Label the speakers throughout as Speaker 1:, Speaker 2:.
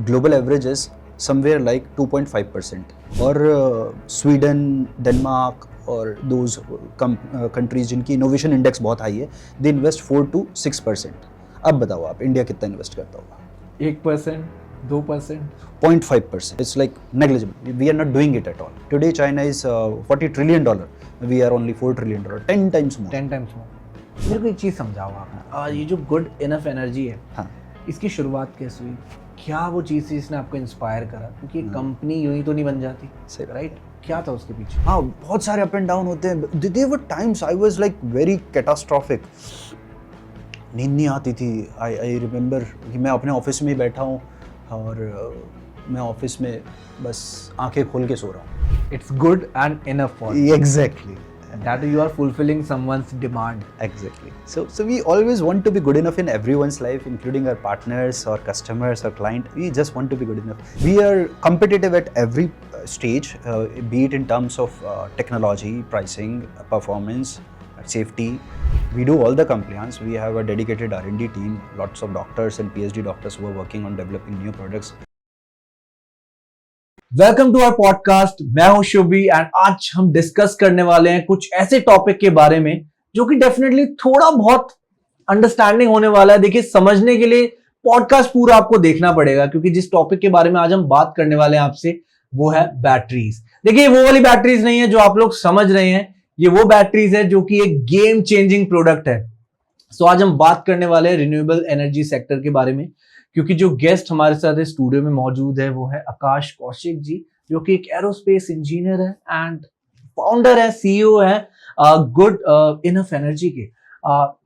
Speaker 1: global average is somewhere like 2.5%. और Sweden, Denmark और those countries जिनकी इनोवेशन इंडेक्स बहुत हाई है, दे इन्वेस्ट 4 to 6%. अब बताओ आप इंडिया कितना इन्वेस्ट करता होगा?
Speaker 2: 1%, 2%.
Speaker 1: 0.5%. It's like negligible. We are not doing it at all. Today China is $40 trillion. We are only $4 trillion. 10 times more.
Speaker 2: 10 times more. मेरे को एक चीज़ समझाओ आप, ये जो गुड इनफ एनर्जी है,
Speaker 1: हाँ,
Speaker 2: इसकी शुरुआत कैसे हुई? क्या वो चीज़ थी जिसने आपको इंस्पायर करा? क्योंकि कंपनी यूं ही तो नहीं बन जाती,
Speaker 1: सही
Speaker 2: राइट? क्या था उसके पीछे?
Speaker 1: हाँ, बहुत सारे अप एंड डाउन होते हैं. There were times I was like very catastrophic. नींद नहीं आती थी. I remember कि मैं अपने ऑफिस में ही बैठा हूँ और मैं ऑफिस में बस आंखें खोल के सो रहा हूँ.
Speaker 2: It's good and enough for
Speaker 1: Exactly.
Speaker 2: that you are fulfilling someone's demand.
Speaker 1: Exactly. So we always want to be good enough in everyone's life, including our partners or customers or client. We just want to be good enough. We are competitive at every stage, be it in terms of technology, pricing, performance, safety. We do all the compliance. We have a dedicated R&D team, lots of doctors and PhD doctors who are working on developing new products.
Speaker 2: Welcome to our podcast. मैं हूं Shubhi and आज हम discuss करने वाले हैं कुछ ऐसे topic के बारे में जो कि डेफिनेटली थोड़ा बहुत अंडरस्टैंडिंग होने वाला है. देखिए, समझने के लिए पॉडकास्ट पूरा आपको देखना पड़ेगा क्योंकि जिस टॉपिक के बारे में आज हम बात करने वाले हैं आपसे वो है बैटरीज. देखिए, वो वाली बैटरीज नहीं है जो आप लोग समझ रहे हैं, ये वो बैटरीज है जो कि एक गेम चेंजिंग प्रोडक्ट है. सो आज हम बात करने वाले हैं रिन्यूएबल एनर्जी सेक्टर के बारे में, क्योंकि जो गेस्ट हमारे साथ स्टूडियो में मौजूद है वो है आकाश कौशिक जी, जो कि एक एरोस्पेस इंजीनियर है एंड फाउंडर है, सीईओ है गुड इनफ एनर्जी के.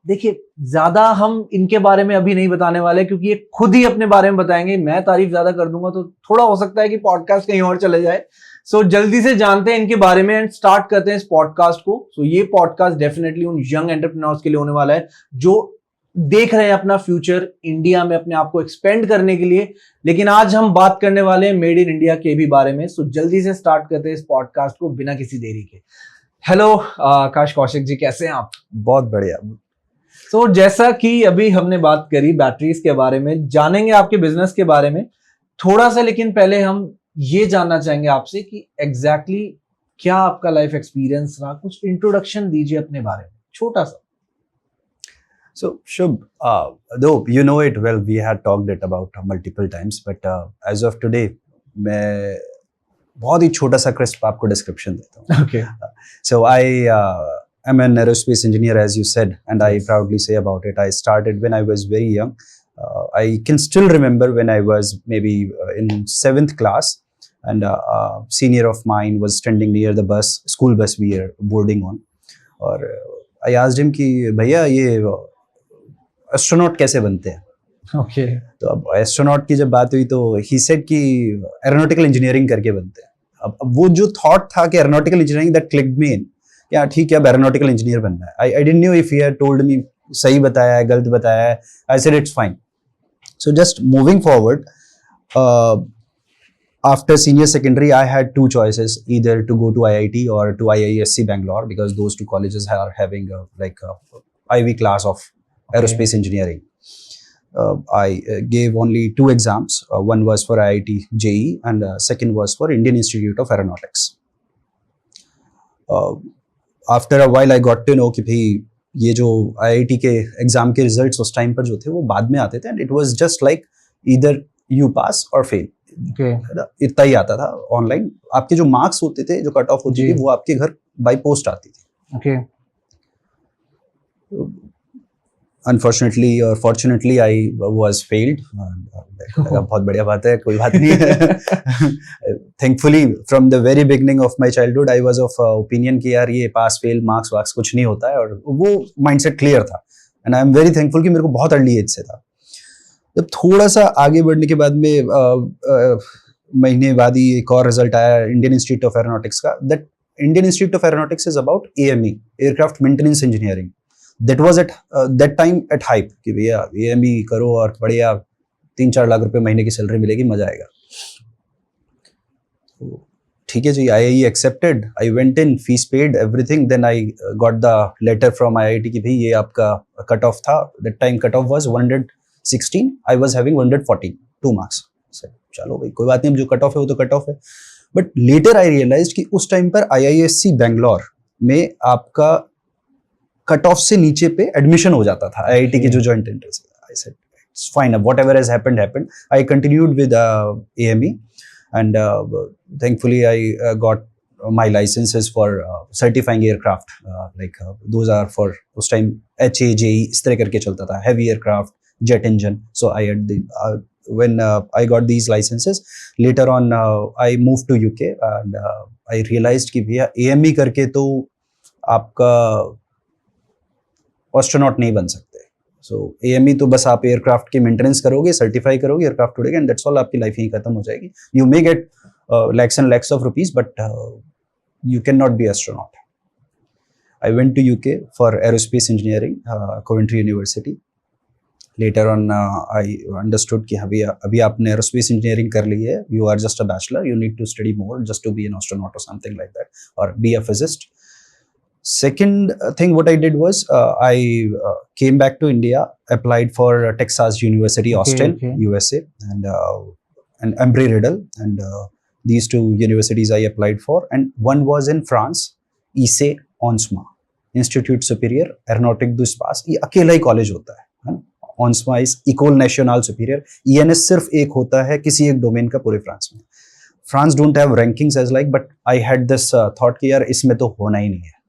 Speaker 2: देखिए, ज्यादा हम इनके बारे में अभी नहीं बताने वाले क्योंकि ये खुद ही अपने बारे में बताएंगे. मैं तारीफ ज्यादा कर दूंगा तो थोड़ा हो सकता है कि पॉडकास्ट कहीं और चले जाए. सो जल्दी से जानते हैं इनके बारे में एंड स्टार्ट करते हैं इस पॉडकास्ट को. सो ये पॉडकास्ट डेफिनेटली उन यंग एंटरप्रेन्योर्स के लिए होने वाला है जो देख रहे हैं अपना फ्यूचर इंडिया में अपने आप को एक्सपेंड करने के लिए. लेकिन आज हम बात करने वाले हैं मेड इन इंडिया के भी बारे में. सो जल्दी से स्टार्ट करते हैं इस पॉडकास्ट को बिना किसी देरी के. हेलो आकाश कौशिक जी, कैसे हैं आप?
Speaker 1: बहुत बढ़िया.
Speaker 2: सो जैसा कि अभी हमने बात करी बैटरीज के बारे में, जानेंगे आपके बिजनेस के बारे में थोड़ा सा, लेकिन पहले हम ये जानना चाहेंगे आपसे कि एग्जैक्टली क्या आपका लाइफ एक्सपीरियंस रहा. कुछ इंट्रोडक्शन दीजिए अपने बारे में, छोटा सा.
Speaker 1: So Shubh, though you know it well, we had talked it about multiple times, but as of today, मैं बहुत ही छोटा सा crisp आपको description देता हूँ.
Speaker 2: Okay.
Speaker 1: So I am an aerospace engineer, as you said, and I proudly say about it. I started when I was very young. I can still remember when I was maybe in 7th class, and a senior of mine was standing near the bus, school bus we are boarding on, और I asked him कि भैया ये astronaut कैसे बनते हैं.
Speaker 2: Okay.
Speaker 1: तो अब astronaut की जब बात हुई तो ही सेड कि एरोनॉटिकल इंजीनियरिंग करके बनते हैं. अब वो जो थॉट था कि एरोनॉटिकल इंजीनियरिंग, दैट क्लिक्ड मी इन. या ठीक है, अब एरोनॉटिकल इंजीनियर बनना है. I didn't know if he had told me सही बताया है, गलत बताया है. आई said it's fine. So just moving forward, after senior secondary I had two choices, either to go to IIT or to IISc Bangalore, because those two colleges are having a Ivy class of aerospace engineering. I gave only 2 exams. One was for IIT JEE and second was for Indian Institute of Aeronautics. After a while I got to know कि भाई ये जो IIT के exam के results उस time पर जो थे वो बाद में आते थे, and it was just like either you pass or fail.
Speaker 2: Okay.
Speaker 1: इतना ही आता था ऑनलाइन. आपके जो मार्क्स होते थे, जो कट ऑफ होती थी, वो आपके घर बाय पोस्ट आती थी.
Speaker 2: Okay.
Speaker 1: Unfortunately or fortunately I was failed. बहुत बढ़िया बात है, कोई बात नहीं है. Thankfully from the very beginning of my childhood I was of opinion कि यार ये पास फेल मार्क्स वार्क्स कुछ नहीं होता है, और वो माइंडसेट क्लियर था. And I am very thankful कि मेरे को बहुत अर्ली एज से था. जब थोड़ा सा आगे बढ़ने के बाद में महीने बाद ही एक और रिजल्ट आया इंडियन इंस्टीट्यूट ऑफ एरोनॉटिक्स का. That Indian Institute of Aeronautics is about AME, aircraft maintenance engineering. That was at that time at hype कि भैया AME करो और बढ़िया 3-4 लाख रुपए महीने की सैलरी मिलेगी, मजा आएगा. ठीक है जी, IIE accepted. I went in, fees paid, everything. Then I got the letter from IIT कि भाई ये आपका cut off था. That time cut off was 116. I was having 114, 2 marks. So, चलो भाई कोई बात नहीं, जो कट ऑफ है वो तो कट ऑफ है. बट लेटर आई रियलाइज कि उस टाइम पर IISc बैंगलोर में आपका कट ऑफ से नीचे पे एडमिशन हो जाता था. IIT के जो joint entrance. I said it's fine, अब whatever has happened happened. I continued with AME and thankfully I got my licenses for certifying aircraft, those are for उस time HA JE इस तरह करके चलता था, heavy aircraft, jet engine. So I had the when I got these licenses, later on I moved to UK and I realized कि भैया AME करके तो आपका एस्ट्रोनॉट नहीं बन सकते. सो AME तो बस आप एयरक्राफ्ट की मेंटेनेंस करोगे, सर्टिफाई करोगे, एयरक्राफ्ट उड़ेगा एंड दैट्स ऑल. आपकी लाइफ यहीं खत्म हो जाएगी. You may gate lakhs and lakhs of rupees, but you cannot be astronaut. I went to UK for aerospace engineering, Coventry University. Later on I understood कि अभी आपने aerospace engineering कर ली है, you are just a bachelor, you need to study more just to be an astronaut or something like that, or be a physicist. Second thing what I did was I came back to India, applied for Texas University, Austin, USA, and Embry-Riddle, and these two universities I applied for, and one was in France, ISE ONSMA, Institut Supérieur Aéronautique du Espace. ये अकेला ही college होता है. ONSMA is École Nationale Supérieure. ENS सिर्फ एक होता है किसी एक डोमेन का पूरे फ्रांस में. France don't have rankings as like, but I had this thought कि यार इसमें तो होना ही नहीं है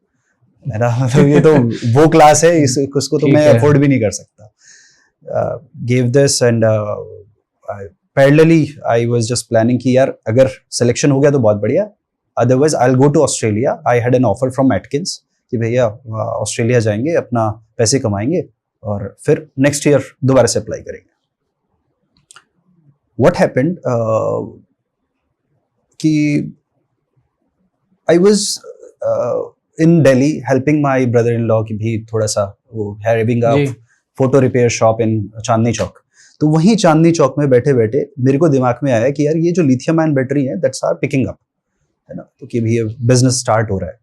Speaker 1: मेरा, मतलब ये तो वो क्लास है, इसको तो मैं अफोर्ड भी नहीं कर सकता. Give this and parallelly I was just planning कि यार अगर सिलेक्शन हो गया तो बहुत बढ़िया, otherwise I will go to Australia. I had an offer from Atkins कि भैया ऑस्ट्रेलिया जाएंगे, अपना पैसे कमाएंगे और फिर नेक्स्ट ईयर दोबारा से अप्लाई करेंगे. व्हाट हैपेंड कि I was in Delhi helping my brother-in-law कि भी थोड़ा सा वो having a photo repair shop in Chandni Chowk. तो वहीं चांदनी चौक में बैठे बैठे मेरे को दिमाग में आया कि यार ये जो लिथियम आयन बैटरी है दैट्स आर पिकिंग अप, है ना, तो कि भी बिजनेस स्टार्ट हो रहा है.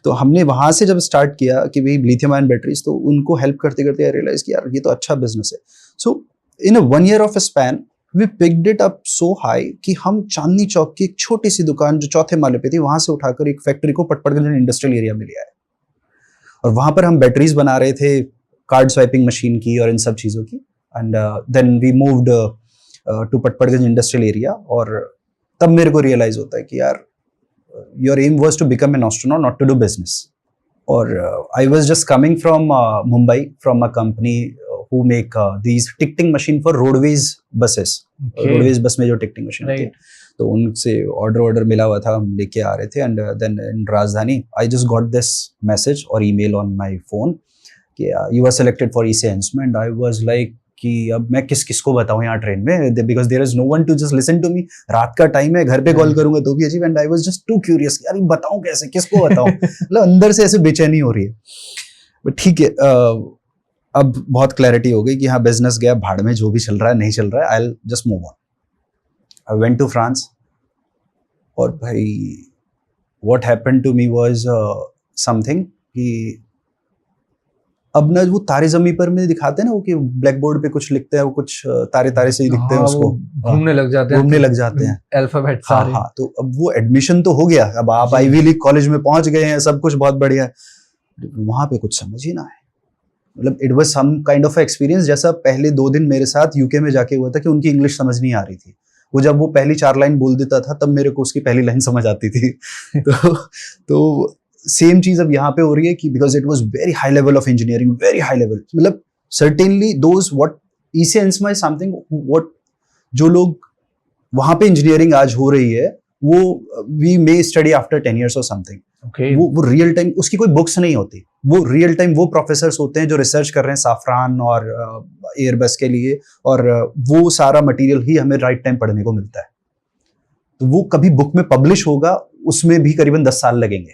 Speaker 1: तो हमने वहां से जब स्टार्ट किया कि भाई लिथियम आयन बैटरीज, तो उनको हेल्प करते करते आई रियलाइज कि यार ये तो अच्छा बिजनेस है. So in a 1 year of span we picked it up so high कि हम चांदनी चौक की एक छोटी सी दुकान जो 4थे माले पे थी वहां से उठाकर एक फैक्ट्री को पटपड़गंज इंडस्ट्रियल एरिया में ले आए, और वहां पर हम बैटरीज बना रहे थे, कार्ड स्वाइपिंग मशीन की और इन सब चीजों की. And then we moved to Patparganj industrial area. और तब मेरे को रियलाइज होता है कि यार your aim was to become an astronaut, not to do business. और I was just coming from Mumbai from a company who make these ticketing machine for roadways buses. Roadways bus में जो टिकटिंग मशीन होती है, तो उनसे order मिला हुआ था, हम लेके आ रहे थे. And then in Rajdhani I just got this message और ईमेल ऑन माय फोन कि you are selected for ISE ONSMA. And I was like कि अब मैं किसको बताऊं यहाँ ट्रेन में, because there is no one to just listen to me. रात का टाइम है, घर पे कॉल करूंगा तो भी अजीब. And I was just too curious यार बताऊं कैसे, किसको बताऊं, मतलब अंदर से ऐसे बेचैनी हो रही है. बट ठीक है, अब बहुत क्लैरिटी हो गई कि हाँ बिजनेस गया भाड़ में, जो भी चल रहा है नहीं चल रहा है, I will just move on. I went to France और भाई what happened to me was something कि अब ना वो तारे जमी पर में दिखाते हैं ना वो कि ब्लैक बोर्ड पे कुछ लिखते हैं, वो कुछ तारे तारे से ही दिखते हैं, उसको
Speaker 2: घूमने लग जाते हैं अल्फाबेट सारे.
Speaker 1: हाँ, तो अब वो एडमिशन तो हो गया, अब आप आईवी लीग कॉलेज में पहुंच गए हैं, सब कुछ बहुत बढ़िया है. वहां पे कुछ समझ ही ना है. मतलब it was some kind of experience जैसा पहले 2 दिन मेरे साथ यूके में जाके हुआ था कि उनकी इंग्लिश समझ नहीं आ रही थी. वो जब वो पहली 4 लाइन बोल देता था तब मेरे को उसकी पहली लाइन समझ आती थी. तो सेम चीज अब यहाँ पे हो रही है कि because it was very high level of engineering, very high level. मतलब certainly those what ISE ONSMA is something what जो लोग वहां पे इंजीनियरिंग आज हो रही है वो we may study after 10 years और समथिंग. वो रियल टाइम, उसकी कोई बुक्स नहीं होती, वो रियल टाइम वो प्रोफेसर्स होते हैं जो रिसर्च कर रहे हैं साफरान और एयरबस के लिए, और वो सारा मटेरियल ही हमें राइट टाइम पढ़ने को मिलता है. तो वो कभी बुक में पब्लिश होगा, उसमें भी करीबन 10 साल लगेंगे.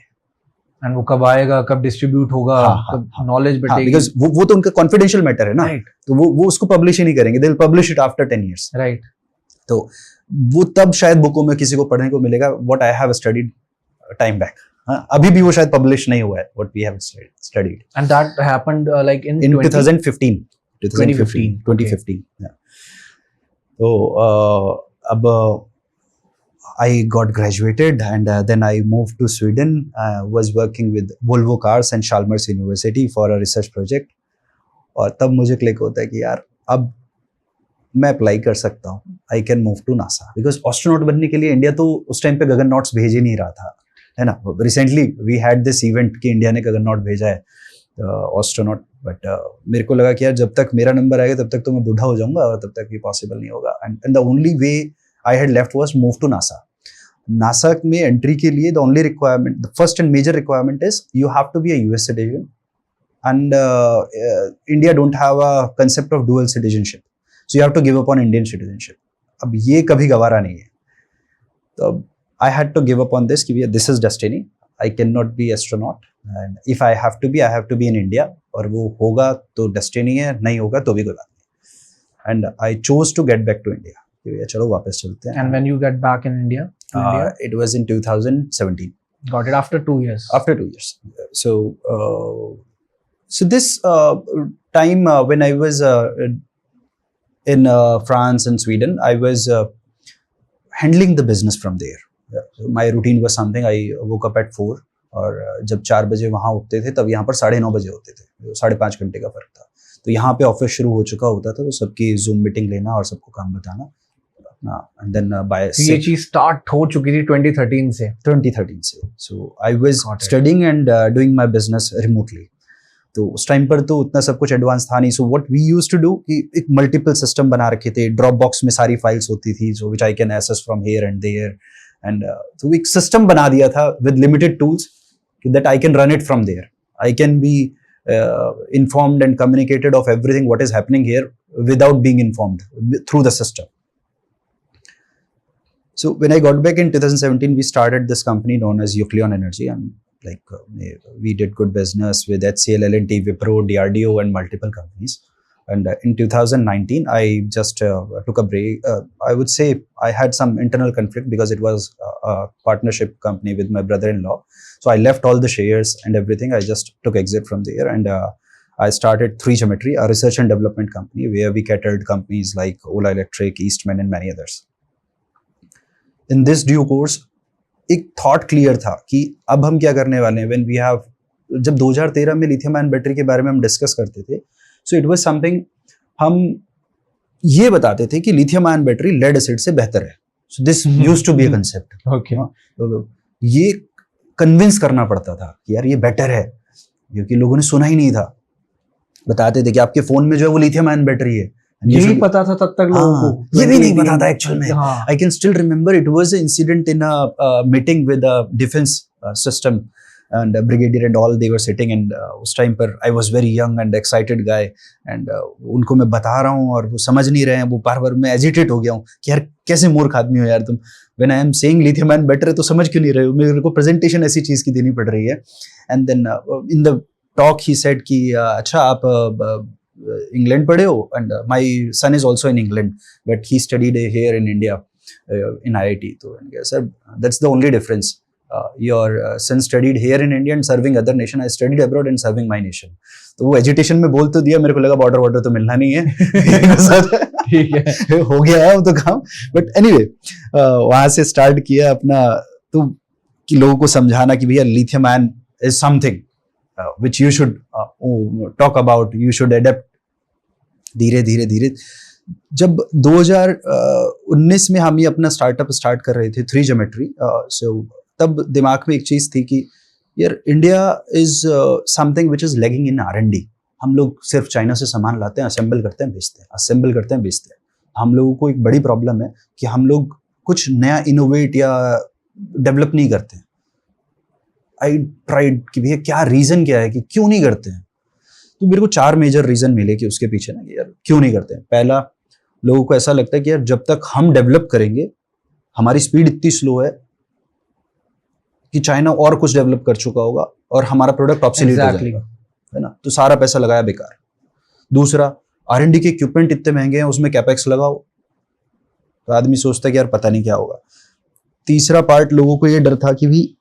Speaker 2: एंड वो कब आएगा, कब डिस्ट्रीब्यूट होगा, कब नॉलेज बढ़ेगी,
Speaker 1: बिकॉज़ वो तो उनका कॉन्फिडेंशियल मैटर है ना. तो वो उसको पब्लिश ही नहीं करेंगे, they will publish it after 10 years.
Speaker 2: Right.
Speaker 1: तो वो तब शायद बुकों में किसी को पढ़ने को मिलेगा what I have studied time back. अभी भी वो शायद पब्लिश नहीं हुआ है what we have studied.
Speaker 2: And that happened like in 2015.
Speaker 1: 2015. Yeah. तो अब I got graduated and then I moved to Sweden. Was working with Volvo Cars and Chalmers University for a research project. और तब मुझे click होता है कि यार अब मैं अप्लाई कर सकता हूँ. I can move to NASA because astronaut बनने के लिए इंडिया तो उस टाइम पे गगन नॉट्स भेज ही नहीं रहा था, है ना. Recently we had this event कि इंडिया ने गगन नॉट भेजा है एस्ट्रोनॉट, बट मेरे को लगा कि यार जब तक मेरा नंबर आएगा तब तक तो मैं बूढ़ा हो जाऊंगा और तब तक ये पॉसिबल नहीं होगा. And the only way I had left was move to NASA. NASA में एंट्री के लिए the only requirement, the first and major requirement is you have to be a US citizen and India don't have a concept of dual citizenship, so you have to give up on Indian citizenship. अब ये कभी गवारा नहीं है, तो I had to give up on this कि this is destiny. I cannot be astronaut and if I have to be in India. और वो होगा तो डेस्टिनी है, नहीं होगा तो भी कोई बात नहीं. And I chose to get back to India. कि भैया चलो वापस चलते हैं.
Speaker 2: And when you get back in India?
Speaker 1: It was in 2017.
Speaker 2: Got it after 2 years.
Speaker 1: After 2 years. So this time when I was in France and Sweden, I was handling the business from there. My routine was something. I woke up at 4 और जब 4 बजे वहाँ उठते थे तब यहाँ पर 9:30 बजे होते थे, 5.5 घंटे का फर्क था. तो यहाँ पे ऑफिस शुरू हो चुका होता था, तो सबकी जूम मीटिंग लेना और सबको काम बताना अपना. एंड देन बाय
Speaker 2: ये चीज स्टार्ट हो चुकी थी 2013 से.
Speaker 1: So I was studying and doing my business remotely. तो उस टाइम पर तो उतना सब कुछ एडवांस था नहीं. So what we used to do कि एक मल्टीपल सिस्टम बना रखे थे. ड्रॉप बॉक्स में सारी फाइल्स होती थी, so which I can access from here and there. And तो एक सिस्टम बना दिया था with limited tools that I can run it from there. I can be informed and communicated of everything what is happening here without being informed through the system. So when I got back in 2017, we started this company known as Euclion Energy, and we did good business with HCL, L&T, Wipro, DRDO and multiple companies. And in 2019, I just took a break. I would say I had some internal conflict because it was a partnership company with my brother-in-law. So I left all the shares and everything. I just took exit from there, and I started 3Geometry, a research and development company where we catered companies like Ola Electric, Eastman, and many others. In this due course, एक thought clear था कि अब हम क्या करने वाले हैं. When we have, जब 2013 में लिथियम आयन बैटरी के बारे में हम डिस्कस करते थे, सो इट वाज समथिंग, हम ये बताते थे कि lithium ion battery lead acid से बेहतर है. So this used to be a concept.
Speaker 2: Okay,
Speaker 1: ये कन्विंस करना पड़ता था कि यार ये बेटर है, क्योंकि लोगों ने सुना ही नहीं था. बताते थे कि आपके फोन में जो है वो लिथियम आयन बैटरी है.
Speaker 2: ये भी पता था तब तक लोगों को,
Speaker 1: ये भी नहीं पता था एक्चुअल में. I can still remember it was a incident in a meeting with a defence system and brigadier and all, they were sitting, and उस टाइम पर I was very young and excited guy, and उनको मैं बता रहा हूँ और वो समझ नहीं रहे हैं. वो बार मैं एजिटेट हो गया हूँ कि यार कैसे मूर्ख आदमी हो यार तुम. when I am saying lithium ion better है तो समझ क्यों नहीं रहे हो, मेरे को प्रेजेंटेशन ऐसी चीज की देनी पड़ रही है. And then in the talk he said कि अच्छा आप इंग्लैंड पढ़े हो, and my son is also in England but he studied here in India in IIT. तो sir, that's the only difference. Your son studied here in India and serving other nation. I studied abroad and serving my nation. तो वो agitation में बोल तो दिया, मेरे को लगा बॉर्डर तो मिलना नहीं है. ठीक है, हो गया है वो तो काम. बट एनीवे वहां से स्टार्ट किया अपना, तो कि लोगों को समझाना कि भैया lithium ion is something which you should talk about, you should adapt. धीरे धीरे जब 2019 में हम ये अपना स्टार्टअप स्टार्ट कर रहे थे 3Geometry, सो तब दिमाग में एक चीज थी कि यार India is something which is lagging in R&D. हम लोग सिर्फ चाइना से सामान लाते हैं, असेंबल करते हैं, बेचते हैं, असेंबल करते हैं, बेचते हैं. हम लोगों को एक बड़ी प्रॉब्लम है कि हम लोग कुछ नया इनोवेट या डेवलप नहीं करते हैं. आई ट्राइड कि भैया क्या रीजन क्या है कि क्यों नहीं करते हैं. तो मेरे को 4 मेजर रीजन मिले कि उसके पीछे ना यार क्यों नहीं करते हैं. पहला, लोगों को ऐसा लगता है कि यार जब तक हम डेवलप करेंगे, हमारी स्पीड इतनी स्लो है कि चाइना और कुछ डेवलप कर चुका होगा और हमारा प्रोडक्ट ऑब्सोलीट हो जाएगा, है ना. तो सारा पैसा लगाया बेकार. दूसरा, R&D के इक्विपमेंट इतने महंगे हैं, उसमें कैपेक्स लगाओ, तो आदमी सोचता है कि यार पता नहीं क्या होगा. तीसरा पार्ट, लोगों को ये डर था कि भी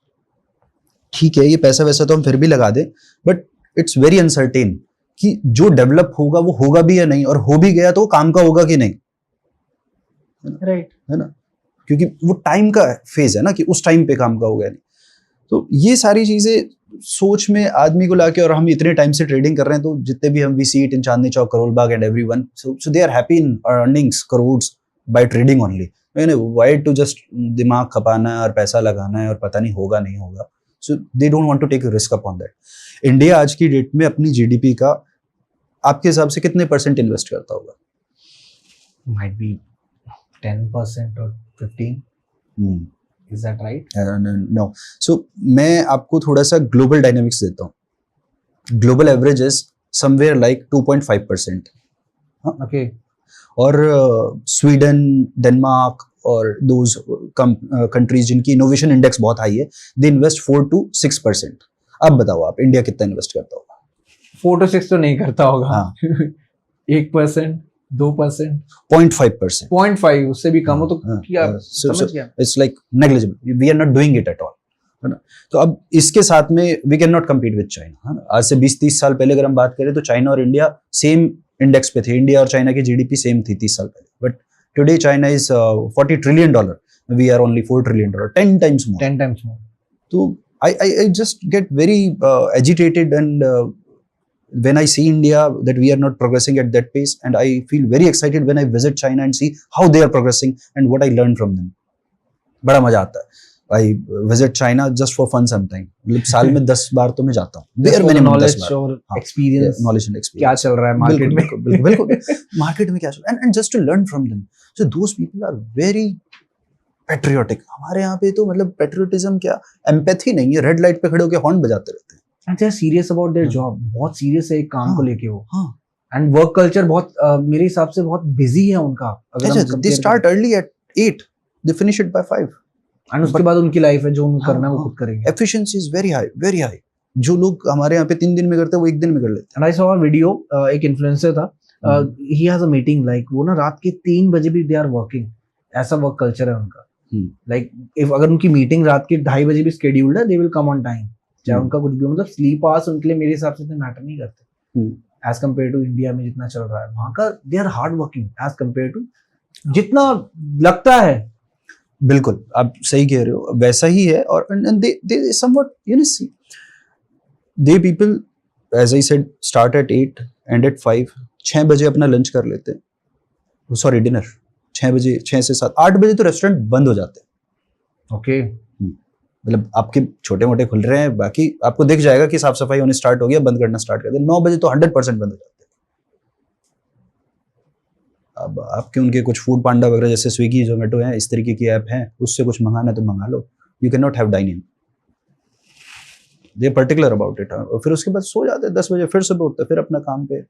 Speaker 1: ठीक है ये पैसा वैसा तो हम फिर भी लगा दें, बट इट्स वेरी अनसर्टेन कि जो डेवलप होगा वो होगा भी या नहीं, और हो भी गया तो वो काम का होगा कि नहीं.
Speaker 2: राइट,
Speaker 1: है ना, क्योंकि वो टाइम का फेज है ना कि उस टाइम पे काम का हो गया नहीं। तो ये सारी चीजें सोच में आदमी को लाके, और हम इतने टाइम से ट्रेडिंग कर रहे हैं, तो जितने भी हम we see it in Chandni Chowk, Karol Bagh and everyone, so they are happy in earnings crores by trading only. Why to just दिमाग खपाना है और पैसा लगाना है और पता नहीं होगा नहीं होगा, so they don't want to take risk upon that. India आज की डेट में अपनी जीडीपी का आपके हिसाब से कितने % इन्वेस्ट करता होगा?
Speaker 2: माइट बी 10% और 15, इज दैट राइट?
Speaker 1: नो, सो मैं आपको थोड़ा सा ग्लोबल डायनेमिक्स देता हूँ। Global average is somewhere like 2.5%।
Speaker 2: Okay,
Speaker 1: और स्वीडन, डेनमार्क और दोज कंट्रीज जिनकी इनोवेशन इंडेक्स बहुत हाई है, दे इन्वेस्ट 4 to 6%। अब बताओ आप, इंडिया कितना इन्वेस्ट करता होगा?
Speaker 2: 4 to 6 तो नहीं करता होगा।
Speaker 1: हाँ।
Speaker 2: 1%, 2%,
Speaker 1: 0.5%।
Speaker 2: 0.5, उससे भी कम हो तो क्या? समझ गया।
Speaker 1: It's like negligible, we are not doing it at all, है ना। तो अब इसके साथ में we can not compete with China, है ना। आज से 20-30 साल पहले अगर हम बात करें तो चाइना और इंडिया सेम इंडेक्स पे थे। इंडिया और चाइना की जीडीपी सेम थी 30 साल पहले, but today China is $40 trillion, we are only $4 trillion, 10 times more।
Speaker 2: 10 times more।
Speaker 1: तो I just get very agitated and when I see India that we are not progressing at that pace, and I feel very excited when I visit China and see how they are progressing and what I learn from them। बड़ा मजा आता है। I visit China just for fun sometime, मतलब साल में 10 बार तो मैं जाता हूँ। Bare minimum 10 बार।
Speaker 2: और एक्सपीरियंस,
Speaker 1: knowledge and experience।
Speaker 2: क्या चल रहा है मार्केट में,
Speaker 1: बिल्कुल मार्केट में क्या चल रहा है, and just to learn from them। So those people are very patriotic। हमारे यहाँ पे तो मतलब patriotism क्या, empathy नहीं है, रेड लाइट पे खड़े होकर हॉर्न बजाते रहते हैं।
Speaker 2: and they are serious about their job, बहुत सीरियस है एक काम को लेके वो।
Speaker 1: हाँ।
Speaker 2: एंड वर्क कल्चर बहुत मेरे हिसाब से बहुत बिजी है उनका। अगर हम
Speaker 1: they start early at 8, they finish it by 5।
Speaker 2: And उसके बाद उनकी लाइफ है, जो उनको करना है वो खुद करेंगे।
Speaker 1: Efficiency is very high, very high। जो लोग हमारे यहाँ पे 3 दिन में करते हैं वो 1 दिन में कर लेते हैं।
Speaker 2: And I saw a video, एक इन्फ्लुएंसर था, he has a meeting, like वो ना रात के 3 बजे भी दे आर वर्किंग। ऐसा वर्क कल्चर है उनका। लाइक इफ अगर उनकी मीटिंग रात के 2:30 बजे भी स्केड्यूल्ड है, they will come on time, चाहे उनका कुछ भी हो। मतलब स्लीप आवर्स उनके लिए मेरे हिसाब से इतना मैटर नहीं करते एज कम्पेयर टू इंडिया में जितना चल रहा है। वहाँ का they are hard working as compare to जितना लगता है।
Speaker 1: बिल्कुल, आप सही कह रहे हो, वैसा ही है। और they somewhat, you know, see, they people, as I said, start at 8 and at 5, 6 बजे अपना लंच कर लेते हैं, सॉरी डिनर 6 बजे, 6 से 7, 8 बजे तो रेस्टोरेंट बंद हो जाते हैं।
Speaker 2: ओके,
Speaker 1: मतलब आपके छोटे मोटे खुल रहे हैं, बाकी आपको दिख जाएगा कि साफ सफाई होने स्टार्ट हो गया, बंद करना स्टार्ट कर दे। 9 बजे तो 100% बंद हो जाते हैं। अब आपके उनके कुछ फूड पांडा वगैरह जैसे स्विगी, जोमेटो हैं, इस तरीके की ऐप हैं, उससे कुछ मंगाना तो मंगा लो। You can not have dine in, they are particular about it. और फिर उसके बाद सो जाते हैं 10 बजे, फिर सुबह उठते फिर अपना काम पे।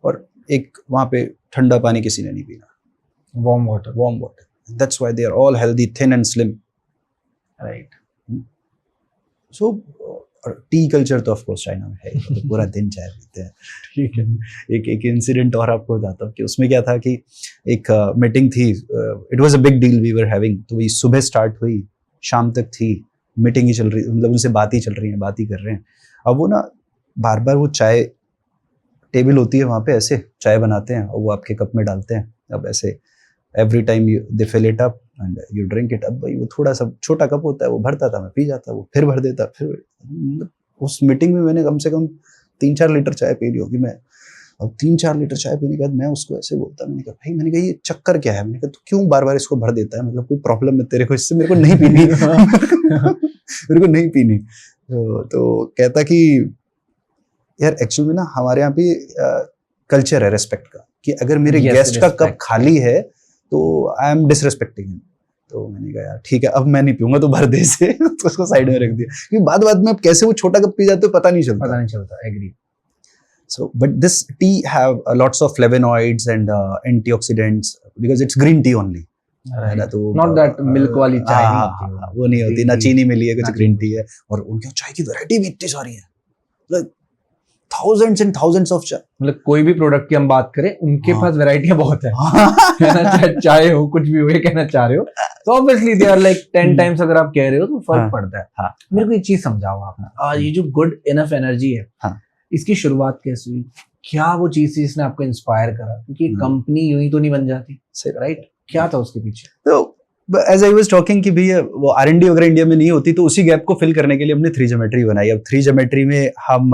Speaker 1: और एक वहाँ पे ठंडा पानी किसी ने नहीं पीना,
Speaker 2: warm water.
Speaker 1: That's why they are all healthy, thin and slim,
Speaker 2: right.
Speaker 1: So tea culture तो ऑफ कोर्स चाइना में है, तो पूरा दिन चाय पीते हैं।
Speaker 2: ठीक है।
Speaker 1: एक इंसिडेंट और आपको बताता हूँ कि उसमें क्या था कि एक मीटिंग थी, it was a big deal we were having. तो वही सुबह स्टार्ट हुई, शाम तक थी, मीटिंग ही चल रही, मतलब उनसे बात ही चल रही है, बात ही कर रहे हैं। अब वो ना बार बार वो चाय टेबल होती है वहाँ पे, ऐसे चाय बनाते हैं और वो आपके कप में डालते हैं। अब ऐसे every time they fill it up and you drink it. अब भाई वो थोड़ा सा छोटा कप होता है, वो भरता था, मैं पी जाता, वो फिर भर देता, फिर उस मीटिंग में मैंने कम से कम 3-4 लीटर चाय पी ली होगी मैं। अब 3-4 लीटर चाय पीने के बाद मैं उसको ऐसे बोलता, मैंने कहा भाई, मैंने कहा ये चक्कर क्या है? मैंने कहा तू क्यों बार बार इसको भर देता है, मतलब कोई प्रॉब्लम है तेरे को इससे? मेरे को नहीं पीनी मेरे को नहीं पीनी। तो कहता कि यार एक्चुअल में ना हमारे यहाँ पे कल्चर है रेस्पेक्ट का, कि अगर मेरे गेस्ट का कप खाली है तो आई एम डिसरेस्पेक्टिंग हिम। तो मैंने कहा यार ठीक है, अब मैं नहीं पीऊंगा, तो भर दे से तो उसको साइड में रख दिया। क्योंकि बाद में अब कैसे वो छोटा कप पी जाते हो पता नहीं चलता।
Speaker 2: Agree.
Speaker 1: So, but this tea have lots of flavonoids and antioxidants because it's green tea only.
Speaker 2: Right. तो not that milk वाली चाय नहीं होती,
Speaker 1: वो नहीं होती, ना चीनी मिली है, कुछ ग्रीन टी है। और उनके चाय की वैरायटी भी इतनी सारी है, like thousands and thousands of चाय।
Speaker 2: मतलब कोई भी प्रोडक्ट की हम बात करें, उनके पास वैरायटियां बहुत है। चाहे चाय हो, कुछ भी हो, ये कहना चाह रहे हो, तो obviously they are like 10 times अगर आप कह रहे हो तो फर्क पड़ता है। मेरे को एक चीज समझाओ आप, ये जो गुड इनफ एनर्जी है, इसकी शुरुआत कैसे हुई? क्या वो चीज थी जिसने आपको इंस्पायर करा? क्योंकि कंपनी यूं ही तो नहीं बन जाती, राइट? क्या था उसके पीछे?
Speaker 1: तो एज आई वाज टॉकिंग कि भैया वो R&D अगर इंडिया में नहीं होती तो उसी गैप को फिल करने के लिए हमने 3 ज्योमेट्री बनाई। अब 3 ज्योमेट्री में हम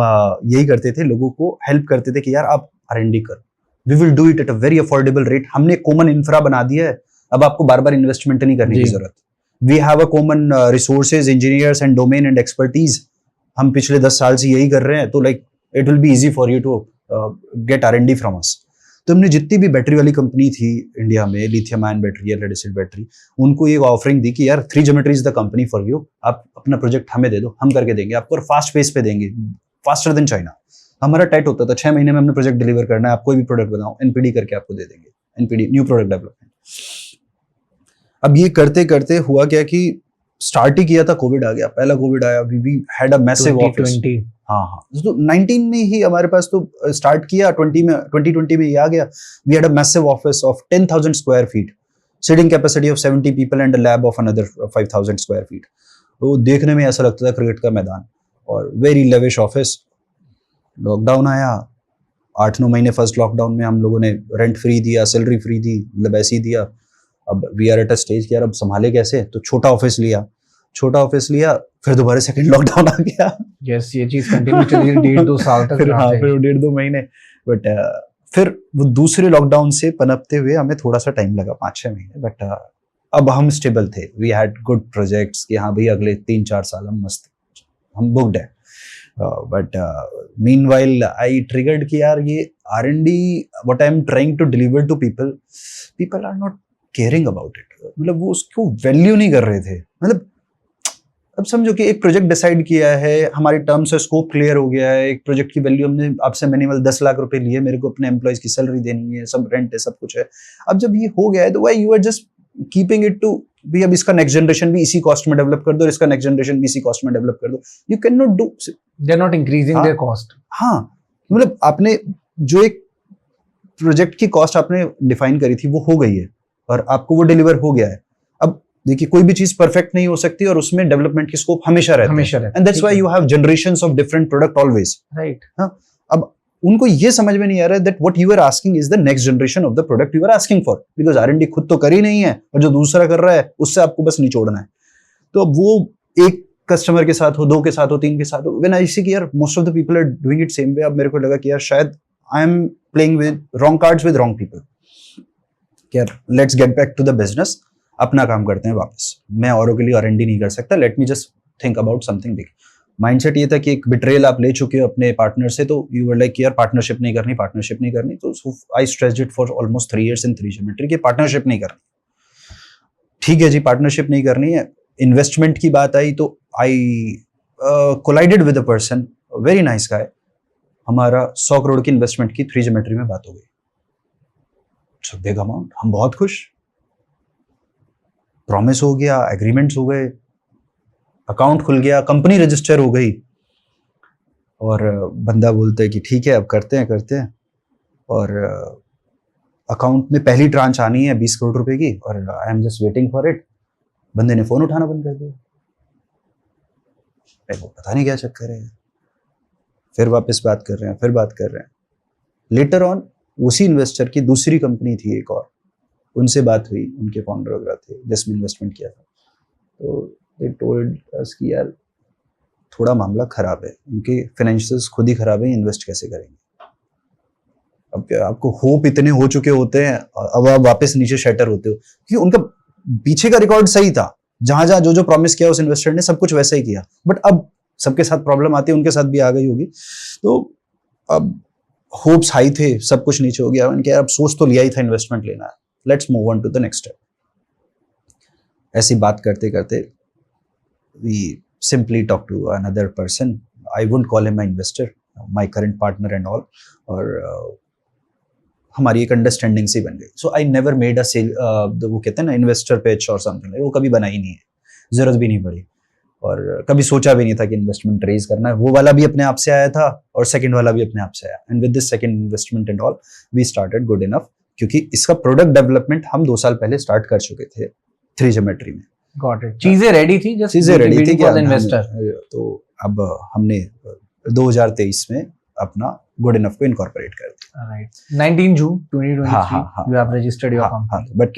Speaker 1: यही करते थे, लोगों को हेल्प करते थे कि यार आप R&D करो, we will do it at a very affordable rate. हमने कॉमन इंफ्रा बना दिया है, अब आपको बार बार इन्वेस्टमेंट नहीं करने की
Speaker 2: जी।
Speaker 1: जरूरत। We have a common resources, engineers and domain and expertise. हम पिछले 10 साल से यही कर रहे हैं, तो like it will be easy for you to get R&D from us. तो हमने जितनी भी बैटरी वाली कंपनी थी इंडिया में, लिथियम आयन बैटरी या लेड एसिड बैटरी, उनको ये ऑफरिंग दी कि यार 3 geometry is the company for you, आप अपना प्रोजेक्ट हमें दे दो, हम करके देंगे आपको और फास्ट पेस पे देंगे, फास्टर देन चाइना। हमारा टाइट होता था 6 महीने में हमने प्रोजेक्ट डिलीवर करना है, आप कोई भी प्रोडक्ट बनाओ, NPD करके आपको दे देंगे, NPD न्यू प्रोडक्ट डेवलपमेंट। अब ये करते करते हुआ क्या कि स्टार्ट ही किया था, कोविड आ गया, पहला कोविड आया, we had a massive office.
Speaker 2: 2020।
Speaker 1: हाँ, तो 19 में ही हमारे पास तो स्टार्ट किया, 2020 में ये आ गया। We had a massive office of 10,000 square feet, sitting capacity of 70 people and a lab of another 5,000 square feet. तो देखने में ऐसा लगता था क्रिकेट का मैदान, और वेरी लेविश ऑफिस। लॉकडाउन आया, 8-9 महीने फर्स्ट लॉकडाउन में हम लोगों ने रेंट फ्री दिया, सैलरी फ्री दी, मतलब ऐसे ही दिया। अब we are at a stage कि यार अब संभाले कैसे, तो छोटा ऑफिस लिया, फिर दोबारा सेकंड लॉकडाउन आ गया।
Speaker 2: यस, ये चीज कंटिन्यू चली 1.5-2 साल तक।
Speaker 1: फिर हाँ, फिर 1.5-2 महीने, बट फिर वो दूसरे लॉकडाउन से पनपते हुए हमें थोड़ा सा टाइम लगा, 5-6 महीने, बट अब हम स्टेबल थे। वी हैड गुड प्रोजेक्ट्स कि हाँ भाई अगले 3-4 साल हम मस्त, हम बुक्ड है। बट मीनवाइल आई ट्रिगर्ड कि यार ये R&D what I am trying to deliver to people are not caring about it. मतलब वो उसको वैल्यू नहीं कर रहे थे। मतलब अब समझो कि एक प्रोजेक्ट डिसाइड किया है, हमारी टर्म्स और स्कोप क्लियर हो गया है, एक प्रोजेक्ट की वैल्यू हमने आपसे मिनिमल 10 लाख रुपए लिए, मेरे को अपने एम्प्लॉइज की सैलरी देनी है, सब रेंट है, सब कुछ है। अब जब ये हो गया है तो why you are just keeping it to भी, अब इसका नेक्स्ट जनरेशन भी इसी कॉस्ट में डेवलप कर दो और इसका नेक्स्ट जनरेशन भी इसी कॉस्ट में डेवलप कर दो। You can not do,
Speaker 2: they are not increasing their cost.
Speaker 1: हाँ, मतलब आपने जो एक प्रोजेक्ट की कॉस्ट आपने डिफाइन करी थी वो हो गई है और आपको वो डिलीवर हो गया है। अब देखिए कोई भी चीज परफेक्ट नहीं हो सकती और उसमें डेवलपमेंट की स्कोप हमेशा रहता है, and that's why you have generations of different product always,
Speaker 2: right.
Speaker 1: अब उनको ये समझ में नहीं आ रहा है that what you are asking is the next generation of the product you are asking for, because R&D खुद तो कर ही नहीं है और जो दूसरा कर रहा है उससे आपको बस निचोड़ना है। तो अब वो एक कस्टमर के साथ हो, 2 के साथ हो, 3 के साथ हो, व्हेन आई सी कि यार most of the people are doing it same way, अब मेरे को लगा कि यार शायद I am playing with wrong cards with wrong people. यार let's get back to the business, अपना काम करते हैं वापस, मैं औरों के लिए R&D नहीं कर सकता, let me just think about something big. Mindset ये था कि एक बिट्रेल आप ले चुके हो अपने पार्टनर से, तो यू वर लाइक यार पार्टनरशिप नहीं करनी। तो I stressed it for almost 3 years in 3 geometry कि पार्टनरशिप नहीं करनी। ठीक है जी, पार्टनरशिप नहीं करनी है। इन्वेस्टमेंट की बात आई तो I collided with a person, very nice guy. हमारा 100 करोड़ की इन्वेस्टमेंट की 3 ज्योमेट्री में बात हो गई, इट्स बिग अमाउंट, हम बहुत खुश, प्रॉमिस हो गया, एग्रीमेंट्स हो गए, अकाउंट खुल गया, कंपनी रजिस्टर हो गई, और बंदा बोलता है कि ठीक है अब करते हैं, और अकाउंट में पहली ट्रांच आनी है 20 करोड़ रुपए की, और I am just waiting for it. बंदे ने फोन उठाना बंद कर दिया, मेरे को पता नहीं क्या चक्कर है। फिर वापस बात कर रहे हैं। लेटर ऑन उसी इन्वेस्टर की दूसरी कंपनी थी एक और, उनसे बात हुई, उनके फाउंडर वगैरह थे जिसमें इन्वेस्टमेंट किया था, तो दे टोल्ड अस कि यार थोड़ा मामला खराब है, उनके फाइनेंशियल्स खुद ही खराब है, इन्वेस्ट कैसे करेंगे। अब क्या आपको होप इतने हो चुके होते हैं, अब आप वापस नीचे शटर होते हो, क्योंकि उनका पीछे का रिकॉर्ड सही था, जहां जो प्रॉमिस किया उस इन्वेस्टर ने सब कुछ वैसा ही किया, बट अब सबके साथ प्रॉब्लम आती है, उनके साथ भी आ गई होगी, तो अब होप्स हाई थे, सब कुछ नीचे हो गया। मैंने कहा अब सोच तो लिया ही था इन्वेस्टमेंट लेना है, let's move on to the next step. ऐसी बात करते करते we simply talk to another person, I wouldn't call him my investor, my current partner and all, और हमारी एक अंडरस्टैंडिंग सी बन गई। So I never made a sale, वो कहते हैं ना इन्वेस्टर पिच और समथिंग, वो कभी बना ही नहीं है, जरूरत भी नहीं पड़ी, और कभी सोचा भी नहीं था कि इन्वेस्टमेंट रेज करना है। वो वाला भी अपने आप से आया था और सेकंड वाला भी अपने आप से आया, and with this second investment and all we started Good Enough, क्योंकि इसका प्रोडक्ट डेवलपमेंट हम 2 साल पहले स्टार्ट कर चुके थे 3 ज्योमेट्री में।
Speaker 2: गॉट इट, चीजें रेडी थी, जस्ट
Speaker 1: चीजें रेडी थी
Speaker 2: इन्वेस्टर।
Speaker 1: तो अब हमने 2023 में अपना गुड इनफ को इनकॉर्पोरेट कर दिया।
Speaker 2: राइट 19 जून 2023
Speaker 1: हाँ।
Speaker 2: यू हैव रजिस्टर्ड योर
Speaker 1: हाँ,
Speaker 2: कंपनी।
Speaker 1: but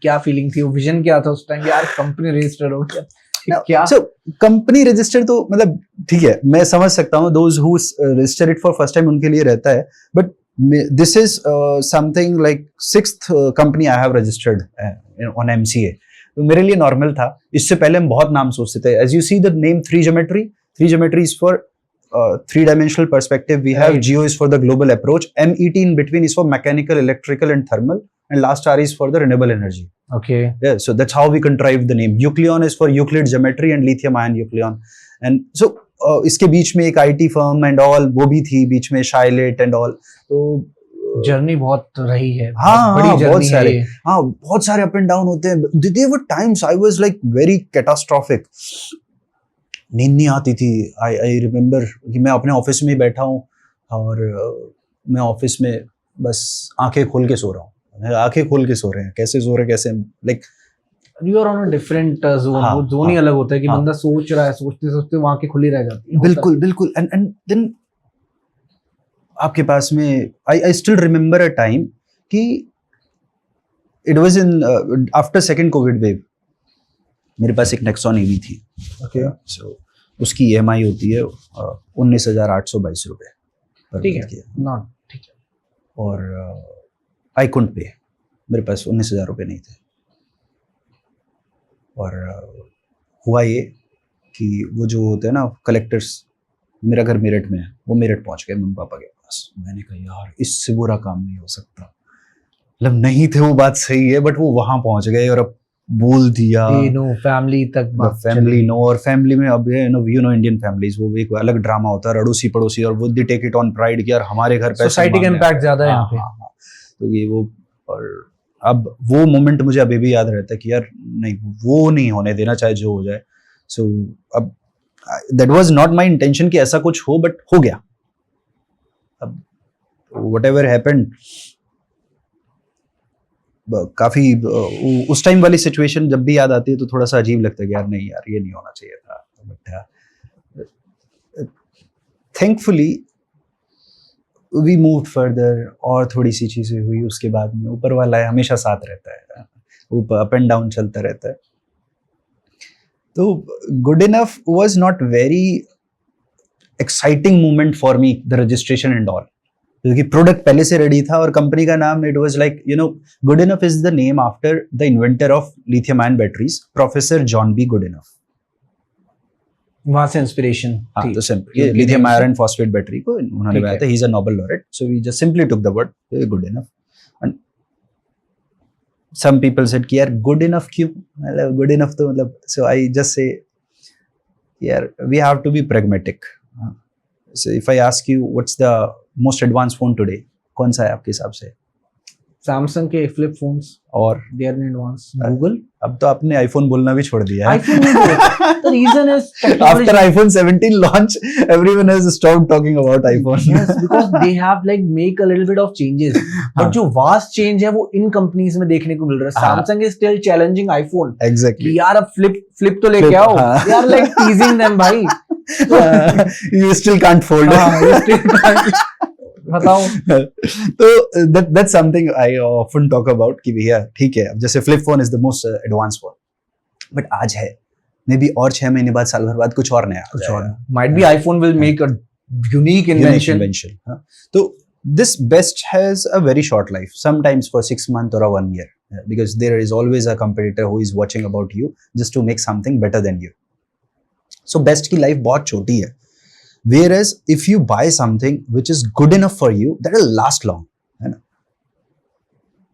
Speaker 2: क्या फीलिंग थी, विजन क्या था उस टाइम, यार कंपनी रजिस्टर हो गया क्या?
Speaker 1: So कंपनी रजिस्टर तो मतलब ठीक है, मैं समझ सकता हूँ, those who register it for first time उनके लिए रहता है, but this is something like 6th company I have registered on MCA. तो मेरे लिए नॉर्मल था। इससे पहले हम बहुत नाम सोचते थे। As you see the name 3 Geometry is for 3-dimensional perspective. We have
Speaker 2: Right.
Speaker 1: Geo is for the global approach. MET in between is for mechanical, electrical, and thermal. And last R is for the renewable energy.
Speaker 2: Okay.
Speaker 1: Yeah, so that's how we contrived the name. Euclion is for Euclid geometry and lithium ion Euclion. And so इसके बीच में एक IT firm and all वो भी थी बीच में, Shilate and all. तो
Speaker 2: journey बहुत रही है,
Speaker 1: हाँ,
Speaker 2: बड़ी
Speaker 1: हाँ, बहुत
Speaker 2: जर्नी है
Speaker 1: सारे।
Speaker 2: ये।
Speaker 1: हाँ, बहुत सारे अप एंड डाउन होते हैं। There were times I was like very catastrophic. नींद नहीं आती थी। आई रिमेम्बर कि मैं अपने ऑफिस में ही बैठा हूँ और मैं ऑफिस में बस आंखें खोल के सो रहा हूँ। आंखें खोल के सो रहे हैं, कैसे सो रहे, कैसे like
Speaker 2: you are on a different zone.
Speaker 1: हाँ,
Speaker 2: वो जोन ही
Speaker 1: हाँ,
Speaker 2: अलग होता है कि
Speaker 1: हाँ।
Speaker 2: बंदा सोच रहा है, सोचते सोचते वहां आंखें खुली रह जाती है।
Speaker 1: बिल्कुल बिल्कुल। एंड देन आपके पास में I still remember a time कि it was in after second covid wave. मेरे पास एक नेक्सॉन ईवी थी। ओके, सो उसकी EMI होती है 19,822 रुपए पर
Speaker 2: ठीक
Speaker 1: मंथ की।
Speaker 2: है, नॉट ठीक है।
Speaker 1: और आई कुडंट पे, मेरे पास 19,000 रुपए नहीं थे। और हुआ ये कि वो जो होते हैं ना कलेक्टर्स, मेरा घर मेरठ में है, वो मेरठ पहुंच गए मम्मी पापा के पास। मैंने कहा यार इससे बुरा काम नहीं हो सकता। मतलब नहीं थे, वो बात सही है, बट वो वहां पहुंच गए और अब बोल दिया।
Speaker 2: फैमिली तक बात
Speaker 1: फैमिली नो, और फैमिली में अब यू नो इंडियन फैमिलीज, वो एक अलग ड्रामा होता है, अड़ोसी पड़ोसी, और वो they take it on pride कि यार हमारे घर पैसे
Speaker 2: सोसाइटी का
Speaker 1: मांगने
Speaker 2: इम्पैक्ट
Speaker 1: आए।
Speaker 2: ज्यादा है
Speaker 1: हाँ,
Speaker 2: यहाँ पे।
Speaker 1: हाँ, हाँ। तो ये वो, और अब वो मोमेंट मुझे अभी भी याद रहता है कि यार नहीं, वो नहीं होने देना, चाहे जो हो जाए। सो अब that was not my intention कि ऐसा कुछ हो, बट हो गया। अब व्हाटएवर हैपेंड, काफी उस टाइम वाली सिचुएशन जब भी याद आती है तो थोड़ा सा अजीब लगता है कि यार नहीं यार ये नहीं होना चाहिए था। But thankfully we moved further, और थोड़ी सी चीजें हुई उसके बाद में। ऊपर वाला है, हमेशा साथ रहता है, ऊपर अप एंड डाउन चलता रहता है। तो good enough was not very exciting moment for me, the registration and all, क्योंकि प्रोडक्ट पहले से रेडी था और कंपनी का नाम, it was like you know good enough is the name after the inventor of lithium ion batteries, professor John be good enough.
Speaker 2: वहां से inspiration
Speaker 1: हाँ,
Speaker 2: थी।
Speaker 1: तो सिंपल ये लिथियम आयरन फॉस्फेट बैटरी को उन्होंने बनाया था। He is a Nobel laureate, so we just simply took the word Good Enough. And some people said कि यार गुड इनफ क्यों, मतलब गुड इनफ तो मतलब, सो आई जस्ट से यार we have to be pragmatic. So if I ask you what's the most advance phone today, कौन सा है आपके हिसाब से?
Speaker 2: सैमसंग के फ्लिप फोन्स,
Speaker 1: और
Speaker 2: they are in advance. Google,
Speaker 1: अब तो आपने आईफोन बोलना भी छोड़ दिया है।
Speaker 2: आईफोन नहीं बोलते। The reason is technology.
Speaker 1: After iPhone 17 launch, everyone has stopped talking about iPhone.
Speaker 2: Yes, because they have like make a little bit of changes. But जो vast change है वो इन कंपनीज में देखने को मिल रहा है।
Speaker 1: हाँ।
Speaker 2: Samsung is still challenging iPhone.
Speaker 1: Exactly.
Speaker 2: यार अब flip तो लेके
Speaker 1: Flip,
Speaker 2: आओ।
Speaker 1: हाँ।
Speaker 2: They are like teasing them भाई।
Speaker 1: You still can't fold.
Speaker 2: हाँ, you still can't- बताओ।
Speaker 1: तो that's something I often talk about कि भैया ठीक है, अब जैसे flip phone is the most advance phone, but आज है, मे बी और 6 महीने बाद, साल भर बाद कुछ और नया आ जाएगा।
Speaker 2: Might be iPhone will make a unique invention.
Speaker 1: हाँ। तो this best has a very short life, sometimes for 6 months or a 1 year, because there is always a competitor who is watching about you just to make something better than you. So best की life बहुत छोटी है, whereas if you buy something which is good enough for you, that will last long, है ना?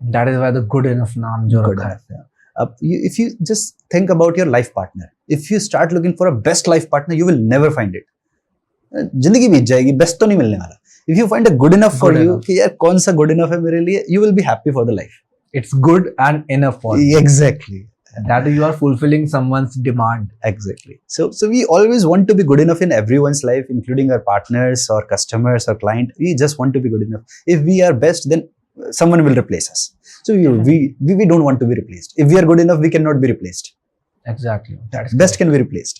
Speaker 2: That is why the good enough नाम जो
Speaker 1: Good
Speaker 2: रखा है।
Speaker 1: enough, yeah. If you just think about your life partner, if you start looking for a best life partner, you will never find it. जिंदगी बीत जाएगी, best तो नहीं मिलने वाला। If you find a good enough for
Speaker 2: Good
Speaker 1: you,
Speaker 2: enough.
Speaker 1: कि यार कौन सा good enough है मेरे लिए, you will be happy for the life.
Speaker 2: It's good and enough for you.
Speaker 1: Exactly.
Speaker 2: That you are fulfilling someone's demand.
Speaker 1: Exactly. So we always want to be good enough in everyone's life, including our partners or customers or client. We just want to be good enough. If we are best, then someone will replace us. So we don't want to be replaced. If we are good enough, we cannot be replaced.
Speaker 2: Exactly. That is
Speaker 1: Best can be replaced.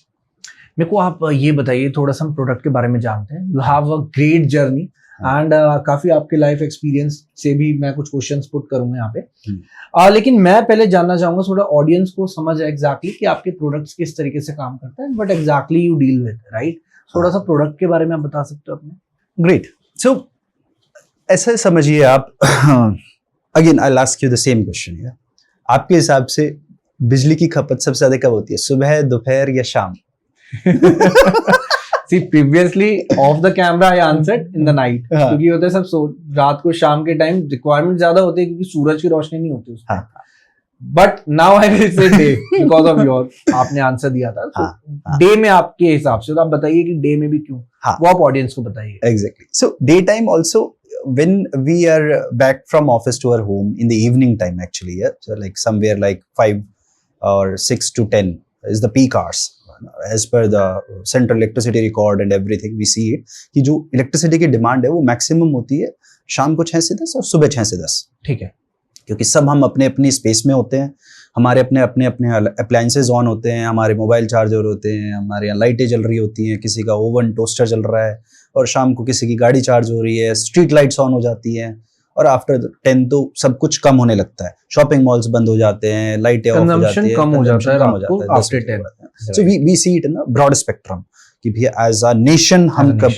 Speaker 2: मेरे को आप ये बताइए, थोड़ा सा हम product के बारे में जानते हैं। You have a great journey and काफी आपके लाइफ एक्सपीरियंस से भी मैं कुछ क्वेश्चंस पुट करूंगा यहाँ पे।
Speaker 1: हम्म।
Speaker 2: लेकिन मैं पहले जानना चाहूंगा थोड़ा ऑडियंस को समझ एग्जैक्टली कि आपके प्रोडक्ट्स किस तरीके से काम करते हैं, but exactly you deal with, right? थोड़ा सा प्रोडक्ट के बारे में आप बता सकते हो अपने।
Speaker 1: ग्रेट। सो ऐसा समझिए आप, again I ask you the same question, आपके हिसाब से बिजली की खपत सबसे ज्यादा कब होती है, सुबह, दोपहर या शाम?
Speaker 2: See, previously off the camera I answered in the night,
Speaker 1: हाँ।
Speaker 2: क्योंकि होता है सब रात को शाम के टाइम रिक्वायरमेंट ज्यादा होती है क्योंकि सूरज की रोशनी नहीं होती उसमें।
Speaker 1: हाँ।
Speaker 2: But now I will say day because of your, आपने आंसर दिया था।
Speaker 1: हाँ।
Speaker 2: डे में आपके हिसाब से तो आप बताइए कि डे में भी क्यों,
Speaker 1: हाँ।
Speaker 2: वो आप ऑडियंस को बताइए।
Speaker 1: Exactly. So daytime also, when we are back from office to our home in the evening time actually, yeah. So like somewhere like 5 or 6 to 10 is the peak hours. As per the central electricity record and everything, we see it कि जो electricity की demand है वो maximum होती है शाम को 6 से 10 और सुबह 6 से 10।
Speaker 2: ठीक है।
Speaker 1: क्योंकि सब हम अपने अपनी स्पेस में होते हैं, हमारे अपने अपने अपने अप्लायंसेज ऑन होते हैं, हमारे मोबाइल चार्जर होते हैं, हमारे यहाँ लाइटें जल रही होती हैं, किसी का ओवन टोस्टर चल रहा है, और शाम को किसी की गाड़ी चार्ज हो रही है, स्ट्रीट लाइट्स ऑन हो जाती हैं, और आफ्टर 10 तो सब कुछ कम होने लगता है, शॉपिंग मॉल्स बंद हो जाते हैं, लाइटें ऑफ हो जाती
Speaker 2: कंजम्पशन
Speaker 1: है,
Speaker 2: कम हो जाता है
Speaker 1: कम हो
Speaker 2: रात को
Speaker 1: जाता है
Speaker 2: after 10।
Speaker 1: So we see it in a broad spectrum कि भैया एज अ नेशन हम कब,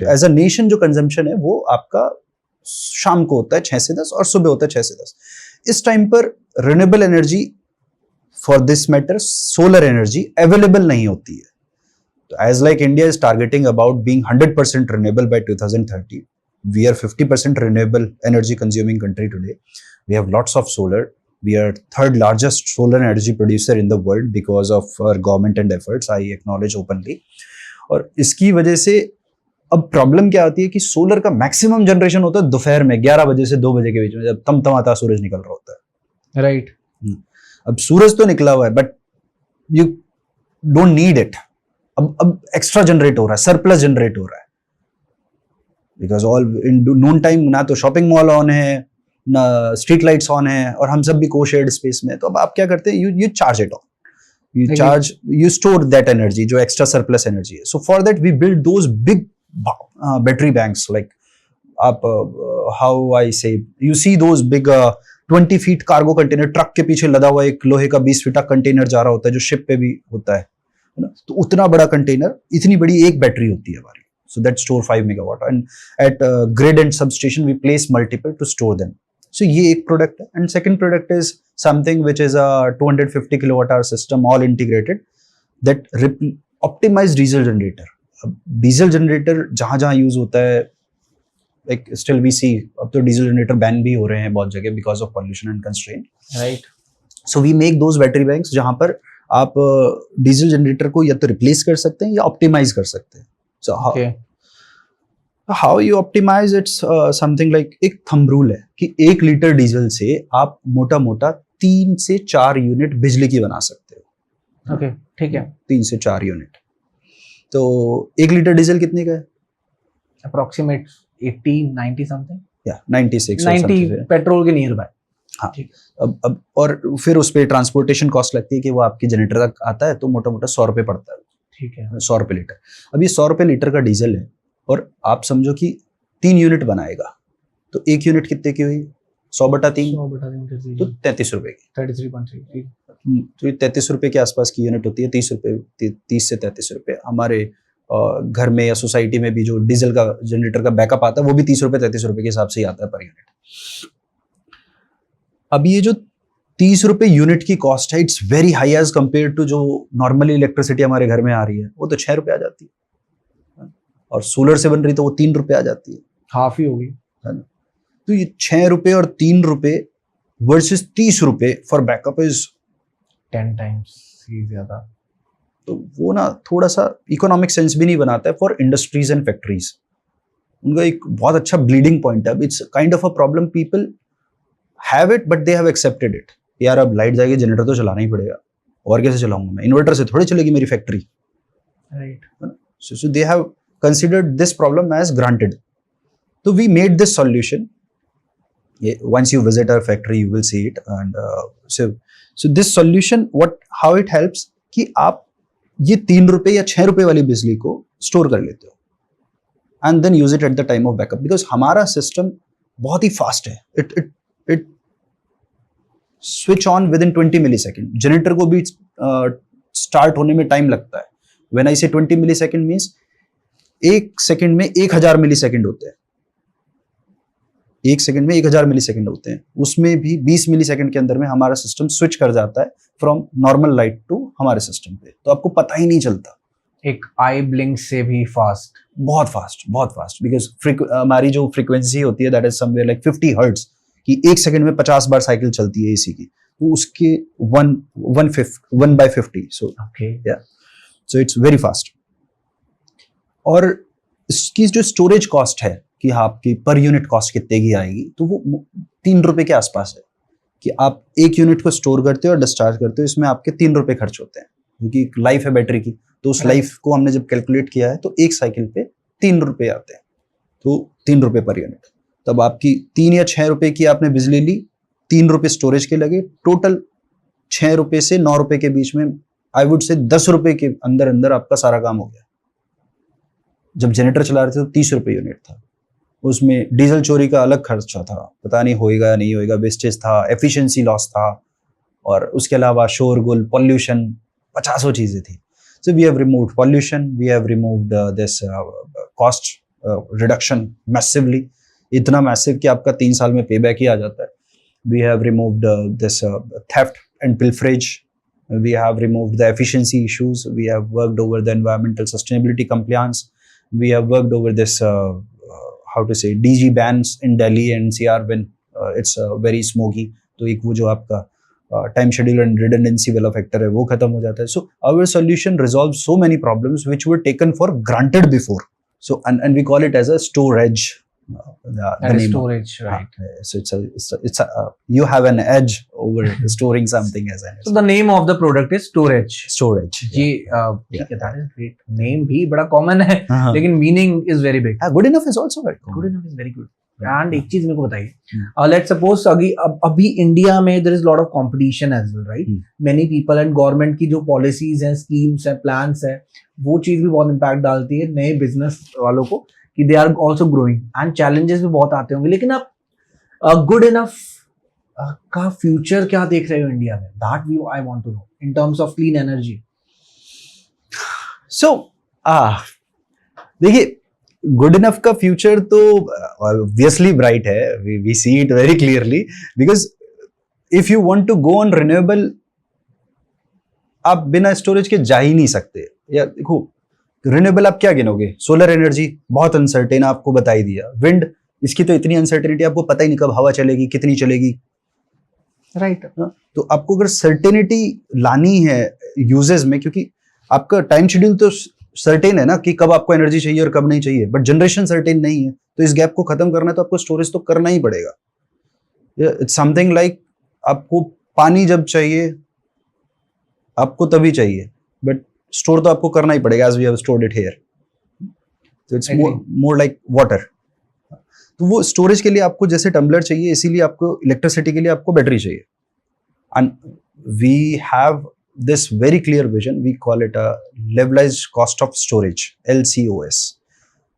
Speaker 1: एज अ नेशन जो कंजम्पशन है वो आपका शाम को होता है 6 से 10 और सुबह होता है 6 से 10। इस टाइम पर renewable energy, for this matter solar energy available नहीं होती है। तो as like India is targeting about being 100% renewable by 2030, we are 50% renewable energy consuming country today. We have lots of solar. We are third largest solar energy producer in the world because of our government and efforts. I acknowledge openly. और इसकी वजह से अब problem क्या आती है कि solar का मैक्सिमम जनरेशन होता है दोपहर में 11 बजे से 2 बजे के बीच में, जब तमतमाता सूरज निकल रहा होता है।
Speaker 2: राइट।
Speaker 1: अब सूरज तो निकला हुआ है but you don't need it. अब एक्स्ट्रा जनरेट हो रहा है, सरप्लस जनरेट हो रहा है, because all in Noon time ना तो शॉपिंग मॉल ऑन है, ना स्ट्रीट लाइट्स ऑन है, और हम सब भी को शेयर्ड स्पेस में। तो अब आप क्या करते हैं, you charge it on, you charge, you store that energy जो एक्स्ट्रा सरप्लस एनर्जी है। So for that we build those big battery banks, like आप how I say you see those big 20 feet cargo container, truck के पीछे लदा हुआ एक लोहे का 20 फीट का कंटेनर जा रहा होता है जो शिप पे भी होता है ना। तो उतना बड़ा कंटेनर, इतनी बड़ी एक बैटरी होती है हमारी। So that store 5 megawatt, and at grid and substation we place multiple to store them. So ये एक product है, and second product is something which is a 250 kilowatt hour system all integrated that optimized diesel generator. अब diesel generator जहाँ जहाँ use होता है, like still we see अब तो diesel generator ban भी हो रहे हैं बहुत जगह because of pollution and constraint.
Speaker 2: Right.
Speaker 1: So we make those battery banks जहाँ पर आप diesel generator को या तो replace कर सकते हैं या optimize कर सकते हैं। So how you optimize, it's something like एक thumb rule है कि 1 लीटर डीजल से आप मोटा मोटा 3 से 4 यूनिट बिजली की बना सकते हो।
Speaker 2: ओके, ठीक है।
Speaker 1: 3 से 4 यूनिट। तो 1 लीटर डीजल कितने का है?
Speaker 2: अप्रोक्सीमेट 80-90 समथिंग,
Speaker 1: या 96
Speaker 2: 90 पेट्रोल के नियर बाय।
Speaker 1: हाँ, अब और फिर उस पर ट्रांसपोर्टेशन कॉस्ट लगती है कि वो आपकी जनरेटर तक आता है, तो मोटा मोटा 100 रुपये पड़ता है।
Speaker 2: ठीक है,
Speaker 1: 100 रुपये लीटर। अब ये 100 रुपये लीटर का डीजल है, और आप समझो कि 3 यूनिट बनाएगा, तो 1 यूनिट कितने की हुई? 100/3, तो 33 रुपए की।
Speaker 2: 33.3।
Speaker 1: तो 33 रुपए के आसपास की यूनिट होती है। 30 रुपए, 30 से 33 रुपए। हमारे घर में या सोसाइटी में भी जो डीजल का जनरेटर का बैकअप आता है वो भी 30 रुपए 33 रुपए के हिसाब से ही आता है पर यूनिट। अब ये जो 30 रुपए यूनिट की कॉस्ट है, it's very high as compare to जो नॉर्मली इलेक्ट्रिसिटी हमारे घर में आ रही है, वो तो 6 रुपए आ जाती है, और सोलर से बन रही तो वो 3 रुपए आ जाती है,
Speaker 2: हाफ ही होगी,
Speaker 1: है ना। तो ये 6 रुपए और 3 रुपए वर्सेस 30 रुपए फॉर बैकअप इज
Speaker 2: 10 टाइम्स ही ज्यादा।
Speaker 1: तो वो ना थोड़ा सा इकोनॉमिक सेंस भी नहीं बनाता है फॉर इंडस्ट्रीज एंड फैक्ट्रीज। उनका एक बहुत अच्छा ब्लीडिंग पॉइंट है। It's kind of a problem, people have it but they have accepted it. यार अब लाइट जाएगी, जनरेटर तो चलाना ही पड़ेगा, और कैसे चलाऊंगा मैं, इन्वर्टर से थोड़ी चलेगी मेरी factory,
Speaker 2: right.
Speaker 1: So they have considered this problem as granted. So we made this solution. Once you visit our factory, you will see it. And so this solution, how it helps कि आप ये 3 रुपए या 6 रुपए वाली बिजली को store कर लेते हो, and then use it at the time of backup, because हमारा system बहुत ही fast है. It switch on within 20 millisecond. Generator को भी start होने में time लगता है. When I say 20 millisecond means एक सेकंड में 1000 मिलीसेकंड होते हैं. एक सेकंड में 1000 मिलीसेकंड होते हैं. उसमें भी 20 मिलीसेकंड के अंदर में हमारा सिस्टम स्विच कर जाता है फ्रॉम नॉर्मल लाइट टू हमारे सिस्टम पे. तो आपको पता ही नहीं चलता.
Speaker 2: एक आई ब्लिंक से भी फास्ट.
Speaker 1: बहुत फास्ट बिकॉज हमारी जो फ्रीक्वेंसी होती है that is somewhere like 50 hertz कि एक सेकंड में 50 बार साइकिल चलती है एसी की. तो उसके 1/50. सो सो इट्स वेरी फास्ट. और इसकी जो स्टोरेज कॉस्ट है कि आपकी पर यूनिट कॉस्ट कितने की आएगी, तो वो 3 रुपए के आसपास है कि आप एक यूनिट को स्टोर करते हो और डिस्चार्ज करते हो. इसमें आपके 3 रुपए खर्च होते हैं क्योंकि लाइफ है बैटरी की. तो उस लाइफ को हमने जब कैलकुलेट किया है तो एक साइकिल पे 3 रुपए आते हैं. तो 3 रुपए पर यूनिट. तब आपकी 3 या 6 रुपए की आपने बिजली ली, 3 रुपए स्टोरेज के लगे. टोटल 6 रुपए से 9 रुपए के बीच में आई वुड से 10 रुपए के अंदर अंदर आपका सारा काम हो गया. जब जनरेटर चला रहे थे तो 30 रुपए यूनिट था. उसमें डीजल चोरी का अलग खर्चा था, पता नहीं होएगा या नहीं होएगा, वेस्टेज था, एफिशिएंसी लॉस था, और उसके अलावा शोरगुल, पॉल्यूशन, 50 चीजें थी. So we have removed pollution, we have removed this cost reduction massively. इतना मैसिव कि आपका 3 साल में पे बैक ही आ जाता है. We have removed this theft and pilferage. We have removed the efficiency issues. We have worked over the environmental sustainability compliance. We have worked over this, how to say, DG bans in Delhi and NCR when it's very smoky. तो एक वो जो आपका time schedule and redundancy वाला factor है वो खत्म हो जाता है. So our solution resolves so many problems which were taken for granted before. So and we call it as a storage. The name.
Speaker 2: Storage, right?
Speaker 1: So it's a you have an edge over storing something as an.
Speaker 2: So the name of the product is storage.
Speaker 1: Storage.
Speaker 2: ये ठीक है, that is great. Name भी बड़ा common है, लेकिन meaning is very big.
Speaker 1: Good enough is also very common.
Speaker 2: Good enough is very good. And एक चीज मेरे को बताइए, let's suppose अभी इंडिया में there is a lot of competition as well, right? Many people and government की जो policies हैं, schemes हैं, plans हैं, वो चीज भी बहुत impact डालती है नए business वालों को कि they are also growing and challenges भी बहुत आते होंगे. लेकिन आप good enough का फ्यूचर क्या देख रहे हो इंडिया में? That view I want to know in terms of clean energy.
Speaker 1: So देखिए, गुड इनफ का फ्यूचर तो ऑब्वियसली ब्राइट है. We see it very clearly because if you want to go on renewable, आप बिना storage के जा ही नहीं सकते. या देखो, रिन्यूएबल आप क्या गिनोगे? सोलर एनर्जी बहुत अनसर्टेन, आपको बता ही दिया. विंड, इसकी तो इतनी अनसर्टेनिटी, आपको पता ही नहीं कब हवा चलेगी, कितनी चलेगी, राइट? तो आपको अगर सर्टेनिटी लानी है यूजेस में, क्योंकि आपका टाइम शेड्यूल तो सर्टेन है ना कि कब आपको एनर्जी चाहिए और कब नहीं चाहिए, बट जनरेशन सर्टेन नहीं है. तो इस गैप को खत्म करना है तो आपको स्टोरेज तो करना ही पड़ेगा. इट्स समथिंग लाइक आपको पानी जब चाहिए आपको तभी चाहिए, बट स्टोर तो आपको करना ही पड़ेगा, as we have stored it here. तो इट्स मोर लाइक वाटर. तो वो स्टोरेज के लिए आपको जैसे टम्बलर चाहिए, इसीलिए आपको इलेक्ट्रिसिटी के लिए आपको बैटरी चाहिए. And we have this very clear vision, we call it a levelized cost of storage, LCOS,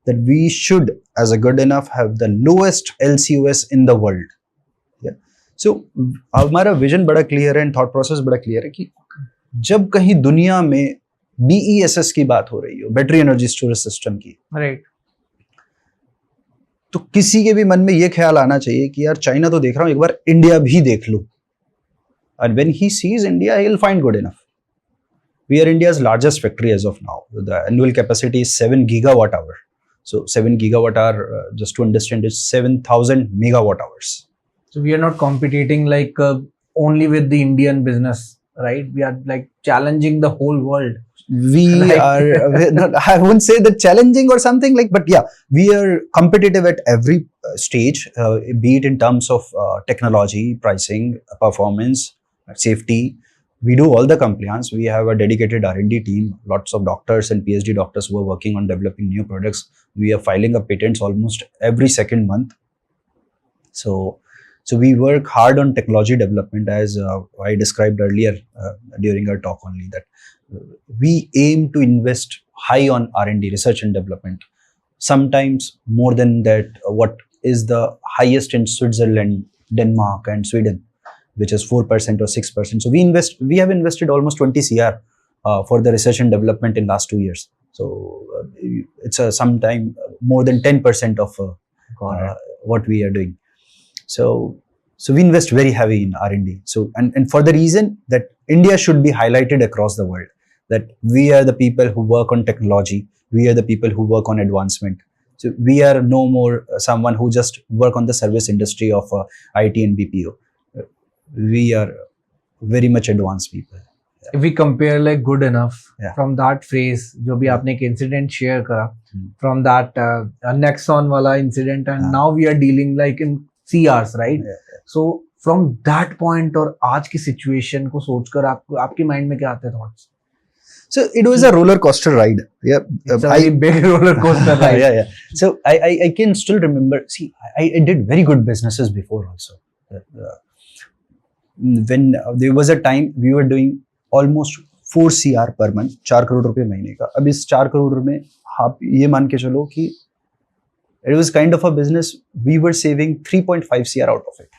Speaker 1: that we should as a good enough have the lowest LCOS in the world. Yeah. So हमारा vision बड़ा clear है and thought process बड़ा clear है कि जब कहीं दुनिया में BESS की बात हो रही हो, बैटरी एनर्जी स्टोरेज सिस्टम की,
Speaker 2: राइट,
Speaker 1: तो किसी के भी मन में ये ख्याल आना चाहिए कि यार चाइना तो देख रहा हूं, एक बार इंडिया भी देख लो. And when he sees India, he'll find good enough. We are India's largest factory as of now. The annual capacity is 7 gigawatt hour. So 7 gigawatt hour, just to understand, is 7,000 megawatt hours.
Speaker 2: So we are not competing like only with the Indian business, right? We are like challenging the whole world.
Speaker 1: We are not, I wouldn't say that challenging or something like, but yeah, we are competitive at every stage, be it in terms of technology, pricing, performance, safety. We do all the compliance. We have a dedicated R&D team, lots of doctors and PhD doctors who are working on developing new products. We are filing up patents almost every second month. So we work hard on technology development, as I described earlier during our talk only, that we aim to invest high on R&D, research and development. sometimes more than that. What is the highest in Switzerland, Denmark, and Sweden, which is 4% or 6%. So we have invested almost 20 CR for the research and development in last 2 years. So it's sometime more than 10% of what we are doing. So we invest very heavy in R&D. So and for the reason that India should be highlighted across the world, that we are the people who work on technology, we are the people who work on advancement. So we are no more someone who just work on the service industry of IT and BPO. We are very much advanced people.
Speaker 2: If we compare like good enough
Speaker 1: Yeah.
Speaker 2: from that phrase जो भी आपने एक incident share करा
Speaker 1: Hmm.
Speaker 2: from that Nexon वाला incident and
Speaker 1: हाँ.
Speaker 2: now we are dealing like in CRs, right?
Speaker 1: Yeah.
Speaker 2: So from that point और आज की situation को सोचकर आपके mind में क्या आते हैं thoughts?
Speaker 1: So it was a roller coaster ride. Yeah,
Speaker 2: It's a very big roller coaster ride.
Speaker 1: yeah. So I can still remember. See, I did very good businesses before also. When there was a time we were doing almost 4 CR per month, 4 crore रुपए महीने का. अब इस 4 करोड़ में आप ये मान के चलो कि it was kind of a business. We were saving 3.5 CR out of it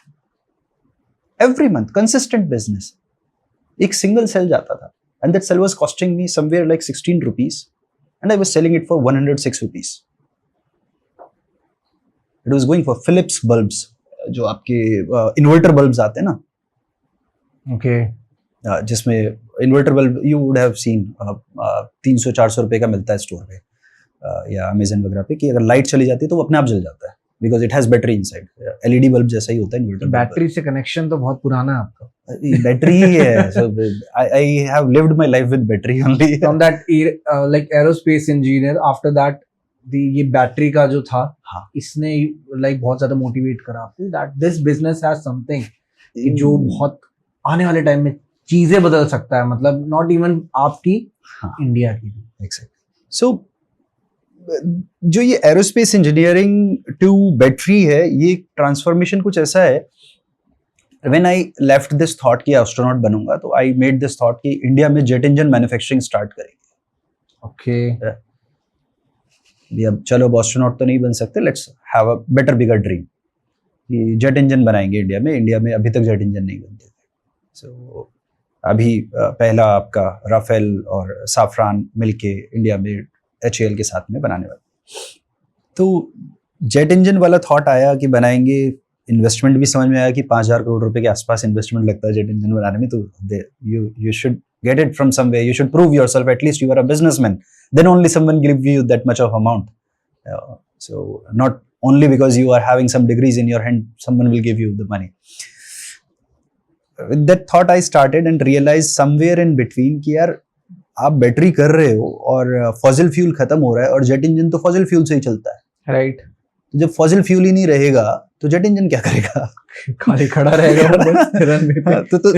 Speaker 1: every month. Consistent business. एक single cell जाता था. And that cell was costing me somewhere like 16 rupees, and I was selling it for 106 rupees. It was going for Philips bulbs, जो आपके inverter bulbs आते हैं ना,
Speaker 2: Okay.
Speaker 1: जिसमें inverter bulb you would have seen 300-400 रुपए का मिलता है स्टोर पे या अमेजन वगैरह पे, कि अगर लाइट चली जाती है तो वो अपने आप जल जाता है, because it has battery inside. LED bulb जैसा ही होता है इन्वर्टर.
Speaker 2: बैटरी से कनेक्शन तो बहुत पुराना है आपका.
Speaker 1: बैटरी ही है. So I have lived my life with battery only.
Speaker 2: From that like aerospace engineer, after that ये बैटरी का जो था,
Speaker 1: हाँ.
Speaker 2: इसने like बहुत ज्यादा मोटिवेट करा आपको that this business has something कि जो बहुत आने वाले टाइम में चीजें बदल सकता है, मतलब नॉट इवन आपकी,
Speaker 1: हाँ.
Speaker 2: इंडिया की भी.
Speaker 1: Exactly. So जो ये एरोस्पेस इंजीनियरिंग टू बैटरी है, ये ट्रांसफॉर्मेशन कुछ ऐसा है. When I left this thought कि एस्ट्रोनॉट बनूंगा, तो आई मेड दिस थॉट कि इंडिया में जेट इंजन मैन्युफैक्चरिंग स्टार्ट करेंगे.
Speaker 2: ओके.
Speaker 1: अब चलो अब एस्ट्रोनॉट तो नहीं बन सकते, let's have a better bigger dream कि जेट इंजन बनाएंगे इंडिया में. इंडिया में अभी तक जेट इंजन नहीं बनते थे. सो अभी पहला आपका राफेल और साफरान मिलके इंडिया में HAL के साथ में बनाने वाले. तो जेट इंजन वाला थॉट आया कि बनाएंगे. इन्वेस्टमेंट भी समझ में आया कि 5,000 करोड़ रुपए के आसपास इन्वेस्टमेंट लगता है जेट इंजन बनाने में. तो you should get it from somewhere, you should prove yourself, at least you are a businessman, then only someone give you that much of amount. So not only because you are having some degrees in your hand someone will give you the money. With that thought I started and realized somewhere in between कि यार आप battery कर रहे हो और fossil fuel खत्म हो रहा है, और जेट इंजन तो फॉसिल फ्यूल से ही चलता है.
Speaker 2: राइट.
Speaker 1: तो जब फॉसिल फ्यूल ही नहीं रहेगा तो जेट इंजन क्या करेगा?
Speaker 2: खाली खड़ा रहेगा वो बस रनवे पे.
Speaker 1: तो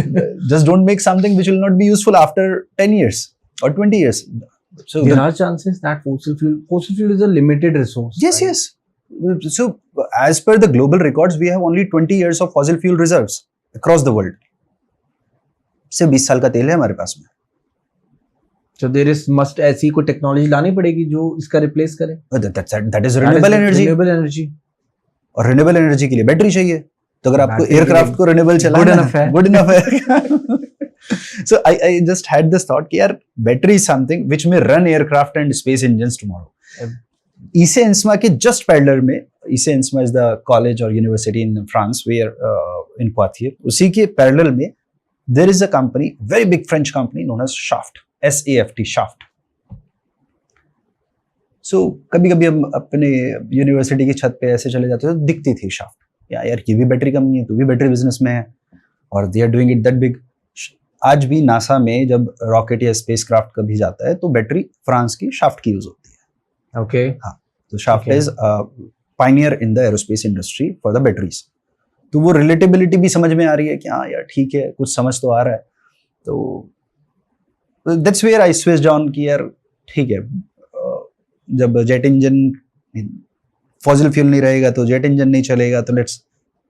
Speaker 1: just don't make something which will not be useful after 10 years or 20 years. So
Speaker 2: There are chances that fossil fuel is a limited resource.
Speaker 1: yes,
Speaker 2: right?
Speaker 1: yes. So as per the global records, we have only 20 years of fossil fuel reserves across the world. सिर्फ 20 साल का तेल है हमारे पास में.
Speaker 2: So there is must ऐसी कोई technology लानी पड़ेगी जो इसका रिप्लेस करे.
Speaker 1: That is renewable energy.
Speaker 2: Renewable energy.
Speaker 1: और रिन्यूएबल एनर्जी के लिए बैटरी चाहिए. तो अगर आपको
Speaker 2: Battery
Speaker 1: एयरक्राफ्ट को रिन्यूएबल चलाना
Speaker 2: है.
Speaker 1: गुड इनफ है. So I just had this thought कि यार battery is something which may run aircraft and space engines tomorrow. ISAE ENSMA के जस्ट पैरेलल में, ISAE ENSMA is the college और university in France where in Poitiers, उसी के parallel में there is a company, very big French company known as Shaft, SAFT, Shaft. So कभी कभी हम अपने यूनिवर्सिटी की छत पे ऐसे चले जाते थे तो दिखती थी शाफ्ट. यार ये भी बैटरी कंपनी है, तू भी बैटरी बिजनेस में है, और they are doing it that big. आज भी नासा में जब रॉकेट या स्पेस क्राफ्ट कभी जाता है तो बैटरी फ्रांस की शाफ्ट की यूज होती है.
Speaker 2: ओके.
Speaker 1: हाँ, तो shaft is Pioneer in the aerospace industry for the batteries. तो वो रिलेटेबिलिटी भी समझ में आ रही है कि हाँ यार ठीक है, कुछ समझ तो आ रहा है. तो that's where I switched on कि यार ठीक है, जब जेट इंजन फॉसिल फ्यूल नहीं रहेगा तो जेट इंजन नहीं चलेगा, तो let's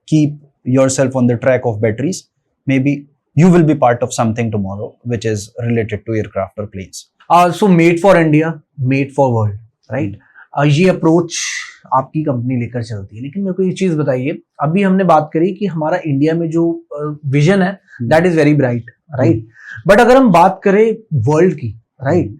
Speaker 1: keep yourself on the track of batteries. May be you will be part of something tomorrow which is related to aircraft or planes.
Speaker 2: So made for India, made for world, right? ये approach आपकी company लेकर चलती है, लेकिन मेरे को एक चीज बताइए, अभी हमने बात करी कि हमारा इंडिया में जो विजन है that is very bright, right, but अगर हम बात करें वर्ल्ड की, राइट,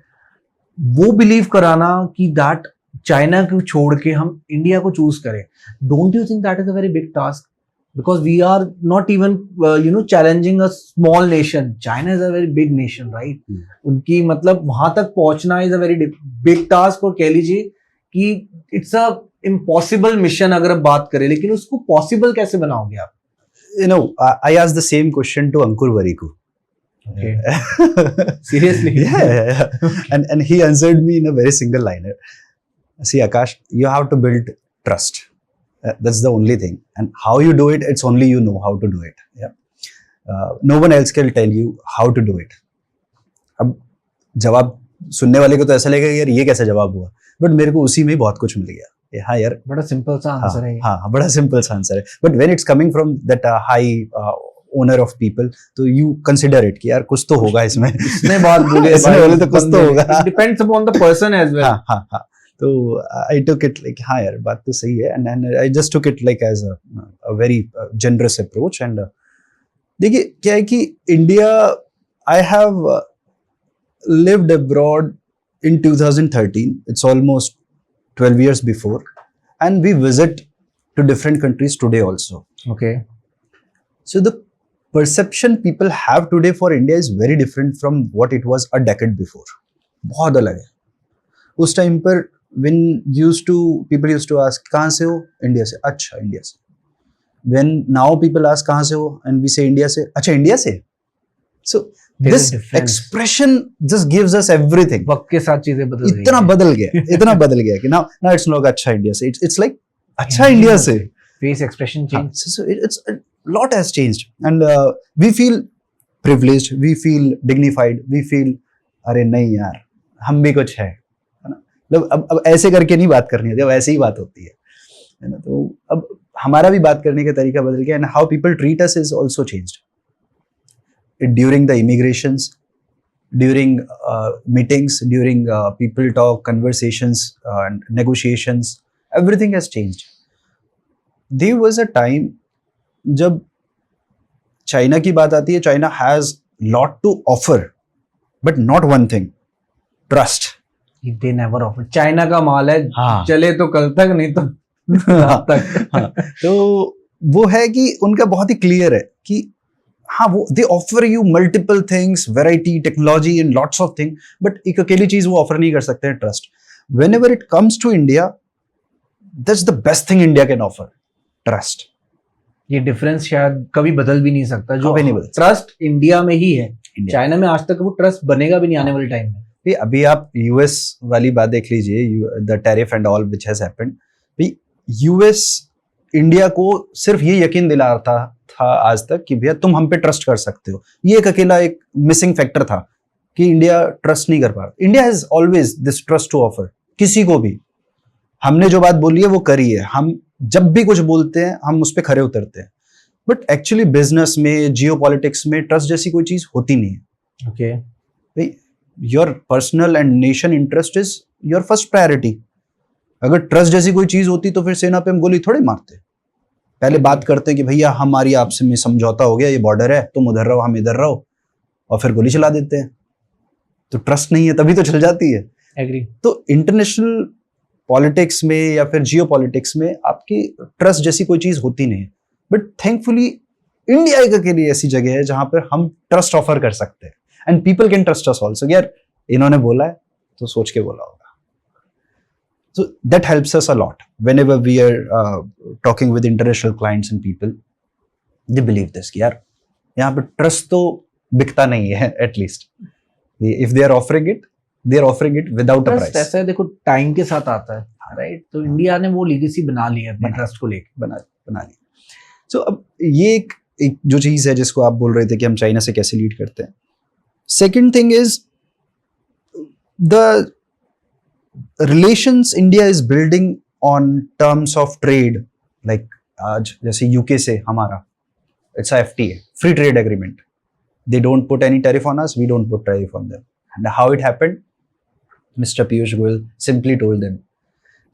Speaker 2: वो बिलीव कराना कि दैट चाइना को छोड़ के हम इंडिया को चूज करें, don't you think that is a very big task? Because we are not even challenging a small nation, China is a very big nation, right, उनकी मतलब वहां तक पहुंचना is a very big task, और कह लीजिए कि इट्स अ इम्पॉसिबल मिशन अगर आप बात करें, लेकिन उसको पॉसिबल कैसे बनाओगे आप?
Speaker 1: You know, I asked the same question to Ankur Warikoo.
Speaker 2: Okay. Seriously?
Speaker 1: Yeah. And he answered me in a very single liner. See, Akash, you have to build trust. That's the only thing. And how you do it, it's only you know how to do it. Yeah. No one else can tell you how to do it. अब जवाब सुनने वाले को तो ऐसा लगेगा यार ये कैसा जवाब हुआ, बट मेरे को उसी में बहुत कुछ मिल गया. हाँ यार,
Speaker 2: बड़ा सिंपल सा आंसर है.
Speaker 1: हाँ, बड़ा सिंपल सा आंसर है, but when it's coming from that high owner of people, तो यू कंसिडर इट कि यार कुछ तो होगा इसमें.
Speaker 2: इसने बात बोले
Speaker 1: इसने बोले तो कुछ तो होगा.
Speaker 2: It depends upon the person as well.
Speaker 1: हाँ. तो आई टुक इट लाइक हाँ यार बात तो सही है, and I just took it like as a very generous approach. एंड देखिए क्या है कि India, I have lived abroad in 2013. It's almost 12 years before, and we visit to different countries today also.
Speaker 2: Okay.
Speaker 1: So the perception people have today for India is very different from what it was a decade before. बहुत अलग है. उस time पर when people used to ask कहाँ से हो? India से. अच्छा इंडिया से. When now people ask कहाँ से हो? And we say इंडिया से. अच्छा इंडिया से. So this expression just gives us everything.
Speaker 2: वक्त के साथ चीजें बदल रही हैं.
Speaker 1: इतना बदल गया कि now it's not अच्छा इंडिया से. It's like अच्छा इंडिया से.
Speaker 2: Face expression change.
Speaker 1: So it's a lot has changed, and we feel privileged, we feel dignified, we feel अरे नहीं यार हम भी कुछ है ना. मतलब अब ऐसे करके नहीं बात करनी होती, अब ऐसे ही बात होती है ना. तो अब हमारा भी बात करने का तरीका बदल गया, and how people treat us is also changed. During the immigrations, during meetings, during people talk, conversations, and negotiations, everything has changed. There was a time जब चाइना की बात आती है, China has lot to offer, but not one thing, trust.
Speaker 2: They never offer. China का माल है,
Speaker 1: हाँ.
Speaker 2: चले तो कल तक, नहीं तो रात तक.
Speaker 1: हाँ. तो वो है कि उनका बहुत ही क्लियर है कि हाँ वो they offer you multiple things, variety, technology and lots of thing, but एक अकेली चीज वो ऑफर नहीं कर सकते हैं, trust. Whenever it comes to India, that's the best thing India can offer, trust.
Speaker 2: ये डिफरेंस शायद कभी बदल भी नहीं सकता, जो
Speaker 1: कभी नहीं बदल.
Speaker 2: ट्रस्ट इंडिया में ही है, चाइना में आज तक वो ट्रस्ट बनेगा भी नहीं आने वाले टाइम में.
Speaker 1: अभी आप यूएस वाली बात देख लीजिए, the tariff and all which has happened. US India को सिर्फ ये यकीन दिला रहा था आज तक कि भैया तुम हम पे ट्रस्ट कर सकते हो. ये एक अकेला एक मिसिंग फैक्टर था कि इंडिया ट्रस्ट नहीं कर पा रहा. India has always this trust to offer किसी को भी. हमने जो बात बोली है वो करी है. हम जब भी कुछ बोलते हैं हम उस पर खरे उतरते हैं, बट एक्चुअली बिजनेस में, जियोपॉलिटिक्स में ट्रस्ट जैसी कोई चीज होती नहीं है.
Speaker 2: Okay.
Speaker 1: Your personal and nation interest is your first priority. अगर ट्रस्ट जैसी कोई चीज होती तो फिर सेना पे हम गोली थोड़ी मारते. पहले बात करते हैं कि भैया हमारी आपसे में समझौता हो गया, ये बॉर्डर है, तुम उधर रहो हम इधर रहो, और फिर गोली चला देते हैं. तो ट्रस्ट नहीं है तभी तो चल जाती है.
Speaker 2: एग्री.
Speaker 1: तो इंटरनेशनल पॉलिटिक्स में या फिर जियो पॉलिटिक्स में आपकी ट्रस्ट जैसी कोई चीज होती नहीं है. बट थैंकफुली इंडिया एक अकेली ऐसी जगह है जहां पर हम ट्रस्ट ऑफर कर सकते हैं, and people can trust us also. यार इन्होंने बोला है तो सोच के बोला होगा. So that helps us a lot whenever we are talking with international clients and people. They believe this कि यार यहाँ पे ट्रस्ट तो बिकता नहीं है. at least if they are offering it, they are offering it without a price.
Speaker 2: ऐसा है, देखो टाइम के साथ आता है, राइट. तो इंडिया ने वो लीगेसी बना ली है अपने ट्रस्ट को लेके,
Speaker 1: बना ली. So अब ये एक जो चीज है जिसको आप बोल रहे थे कि हम चाइना से कैसे लीड करते हैं. Second thing is the relations India is building on terms of trade, like आज जैसे यूके से हमारा it's a FTA, free trade agreement. They don't put any tariff on us, we don't put tariff on them. And how it happened? Mr. Piyush Goyal simply told them,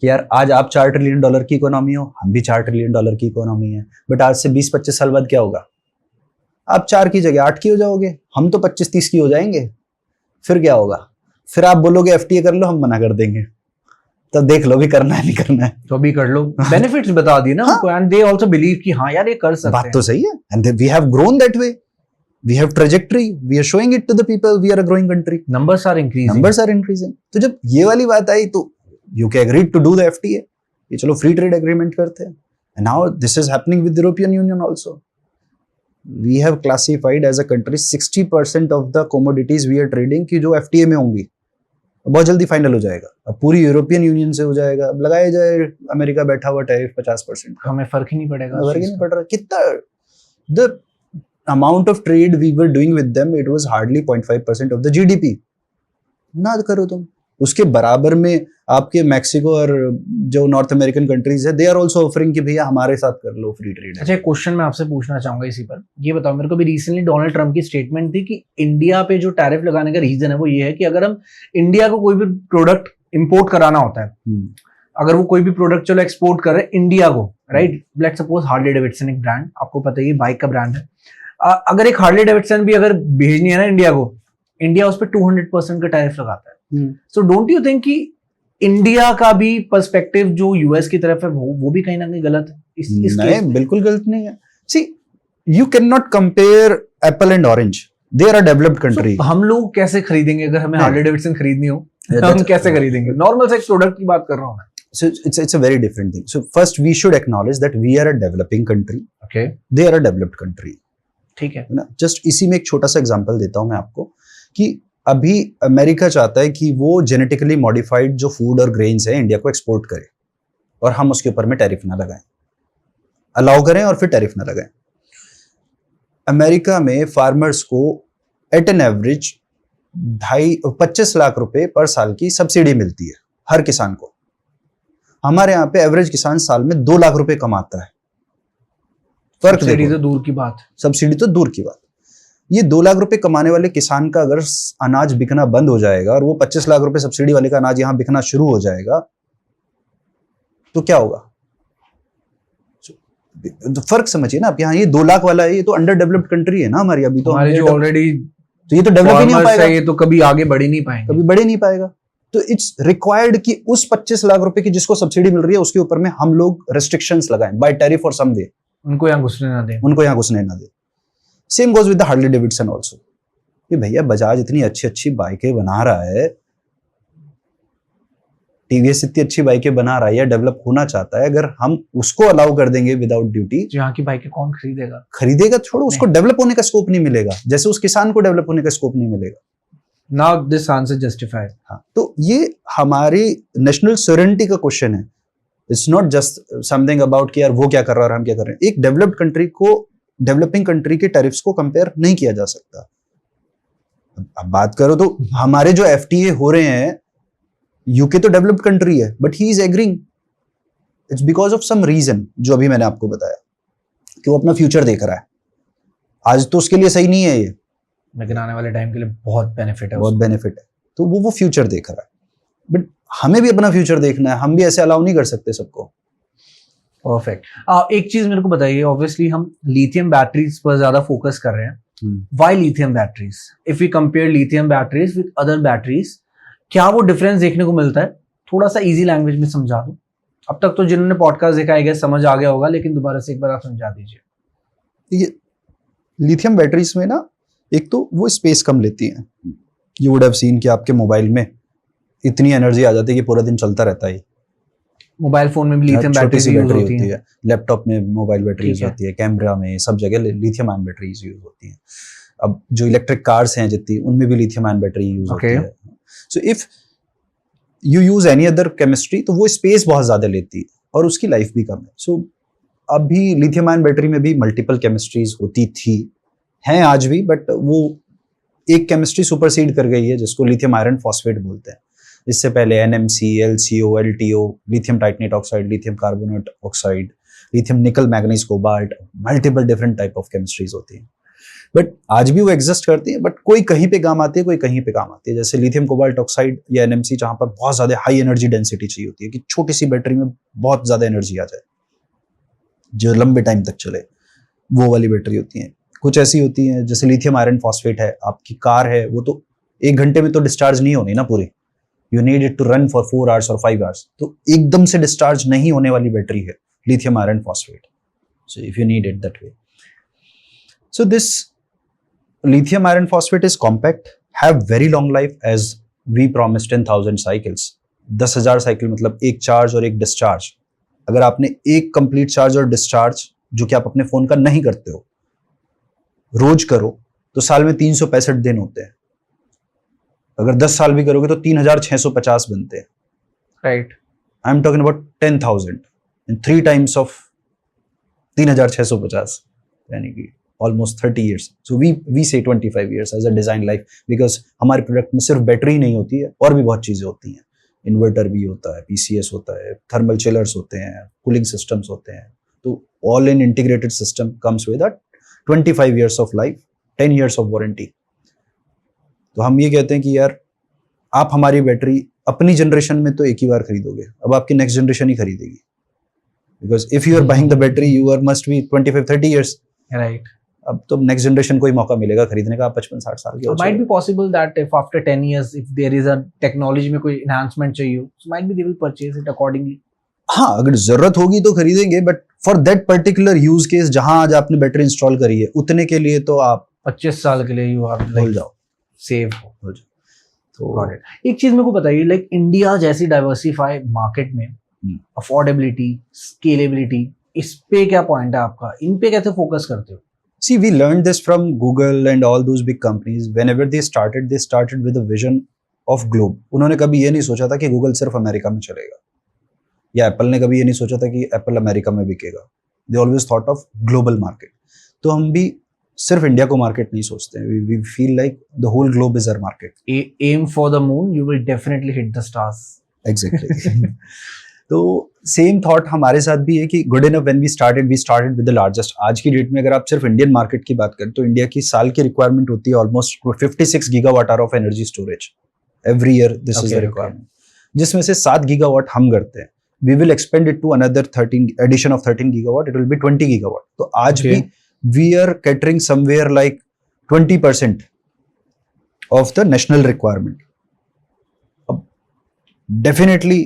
Speaker 1: कि यार आज आप $4 trillion की economy हो, हम भी $4 trillion की economy है, बट आज से 20-25 साल बाद क्या होगा? आप 4 की जगह 8 की हो जाओगे, हम तो 25-30 की हो जाएंगे। फिर क्या होगा? फिर आप बोलोगे FTA कर लो, हम मना कर देंगे। तो देख लो भी करना है नहीं करना है,
Speaker 2: तो अभी कर लो। बेनिफिट्स बता दिए ना उनको, एंड दे आल्सो बिलीव कि हाँ यार ये कर सकते
Speaker 1: बात
Speaker 2: हैं।
Speaker 1: तो सही है। And we have grown that way, we have trajectory, we are showing it to the people, we are a growing country,
Speaker 2: numbers are increasing.
Speaker 1: Numbers are increasing. तो जब ये वाली बात आई तो UK agreed to do the FTA, ये चलो free trade agreement करते हैं। And now this is happening with European Union also. We have classified as a country 60% of the commodities we are trading की जो FTA में होंगी, बहुत जल्दी फाइनल हो जाएगा। अब पूरी यूरोपियन यूनियन से हो जाएगा। अब लगाया जाए अमेरिका बैठा हुआ टैरिफ 50%,
Speaker 2: हमें फर्क ही नहीं पड़ेगा।
Speaker 1: फर्क ही नहीं पड़ रहा। कितना the amount of trade we were doing with them, it was hardly 0.5% of the GDP। ना करो तुम, उसके बराबर में आपके मैक्सिको और जो नॉर्थ अमेरिकन कंट्रीज है, दे आर आल्सो ऑफरिंग कि भैया हमारे साथ कर लो फ्री ट्रेड।
Speaker 2: अच्छा, एक क्वेश्चन मैं आपसे पूछना चाहूंगा इसी पर। ये बताओ मेरे को, भी रिसेंटली डोनाल्ड ट्रम्प की स्टेटमेंट थी कि इंडिया पे जो टैरिफ लगाने का रीजन है वो ये है कि अगर हम इंडिया को कोई भी प्रोडक्ट इंपोर्ट कराना होता है, अगर वो कोई भी प्रोडक्ट चलो एक्सपोर्ट कर रहे हैं इंडिया को, right, let's suppose Harley Davidson एक ब्रांड, आपको पता है ये बाइक का ब्रांड है, अगर एक हार्ले डेविडसन भी अगर भेजनी है ना इंडिया को, इंडिया उस पर 200% का टैरिफ लगाता है। सो डोंट यू थिंक कि इंडिया का भी पर्सपेक्टिव जो यूएस की तरफ है वो भी कहीं ना कहीं गलत है? इस
Speaker 1: नहीं, बिल्कुल गलत नहीं है। See, you can not compare apple and orange, they are a developed country.
Speaker 2: हम लोग कैसे खरीदेंगे अगर हमें हार्ले डेविडसन खरीदनी हो? हम कैसे खरीदेंगे? नॉर्मल से प्रोडक्ट की बात कर रहा हूं मैं।
Speaker 1: So it's a very different thing. So first we should acknowledge that we are a developing country.
Speaker 2: Okay.
Speaker 1: They are a developed country.
Speaker 2: ठीक है
Speaker 1: ना? Just इसी में एक छोटा सा एग्जांपल देता हूं मैं आपको कि अभी अमेरिका चाहता है कि वो जेनेटिकली मॉडिफाइड जो फूड और ग्रेन्स है इंडिया को एक्सपोर्ट करे और हम उसके ऊपर में टैरिफ ना लगाएं, अलाउ करें और फिर टैरिफ ना लगाएं। अमेरिका में फार्मर्स को एट एन एवरेज 25 लाख रुपए पर साल की सब्सिडी मिलती है हर किसान को। हमारे यहाँ पे एवरेज किसान साल में 2 लाख रुपए कमाता है। फर्क देखो,
Speaker 2: सब्सिडी तो दूर की बात,
Speaker 1: सब्सिडी तो दूर की बात। ये 2 लाख रुपए कमाने वाले किसान का अगर अनाज बिकना बंद हो जाएगा और वो 25 लाख रुपए सब्सिडी वाले का अनाज यहाँ बिकना शुरू हो जाएगा तो क्या होगा? तो फर्क समझिए ना आप। यहाँ ये 2 लाख वाला है, ये तो अंडर डेवलप्ड कंट्री है ना हमारी। अभी तो
Speaker 2: हमारे जो ऑलरेडी,
Speaker 1: तो ये तो डेवलप ही नहीं हो पाएगा,
Speaker 2: ये तो कभी आगे बढ़ ही नहीं पाएंगे,
Speaker 1: कभी बढ़ ही नहीं पाएगा। तो इट्स रिक्वायर्ड कि उस 25 लाख रुपए की जिसको सब्सिडी मिल रही है उसके ऊपर में हम लोग रेस्ट्रिक्शंस लगाएं बाय टैरिफ और सम वे,
Speaker 2: उनको यहाँ घुसने ना दें,
Speaker 1: उनको यहाँ घुसने ना दे। Same goes with the Harley Davidson also. कि भैया बजाज इतनी अच्छी अच्छी बाइकें बना रहा है, टीवीएस इतनी अच्छी बाइकें बना रहा है या डेवलप होना चाहता है, अगर हम उसको अलाउ कर देंगे विदाउट ड्यूटी,
Speaker 2: यहाँ की बाइकें कौन खरीदेगा?
Speaker 1: खरीदेगा छोड़ो, उसको डेवलप होने का स्कोप नहीं मिलेगा, जैसे उस किसान को डेवलप होने का स्कोप नहीं मिलेगा।
Speaker 2: Now this answer justified.
Speaker 1: हाँ, तो ये हमारी नेशनल सोवरेनिटी का क्वेश्चन है। It's not just something about कि यार वो क्या कर रहा है और हम क्या कर रहे हैं। एक डेवलप्ड कंट्री को डेवलपिंग कंट्री के टैरिफ्स को कंपेयर नहीं किया जा सकता। अब बात करो तो हमारे जो FTA हो रहे हैं, यूके तो डेवलप्ड कंट्री है but he is agreeing, it's because of some reason जो अभी मैंने आपको बताया कि वो अपना फ्यूचर देख रहा है। आज तो उसके लिए सही नहीं है ये,
Speaker 2: लेकिन आने वाले टाइम के लिए बहुत बेनिफिट है,
Speaker 1: बहुत बेनिफिट है। तो वो फ्यूचर देख रहा है, बट हमें भी अपना फ्यूचर देखना है। हम भी ऐसे अलाउ नहीं कर सकते सबको।
Speaker 2: परफेक्ट। एक चीज मेरे को बताइए, ऑब्वियसली हम लिथियम बैटरीज पर ज्यादा फोकस कर रहे हैं। Why lithium batteries? If we compare lithium batteries with other batteries, क्या वो डिफरेंस देखने को मिलता है? थोड़ा सा इजी लैंग्वेज में समझा दो। अब तक तो जिन्होंने पॉडकास्ट देखा है समझ आ गया होगा, लेकिन दोबारा से एक बार आप समझा दीजिए।
Speaker 1: ये लिथियम बैटरीज में ना, एक तो वो स्पेस कम लेती हैं। यू वुड हैव सीन कि आपके मोबाइल में इतनी एनर्जी आ जाती है कि पूरा दिन चलता रहता है।
Speaker 2: मोबाइल फोन में भी लिथियम बैटरी यूज होती है,
Speaker 1: लैपटॉप में मोबाइल बैटरी यूज होती है, कैमरा में, सब जगह लिथियम आयन बैटरीज यूज होती हैं। अब जो इलेक्ट्रिक कार्स हैं जितनी, उनमें भी लिथियम आयन बैटरी यूज होती है। So if you use any other chemistry तो वो स्पेस बहुत ज्यादा लेती है और उसकी लाइफ भी कम है। सो अभी लिथियम आयन बैटरी में भी मल्टीपल केमिस्ट्रीज होती थी, हैं आज भी, बट वो एक केमिस्ट्री सुपरसीड कर गई है जिसको लिथियम आयरन फॉस्फेट बोलते हैं। इससे पहले NMC, LCO, LTO, lithium titanate oxide, lithium carbonate oxide, lithium निकल manganese cobalt, multiple different type of chemistries होती हैं। बट आज भी वो एग्जिस्ट करती है, बट कोई कहीं पे काम आती है, कोई कहीं पे काम आती है। जैसे लिथियम कोबाल्ट ऑक्साइड या एनएमसी, जहां पर बहुत ज्यादा हाई एनर्जी डेंसिटी चाहिए होती है कि छोटी सी बैटरी में बहुत ज्यादा एनर्जी आ जाए जो लंबे टाइम तक चले, वो वाली बैटरी होती है। कुछ ऐसी होती है जैसे लिथियम आयरन फॉस्फेट है, आपकी कार है, वो तो 1 घंटे में तो डिस्चार्ज नहीं होनी ना पूरी, you need it to run for 4 hours और 5 आवर्स, तो एकदम से डिस्चार्ज नहीं होने वाली बैटरी है lithium iron phosphate. So if you need it that way, so this lithium iron phosphate is compact, have very long life as we promised 10,000 cycles. 10,000 cycle मतलब एक चार्ज और एक डिस्चार्ज। अगर आपने एक कंप्लीट चार्ज और discharge, जो कि आप अपने फोन का नहीं करते हो, रोज करो तो साल में 365 दिन होते हैं। अगर 10 साल भी करोगे तो 3,650 बनते हैं।
Speaker 2: Right,
Speaker 1: I am talking about 10,000 in 3 times of 3,650, यानी कि almost 30 years. So we say 25 years as a design life, because हमारे प्रोडक्ट में सिर्फ बैटरी ही नहीं होती है, और भी बहुत चीजें होती हैं। इन्वर्टर भी होता है, PCS होता है, थर्मल चिलर्स होते हैं, कूलिंग सिस्टम्स होते हैं। तो all in integrated system comes with 25 years of life, 10 years of warranty. तो हम ये कहते हैं कि यार आप हमारी बैटरी अपनी जनरेशन में तो एक ही बार खरीदोगे, अब आपकी नेक्स्ट जनरेशन ही खरीदेगी, because if you are buying the battery you are must be 25-30 years।
Speaker 2: Right.
Speaker 1: अब तो नेक्स्ट जनरेशन को ही मौका मिलेगा खरीदने का, 55-60 साल के हो
Speaker 2: might be possible that if after 10 years if there is a technology में कोई enhancement चाहिए, so might be they will purchase it accordingly.
Speaker 1: हाँ, अगर जरूरत होगी तो खरीदेंगे, but for that particular use case जहां आज आपने बैटरी इंस्टॉल करी है, उतने के लिए तो आप
Speaker 2: 25 साल के लिए you are
Speaker 1: भूल
Speaker 2: like
Speaker 1: जाओ,
Speaker 2: safe
Speaker 1: भूल जाओ। तो
Speaker 2: got it. एक चीज मेरे को बताइए, लाइक इंडिया जैसी डाइवर्सिफाई मार्केट में अफोर्डेबिलिटी, स्केलेबिलिटी, इस पे क्या पॉइंट है आपका? इन पे कैसे फोकस करते हो?
Speaker 1: see, we learned this from Google and all those big companies. Whenever they started with a vision of globe. उन्होंने कभी ये नहीं सोचा था कि गूगल सिर्फ अमेरिका में चलेगा, या एप्पल ने कभी ये नहीं सोचा था कि एप्पल अमेरिका में बिकेगा। They always thought of global market. तो हम भी सिर्फ इंडिया को मार्केट नहीं सोचते हैं, we feel like the whole globe is our market.
Speaker 2: Aim for the moon, you will definitely hit the stars.
Speaker 1: Exactly. तो सेम थॉट हमारे साथ भी है कि Good Enough when we started with the largest. आज की डेट में अगर आप सिर्फ इंडियन मार्केट की बात करें तो इंडिया की साल की रिक्वायरमेंट होती है almost 56 gigawatt hour of energy storage every year. This is the requirement, जिसमें से 7 गीगावाट हम करते हैं। We will expand it to another 13 addition of 13 gigawatt, it will be 20 gigawatt. तो आज भी we are catering somewhere like 20% of the national requirement. अब definitely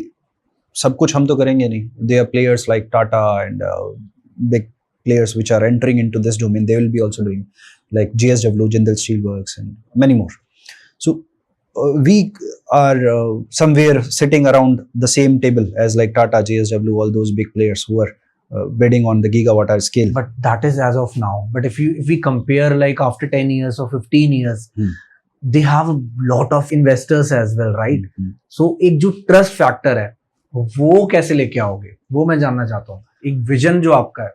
Speaker 1: सब कुछ हम तो करेंगे नहीं, they are players like Tata and big players which are entering into this domain, they will be also doing, like JSW, Jindal Steelworks and many more. So we are somewhere sitting around the same table as like Tata, JSW, all those big players who are bidding on the gigawatt hour scale.
Speaker 2: But that is as of now. But if we compare like after 10 years or 15 years, they have a lot of investors as well, right? So एक जो trust factor है वो कैसे लेके आओगे, वो मैं जानना चाहता हूँ। एक विजन जो आपका है,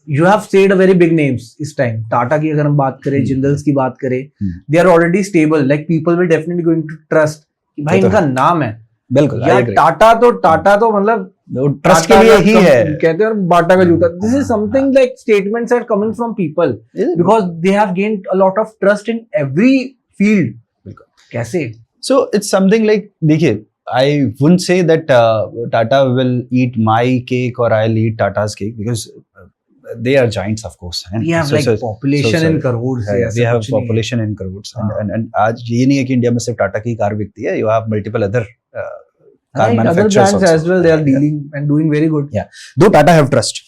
Speaker 2: you have said a very big names इस टाइम। टाटा की अगर हम बात करें, जिंदल्स की बात करें, they are already stable, like people will definitely going to trust कि भाई इनका नाम है।
Speaker 1: बिल्कुल,
Speaker 2: यार टाटा तो मतलब
Speaker 1: ट्रस्ट के लिए ही है,
Speaker 2: कहते हैं बाटा का जूता। This is something like statements are coming from people because they have gained a lot of trust in every field. कैसे?
Speaker 1: सो इट्स समथिंग लाइक, देखिए, I wouldn't say that Tata will eat my cake or I'll eat Tata's cake, because they are giants, of course.
Speaker 2: We have like population in crores.
Speaker 1: We have population in crores, and आज ये नहीं है कि India में सिर्फ टाटा की car बिकती है. You have multiple other car manufacturers
Speaker 2: other brands as well. They are dealing and doing very good.
Speaker 1: Yeah, though Tata have trust.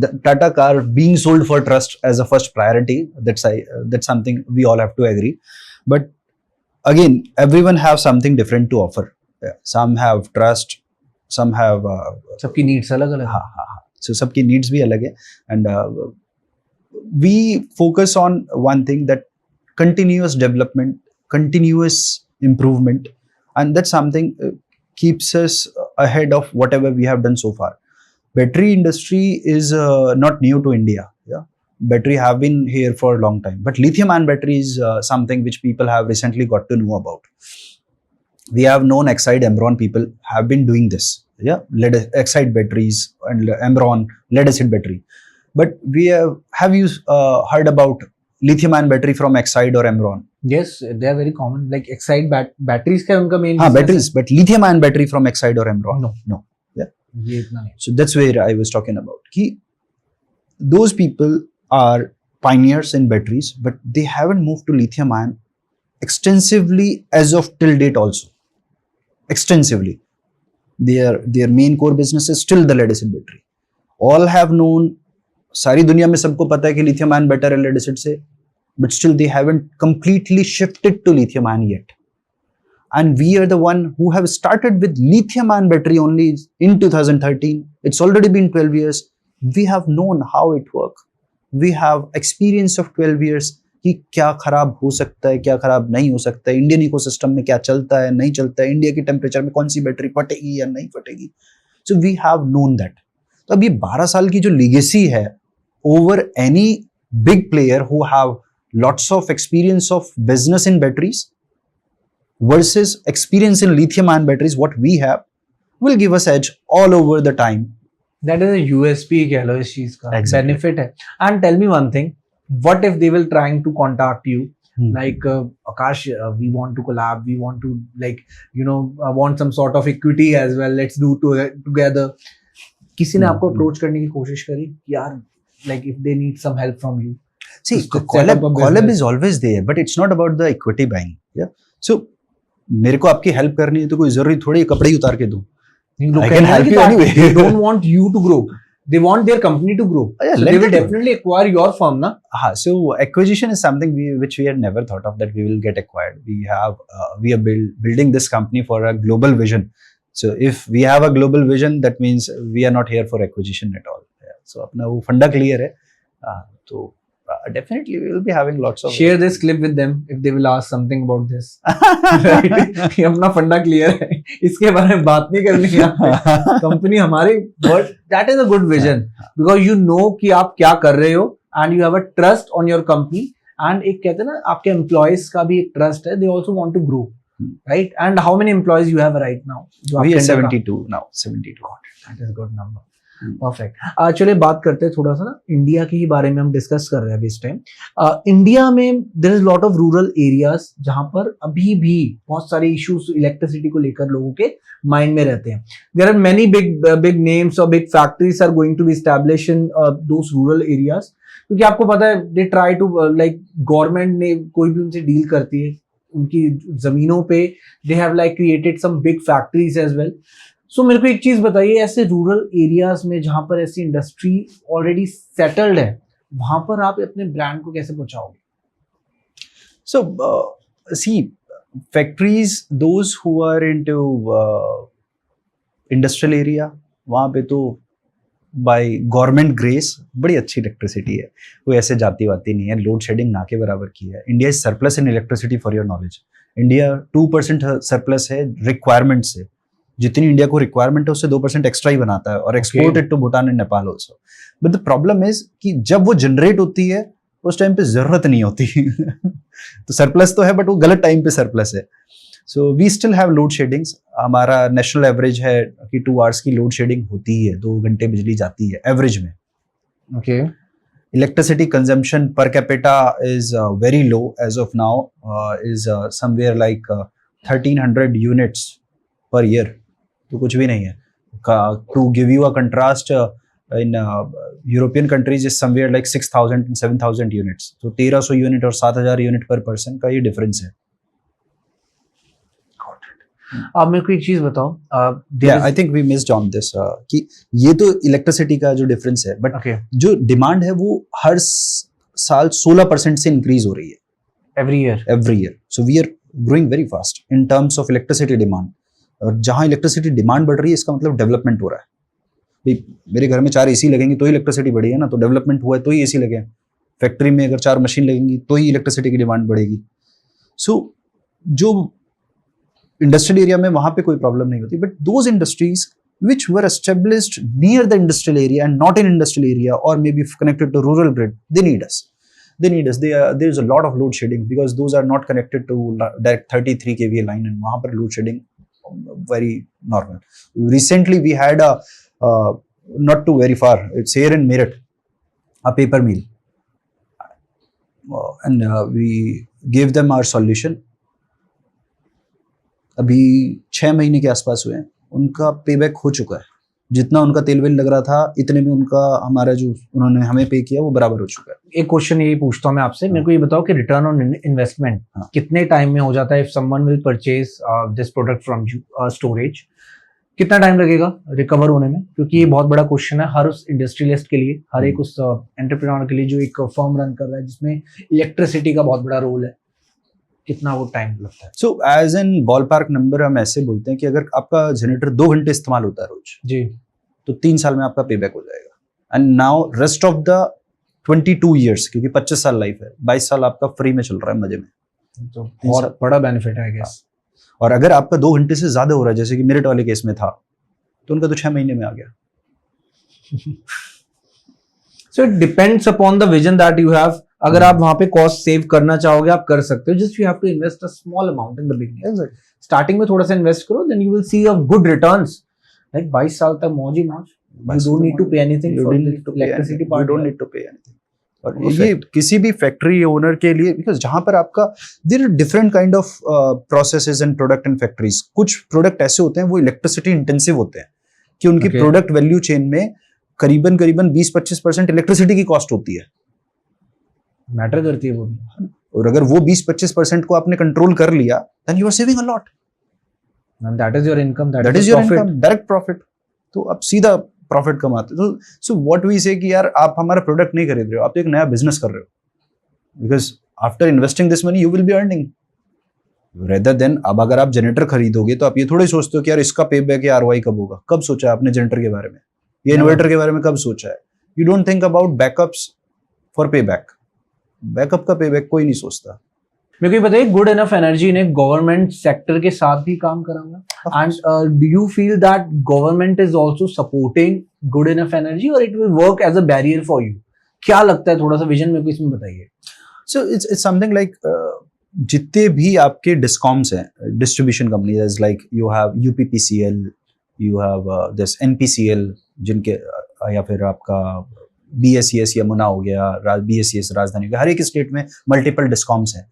Speaker 1: The Tata car being sold for trust as a first priority. That's something we all have to agree. But again, everyone have something different to offer. Some have trust, some have
Speaker 2: सबकी needs अलग अलग।
Speaker 1: हाँ, so सबकी needs भी अलग है, and we focus on one thing, that continuous development, continuous improvement, and that's something keeps us ahead of whatever we have done so far. Battery industry is not new to India. Yeah, battery have been here for a long time, but lithium ion battery is something which people have recently got to know about. We have known Exide, Emron people have been doing this. Yeah, Exide batteries and Emron lead acid battery. But we have you heard about lithium ion battery from Exide or Emron.
Speaker 2: Yes, they are very common. Like Excite batteries का उनका main
Speaker 1: हाँ,
Speaker 2: business
Speaker 1: batteries, but lithium ion battery from Exide or Emron.
Speaker 2: No.
Speaker 1: Yeah.
Speaker 2: ये इतना नहीं.
Speaker 1: So that's where I was talking about. Ki those people are pioneers in batteries, but they haven't moved to lithium ion extensively as of till date also. Extensively. Their main core business is still the lead acid battery. All have known, सारी दुनिया में सबको पता है कि lithium ion better है lead acid से, but still they haven't completely shifted to lithium ion yet. And we are the one who have started with lithium ion battery only in 2013. It's already been 12 years. We have known how it works. We have experience of 12 years कि क्या खराब हो सकता है, क्या खराब नहीं हो सकता है, इंडियन इकोसिस्टम में क्या चलता है, नहीं चलता है, इंडिया की टेम्परेचर में कौन सी बैटरी फटेगी या नहीं फटेगी. So we have known that. तो अब ये 12 साल की जो लीगेसी है over any big player who have lots of experience of business in batteries versus experience in lithium ion batteries, what we have will give us edge all over the time.
Speaker 2: That is a USP कह लो इस चीज का.
Speaker 1: Exactly.
Speaker 2: Benefit है. And tell me one thing, what if they will trying to contact you like Akash, we want to collab, we want to like want some sort of equity as well, let's do together. किसी ने आपको approach करने की कोशिश करी यार, like if they need some help from you?
Speaker 1: See, collab is always there, but it's not about the equity buying. Yeah. So, मेरे को आपकी हेल्प करनी है तो कोई जरूरी थोड़ी कपड़े ही उतार के दूं. I can help you anyway.
Speaker 2: They don't want you to grow. They want their company to grow.
Speaker 1: Yeah,
Speaker 2: so they will definitely acquire your firm, na?
Speaker 1: So acquisition is something which we had never thought of that we will get acquired. We are building this company for a global vision. So if we have a global vision, that means we are not here for acquisition at all. Yeah. So अपना वो फंडा clear है. तो definitely we will be having lots of.
Speaker 2: Share this clip with them if they will ask something about this. Right? ये अपना फंडा clear है, इसके बारे में बात नहीं करनी है. कंपनी हमारी, but that is a good vision because you know कि आप क्या कर रहे हो and you have a trust on your company and एक कहते हैं ना आपके employees का भी एक trust है, they also want to grow, right? And how many employees you have right now?
Speaker 1: We are 72 now. 72.
Speaker 2: That is a good number. Perfect. चलिए बात करते हैं थोड़ा सा ना इंडिया के ही बारे में, हम डिस्कस कर रहे हैं अभी इस टाइम. इंडिया में there is lot of rural areas जहां पर अभी भी बहुत सारे इश्यूज इलेक्ट्रिसिटी को लेकर लोगों के माइंड में रहते हैं. There are many big names और big factories are going to be establish in those rural areas, क्योंकि आपको पता है they try to like government ने कोई भी उनसे डील करती है उनकी जमीनों पे, they have like created some big factories as well. सो मेरे को एक चीज बताइए, ऐसे रूरल एरियाज में जहां पर ऐसी इंडस्ट्री ऑलरेडी सेटल्ड है, वहां पर आप अपने ब्रांड को कैसे पहुंचाओगे?
Speaker 1: So see, factories, those who are into industrial area, वहाँ पे तो by government grace बड़ी अच्छी इलेक्ट्रिसिटी है, कोई ऐसे जाती वाती नहीं है, लोड शेडिंग ना के बराबर की है. India is surplus in electricity for your knowledge. India 2% surplus है रिक्वायरमेंट से. जितनी इंडिया को रिक्वायरमेंट है उससे 2% एक्स्ट्रा ही बनाता है और exported to Bhutan and Nepal also. But the problem is कि जब वो जनरेट होती है उस टाइम पे जरूरत नहीं होती. तो सरप्लस तो है बट वो गलत टाइम पे सरप्लस है. So we still have load sheddings. हमारा नेशनल एवरेज है कि 2 आवर्स की लोड शेडिंग होती है, 2 घंटे बिजली जाती है एवरेज में.
Speaker 2: Okay.
Speaker 1: Electricity consumption per capita is very low as of now, is somewhere like 1300 units per year. तो कुछ भी नहीं है. To give you a contrast, in European countries is somewhere like 6000 and 7000 units. तो 1300 unit और 7000 unit पर person का ये डिफरेंस है.
Speaker 2: आप मेरे को एक चीज बताओ,
Speaker 1: I think we missed on this कि ये तो इलेक्ट्रिसिटी का जो डिफरेंस है, बट जो डिमांड है वो हर साल 16% से इंक्रीज हो रही है
Speaker 2: every year.
Speaker 1: So we are growing very fast in terms of electricity demand. और जहां इलेक्ट्रिसिटी डिमांड बढ़ रही है इसका मतलब डेवलपमेंट हो रहा है. भाई मेरे घर में 4 एसी लगेंगे तो ही इलेक्ट्रिसिटी बढ़ी है ना, तो डेवलपमेंट हुआ है तो ही एसी लगे. फैक्ट्री में अगर 4 मशीन लगेंगी तो ही इलेक्ट्रिसिटी की डिमांड बढ़ेगी. सो जो इंडस्ट्रियल एरिया में वहां पे कोई प्रॉब्लम नहीं होती, but those industries which were established near the industrial area and not in industrial area or maybe connected to rural grid, they need us. There is a lot of load shedding because those are not connected to direct 33 kVA line and वहाँ पर load shedding very normal. Recently we had a not too very far, it's here in Meerut, a paper mill. and we gave them our solution. अभी 6 महीने के आसपास हुए हैं, उनका payback हो चुका है. जितना उनका तेल वेल लग रहा था इतने में उनका हमारा जो उन्होंने हमें पे किया वो बराबर हो चुका है.
Speaker 2: एक क्वेश्चन यही पूछता हूँ मैं आपसे, मेरे को ये बताओ कि रिटर्न ऑन इन्वेस्टमेंट कितने टाइम में हो जाता है? If someone will purchase this product from storage, कितना टाइम लगेगा रिकवर होने में? क्योंकि ये बहुत बड़ा क्वेश्चन है हर उस इंडस्ट्रियलिस्ट के लिए, हर एक उस एंटरप्रेन्योर के लिए जो एक फर्म रन कर रहा है जिसमें इलेक्ट्रिसिटी का बहुत बड़ा रोल है. कितना वो टाइम लगता है?
Speaker 1: So as an ballpark number हम ऐसे बोलते हैं कि अगर आपका जनरेटर 2 घंटे इस्तेमाल होता है रोज
Speaker 2: जी,
Speaker 1: तो 3 साल में आपका पेबैक हो जाएगा. And now rest of the 22 years, क्योंकि 25 साल लाइफ है, 22 साल आपका फ्री में चल रहा है मजे में.
Speaker 2: तो बहुत बड़ा बेनिफिट है आई गेस.
Speaker 1: और अगर आपका 2 घंटे से ज्यादा हो रहा है जैसे कि मेरिट वाले केस में था तो उनका तो 6 महीने में आ गया.
Speaker 2: So it depends upon the vision that you have. अगर आप वहां पे कॉस्ट सेव करना चाहोगे आप कर सकते हो. Just you have to invest a small amount in the beginning. Starting में थोड़ा सा इन्वेस्ट करो, then you will see a good returns. Like 22 साल तक मौज ही मौज. You don't need to pay anything for the electricity part.
Speaker 1: You don't need to pay anything. और ये किसी भी फैक्ट्री ओनर के लिए, बिकॉज जहां पर आपका there are different kind of processes and product in factories. कुछ प्रोडक्ट ऐसे होते हैं वो इलेक्ट्रिसिटी इंटेंसिव होते हैं कि उनकी प्रोडक्ट वैल्यू चेन में करीबन 20-25% इलेक्ट्रिसिटी की कॉस्ट होती है.
Speaker 2: मैटर करती है वो भी.
Speaker 1: और अगर वो 20-25% को आपने कंट्रोल कर लिया then you are saving a lot.
Speaker 2: And that is your income,
Speaker 1: that is your income, direct profit. तो आप सीधा प्रॉफिट कमाते हो. सो व्हाट वी से कि यार आप हमारा प्रोडक्ट नहीं खरीद रहे हो, आप तो एक नया बिजनेस कर रहे हो. Because after investing this money you will be earning rather than. अब अगर आप जनरेटर खरीदोगे तो आप ये थोड़े सोचते हो कि यार इसका पे बैक या आरओआई कब होगा. कब सोचा है आपने जनरेटर के बारे में या इन्वर्टर के बारे में? कब सोचा है? You don't think about backups for pay back. Backup का पे बैक कोई नहीं सोचता.
Speaker 2: मेरे को बताइए, गुड इनफ एनर्जी ने गवर्नमेंट सेक्टर के साथ भी काम करा हुआ. And do you feel that government is also supporting Good Enough Energy और it will work as a barrier for you? क्या लगता है, थोड़ा सा विजन मेरे को इसमें बताइए.
Speaker 1: सो इट्स समथिंग लाइक जितने भी आपके डिस्कॉम्स हैं, distribution companies, like you have UPPCL, you have this NPCL, जिनके या फिर आपका बीएसईएस यमुना हो गया, बीएसईएस राजधानी हो गया, हर एक स्टेट में मल्टीपल डिस्कॉम्स हैं.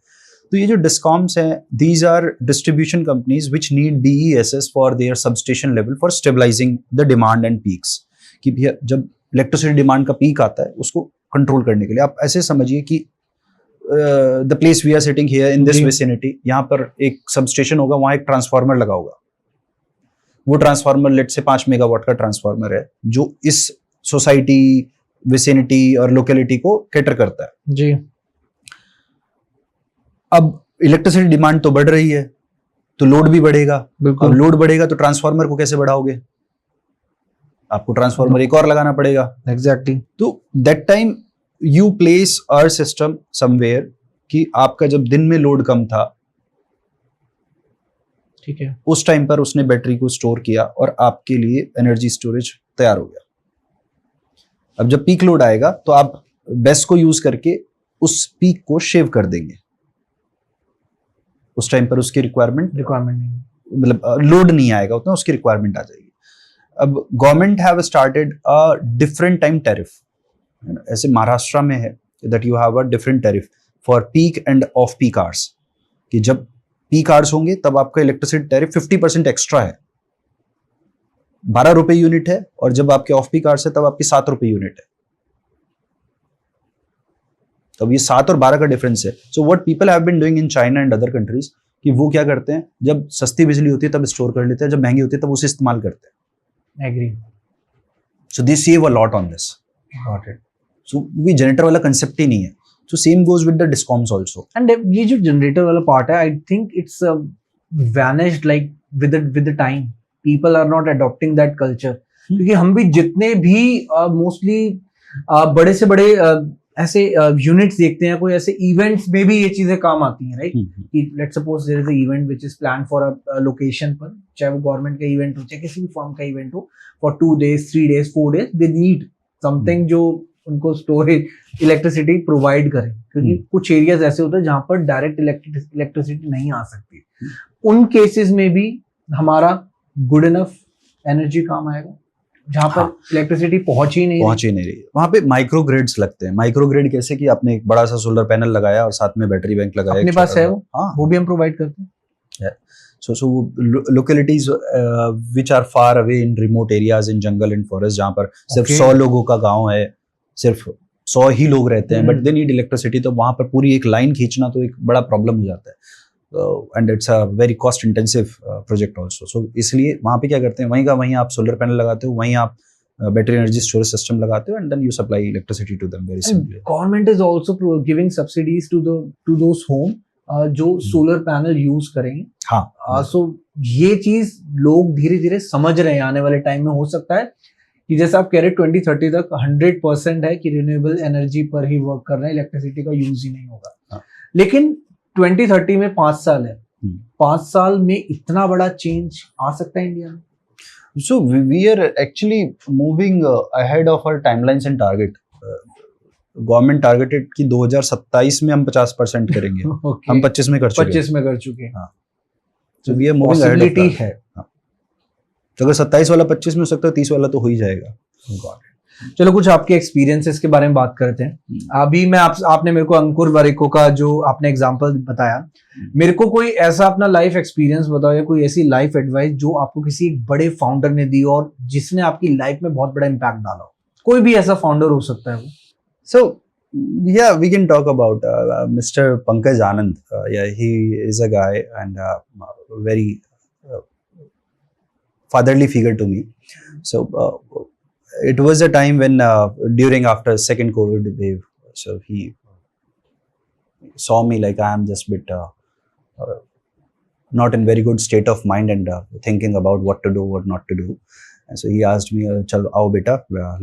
Speaker 1: तो ये जो डिस्कॉम्स हैं, these are distribution companies which need BESS for their substation level for stabilising the demand and peaks. कि भैया जब इलेक्ट्रिसिटी डिमांड का पीक आता है उसको कंट्रोल करने के लिए आप ऐसे समझिए कि the place we are sitting here in this vicinity, यहाँ पर एक सबस्टेशन होगा, वहाँ एक ट्रांसफार्मर लगा होगा. वो ट्रांसफार्मर लेट से 5 मेगावाट का ट्रांसफार्मर है जो इस सोसाइटी, विसिनिटी और लोकेलिटी को कैटर करता है
Speaker 2: जी.
Speaker 1: अब इलेक्ट्रिसिटी डिमांड तो बढ़ रही है तो लोड भी बढ़ेगा. अब लोड बढ़ेगा तो ट्रांसफार्मर को कैसे बढ़ाओगे? आपको ट्रांसफार्मर एक और लगाना पड़ेगा.
Speaker 2: एग्जैक्टली.
Speaker 1: तो that time you place our system somewhere कि आपका जब दिन में लोड कम था,
Speaker 2: ठीक है,
Speaker 1: उस टाइम पर उसने बैटरी को स्टोर किया और आपके लिए एनर्जी स्टोरेज तैयार हो गया. अब जब पीक लोड आएगा तो आप बेस को यूज करके उस पीक को शेव कर देंगे. उस टाइम पर उसकी रिक्वायरमेंट
Speaker 2: नहीं,
Speaker 1: मतलब लोड नहीं आएगा उतना, उसकी रिक्वायरमेंट आ जाएगी. अब government have started a different time tariff. ऐसे महाराष्ट्र में है that you have a different tariff for peak end off peak hours, कि जब पीक आवर्स होंगे तब आपका इलेक्ट्रिसिटी टैरिफ 50% एक्स्ट्रा है, 12 रुपए यूनिट है, और जब आपके ऑफ पीक आवर्स है तब आपकी 7 रुपए यूनिट है. तब ये 7 और 12 का डिफरेंस है. So what people have been doing in China and other countries, कि वो क्या करते हैं, जब सस्ती बिजली होती है तब स्टोर कर लेते हैं, जब महंगी होती है तब उसे इस्तेमाल करते हैं.
Speaker 2: Agree.
Speaker 1: So they save a lot on this.
Speaker 2: Got it.
Speaker 1: So ये जनरेटर वाला कंसेप्ट ही नहीं है. So same goes with the discoms also.
Speaker 2: And ये जो जनरेटर वाला पार्ट है, I think it's vanished like with the time. People are not adopting that culture. क्योंकि हम भी जितने भी मोस्टली बड़े से बड़े ऐसे यूनिट्स देखते हैं, कोई ऐसे इवेंट्स में भी ये चीजें काम आती हैं, राइट? कि let's suppose there is a event which is plan for a location पर, चाहे वो गवर्नमेंट का इवेंट हो चाहे किसी भी फॉर्म का इवेंट हो, for 2 days 3 days 4 days they need something जो उनको स्टोरेज इलेक्ट्रिसिटी प्रोवाइड करे. क्योंकि कुछ एरियाज ऐसे होते हैं जहां पर डायरेक्ट इलेक्ट्रिसिटी नहीं आ सकती. उन केसेस में भी हमारा गुड इनफ एनर्जी काम आएगा. जहाँ पर
Speaker 1: हाँ।
Speaker 2: इलेक्ट्रिसिटी पहुंच ही नहीं
Speaker 1: पहुंच ही नहीं रही। वहाँ पे माइक्रो ग्रिड्स लगते हैं। माइक्रो ग्रिड कैसे कि आपने एक बड़ा सा सोलर पैनल लगाया और साथ में बैटरी बैंक लगाया,
Speaker 2: अपने
Speaker 1: एक
Speaker 2: पास
Speaker 1: छोटा
Speaker 2: है
Speaker 1: सा।
Speaker 2: वो
Speaker 1: हाँ,
Speaker 2: वो भी हम प्रोवाइड करते हैं।
Speaker 1: so localities which are far away in remote areas in jungle and forest, जहाँ पर सिर्फ
Speaker 2: Okay.
Speaker 1: 100 लोगों का गांव है, सिर्फ 100 ही लोग रहते हैं, बट दे नीड इलेक्ट्रिसिटी, तो वहाँ पर पूरी एक लाइन खींचना तो एक बड़ा प्रॉब्लम हो जाता है, and it's a very cost intensive project also. सो इसलिए वहाँ पे क्या करते हैं, वहीं का वहीं आप सोलर पैनल लगाते हो, वहीं आप बैटरी एनर्जी स्टोरेज सिस्टम लगाते हो, and then you supply electricity to them very simply.
Speaker 2: Government is also giving subsidies to those home जो सोलर पैनल यूज करेंगे।
Speaker 1: हाँ,
Speaker 2: सो ये चीज लोग धीरे धीरे समझ रहे हैं, आने वाले टाइम में हो सकता है कि जैसे आप कह रहे 2030 तक 100% है कि रिन्यूएबल एनर्जी पर ही वर्क कर रहे हैं, इलेक्ट्रिसिटी का यूज ही नहीं होगा।
Speaker 1: हाँ।
Speaker 2: लेकिन 2030 में 5 साल है, 5 साल में इतना बड़ा चेंज आ सकता है इंडिया में?
Speaker 1: So we are actually moving ahead of our timelines and target. Government targeted कि 2027 में हम 50% करेंगे।
Speaker 2: Okay.
Speaker 1: हम 25 में कर चुके हैं।
Speaker 2: 25 में कर चुके हैं।
Speaker 1: हाँ। So we are moving ahead of
Speaker 2: Possibility
Speaker 1: target.
Speaker 2: है।
Speaker 1: हाँ। तो अगर 27 वाला 25 में हो सकता है, 30 वाला तो हो ही जाएगा।
Speaker 2: चलो कुछ आपके एक्सपीरियंसेस के बारे में बात करते हैं। अभी मैं आपने मेरे को अंकुर वारिको का जो आपने एग्जांपल बताया, मेरे को कोई ऐसा अपना लाइफ एक्सपीरियंस बताओ या कोई ऐसी लाइफ एडवाइस जो आपको किसी एक बड़े फाउंडर ने दी और जिसने आपकी लाइफ में बहुत बड़ा इम्पैक्ट डाला हो। कोई भी ऐसा फाउंडर हो सकता है वो।
Speaker 1: So yeah, we can talk about Mr. Pankaj Anand. Yeah, he is a guy and very fatherly figure to me. So it was a time when during after second COVID wave, so he saw me like I am just bit not in very good state of mind and thinking about what to do, what not to do. And so he asked me, "Chalo, आओ बेटा,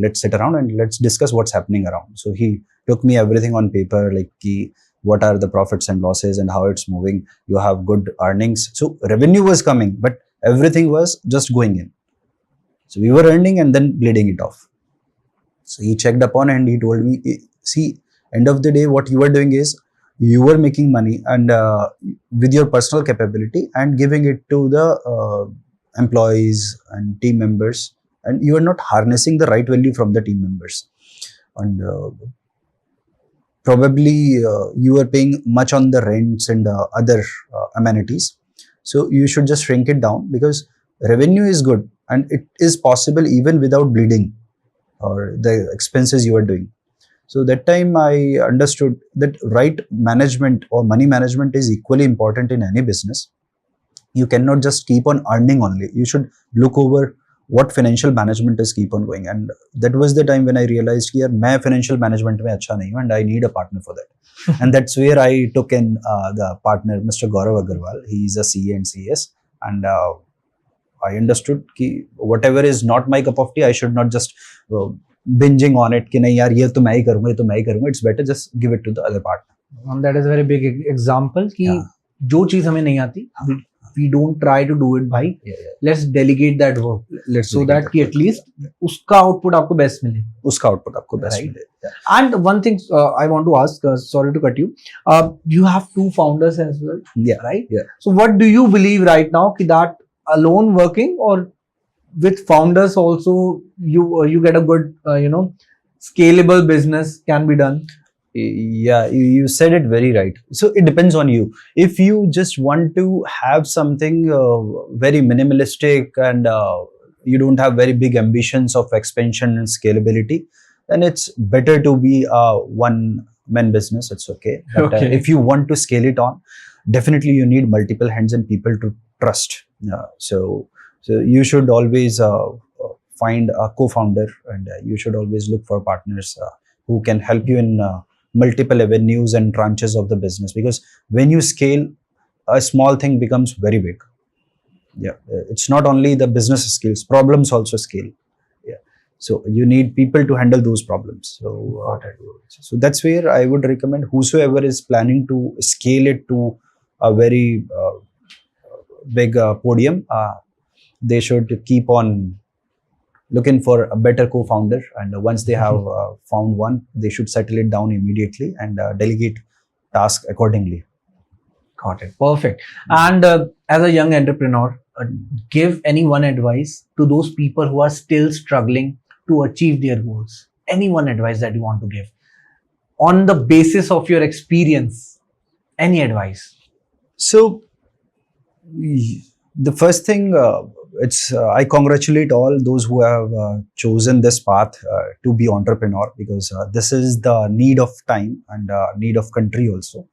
Speaker 1: let's sit around and let's discuss what's happening around." So he took me everything on paper, like ki, what are the profits and losses and how it's moving. You have good earnings, so revenue was coming, but everything was just going in. So we were earning and then bleeding it off. So he checked upon and he told me, see, end of the day, what you are doing is you were making money and with your personal capability and giving it to the employees and team members, and you are not harnessing the right value from the team members. And probably you are paying much on the rents and other amenities. So you should just shrink it down, because revenue is good and it is possible even without bleeding or the expenses you are doing. So that time I understood that right management or money management is equally important in any business. You cannot just keep on earning only. You should look over what financial management is keep on going. And that was the time when I realized कि यार मैं financial management में अच्छा नहीं हूँ and I need a partner for that. And that's where I took in the partner, Mr. Gaurav Agarwal. He is a CA and CS, and I understood कि whatever is not my cup of tea, I should not just binging on it कि नहीं यार ये तो मैं ही करूँगा, ये तो मैं ही करूँगा. It's better just give it to the other partner.
Speaker 2: And that is a very big example कि जो चीज हमें नहीं आती, we don't try to do it भाई. Let's delegate that work.
Speaker 1: Let's
Speaker 2: so that कि at least उसका output आपको best मिले.
Speaker 1: उसका output आपको best
Speaker 2: Right.
Speaker 1: मिले. Yeah.
Speaker 2: And one thing I want to ask, sorry to cut you, you have 2 founders as well,
Speaker 1: Yeah.
Speaker 2: right?
Speaker 1: Yeah.
Speaker 2: So what do you believe right now कि that alone working or with founders also you get a good scalable business can be done?
Speaker 1: Yeah, you said it very right. So it depends on you. If you just want to have something very minimalistic and you don't have very big ambitions of expansion and scalability, then it's better to be a one-man business. It's okay. But
Speaker 2: Okay.
Speaker 1: if you want to scale it on, definitely you need multiple hands and people to trust. So you should always find a co-founder, and you should always look for partners who can help you in multiple avenues and tranches of the business, because when you scale, a small thing becomes very big. It's not only the business skills, problems also scale. So you need people to handle those problems. So that's where I would recommend whosoever is planning to scale it to a very big podium, they should keep on looking for a better co-founder, and once they have found one, they should settle it down immediately and delegate task accordingly.
Speaker 2: Got it. Perfect. And as a young entrepreneur, give any one advice to those people who are still struggling to achieve their goals. Any one advice that you want to give on the basis of your experience. Any advice?
Speaker 1: So the first thing, it's I congratulate all those who have chosen this path to be entrepreneur, because this is the need of time and need of country also.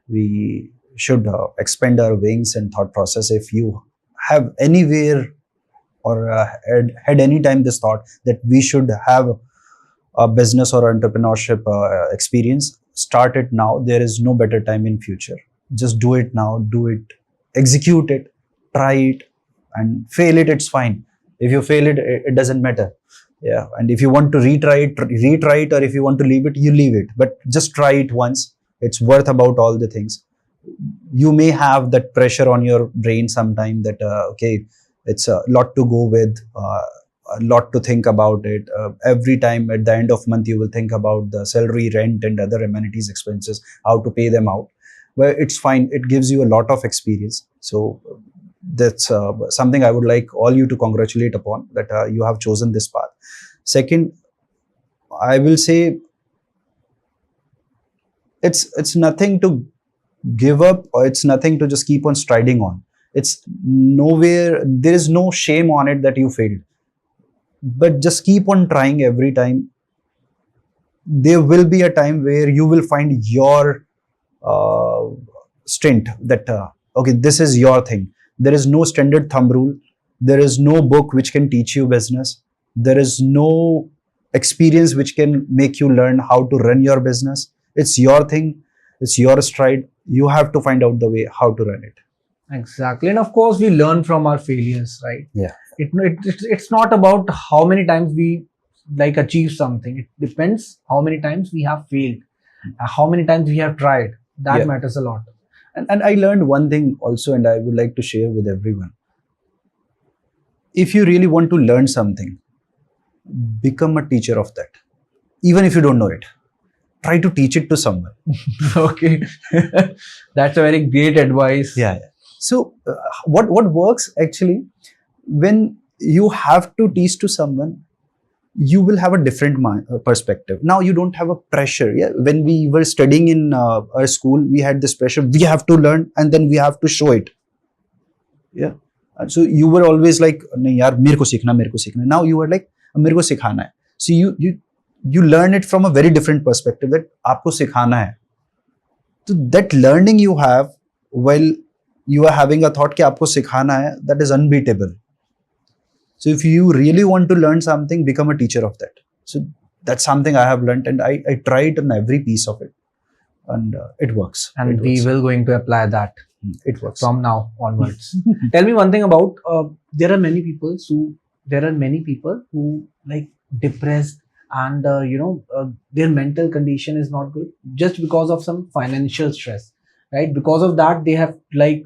Speaker 1: We should expand our wings and thought process. If you have anywhere or had any time this thought that we should have a business or entrepreneurship experience, start it now. There is no better time in future. Just do it now. Do it, execute it, try it, and fail it. It's fine. If you fail it, it doesn't matter. Yeah, and if you want to retry it, or if you want to leave it, you leave it. But just try it once. It's worth about all the things. You may have that pressure on your brain sometime that okay, it's a lot to go with, a lot to think about it. Every time at the end of month, you will think about the salary, rent, and other amenities expenses, how to pay them out. Well, it's fine. It gives you a lot of experience. So that's something I would like all you to congratulate upon, that you have chosen this path. Second, I will say it's nothing to give up, or it's nothing to just keep on striding on. It's nowhere, there is no shame on it that you failed, but just keep on trying every time. There will be a time where you will find your stint, that okay, this is your thing. There is no standard thumb rule. There is no book which can teach you business. There is no experience which can make you learn how to run your business. It's your thing. It's your stride. You have to find out the way how to run it.
Speaker 2: Exactly. And of course, we learn from our failures, right?
Speaker 1: Yeah.
Speaker 2: It's not about how many times we like achieve something. It depends how many times we have failed, how many times we have tried. That
Speaker 1: Yeah.
Speaker 2: matters a lot.
Speaker 1: And I learned one thing also, and I would like to share with everyone. If you really want to learn something, become a teacher of that. Even if you don't know it, try to teach it to someone.
Speaker 2: Okay. That's a very great advice.
Speaker 1: Yeah. So what works actually, when you have to teach to someone, you will have a different perspective. Now you don't have a pressure. Yeah, when we were studying in our school, we had this pressure. We have to learn, and then we have to show it. Yeah. And so you were always like, "Nahi yaar, mere ko seekhna." Now you are like, "Mere ko sikhana hai." So you learn it from a very different perspective, that aapko sikhana hai. So that learning you have while you are having a thought ki aapko sikhana hai, that is unbeatable. So if you really want to learn something, become a teacher of that. So that's something I have learned, and I try it on every piece of it, and it works.
Speaker 2: And
Speaker 1: it
Speaker 2: we
Speaker 1: works.
Speaker 2: will going to apply that
Speaker 1: It works.
Speaker 2: from now onwards. Tell me one thing about there are many people who like depressed, and their mental condition is not good just because of some financial stress, right? Because of that, they have like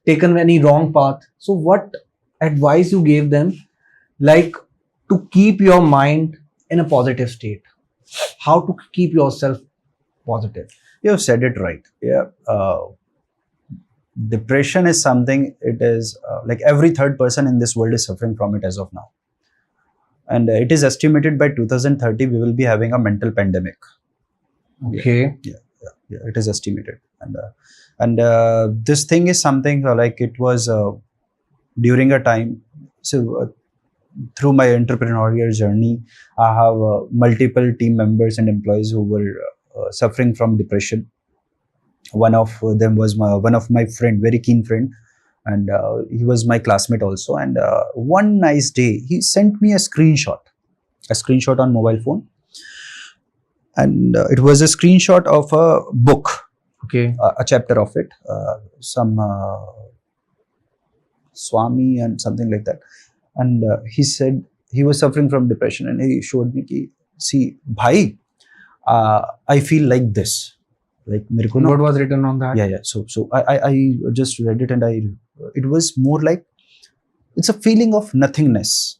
Speaker 2: taken any wrong path. So what advice you gave them, like, to keep your mind in a positive state, how to keep yourself positive?
Speaker 1: You have said it right. Yeah. Depression is something, it is like every third person in this world is suffering from it as of now. And it is estimated by 2030 we will be having a mental pandemic.
Speaker 2: Okay.
Speaker 1: Yeah, it is estimated. And this thing is something like it was during a time. So through my entrepreneurial journey, I have multiple team members and employees who were suffering from depression. One of them was one of my friend, very keen friend, and he was my classmate also. And one nice day, he sent me a screenshot on mobile phone, and it was a screenshot of a book,
Speaker 2: Okay.
Speaker 1: a chapter of it, some Swami and something like that. And he said he was suffering from depression, and he showed me ki, see, bhai, I feel like this. Like, mere ko na,
Speaker 2: What was written on that?
Speaker 1: yeah. So I just read it, and it was more like, it's a feeling of nothingness.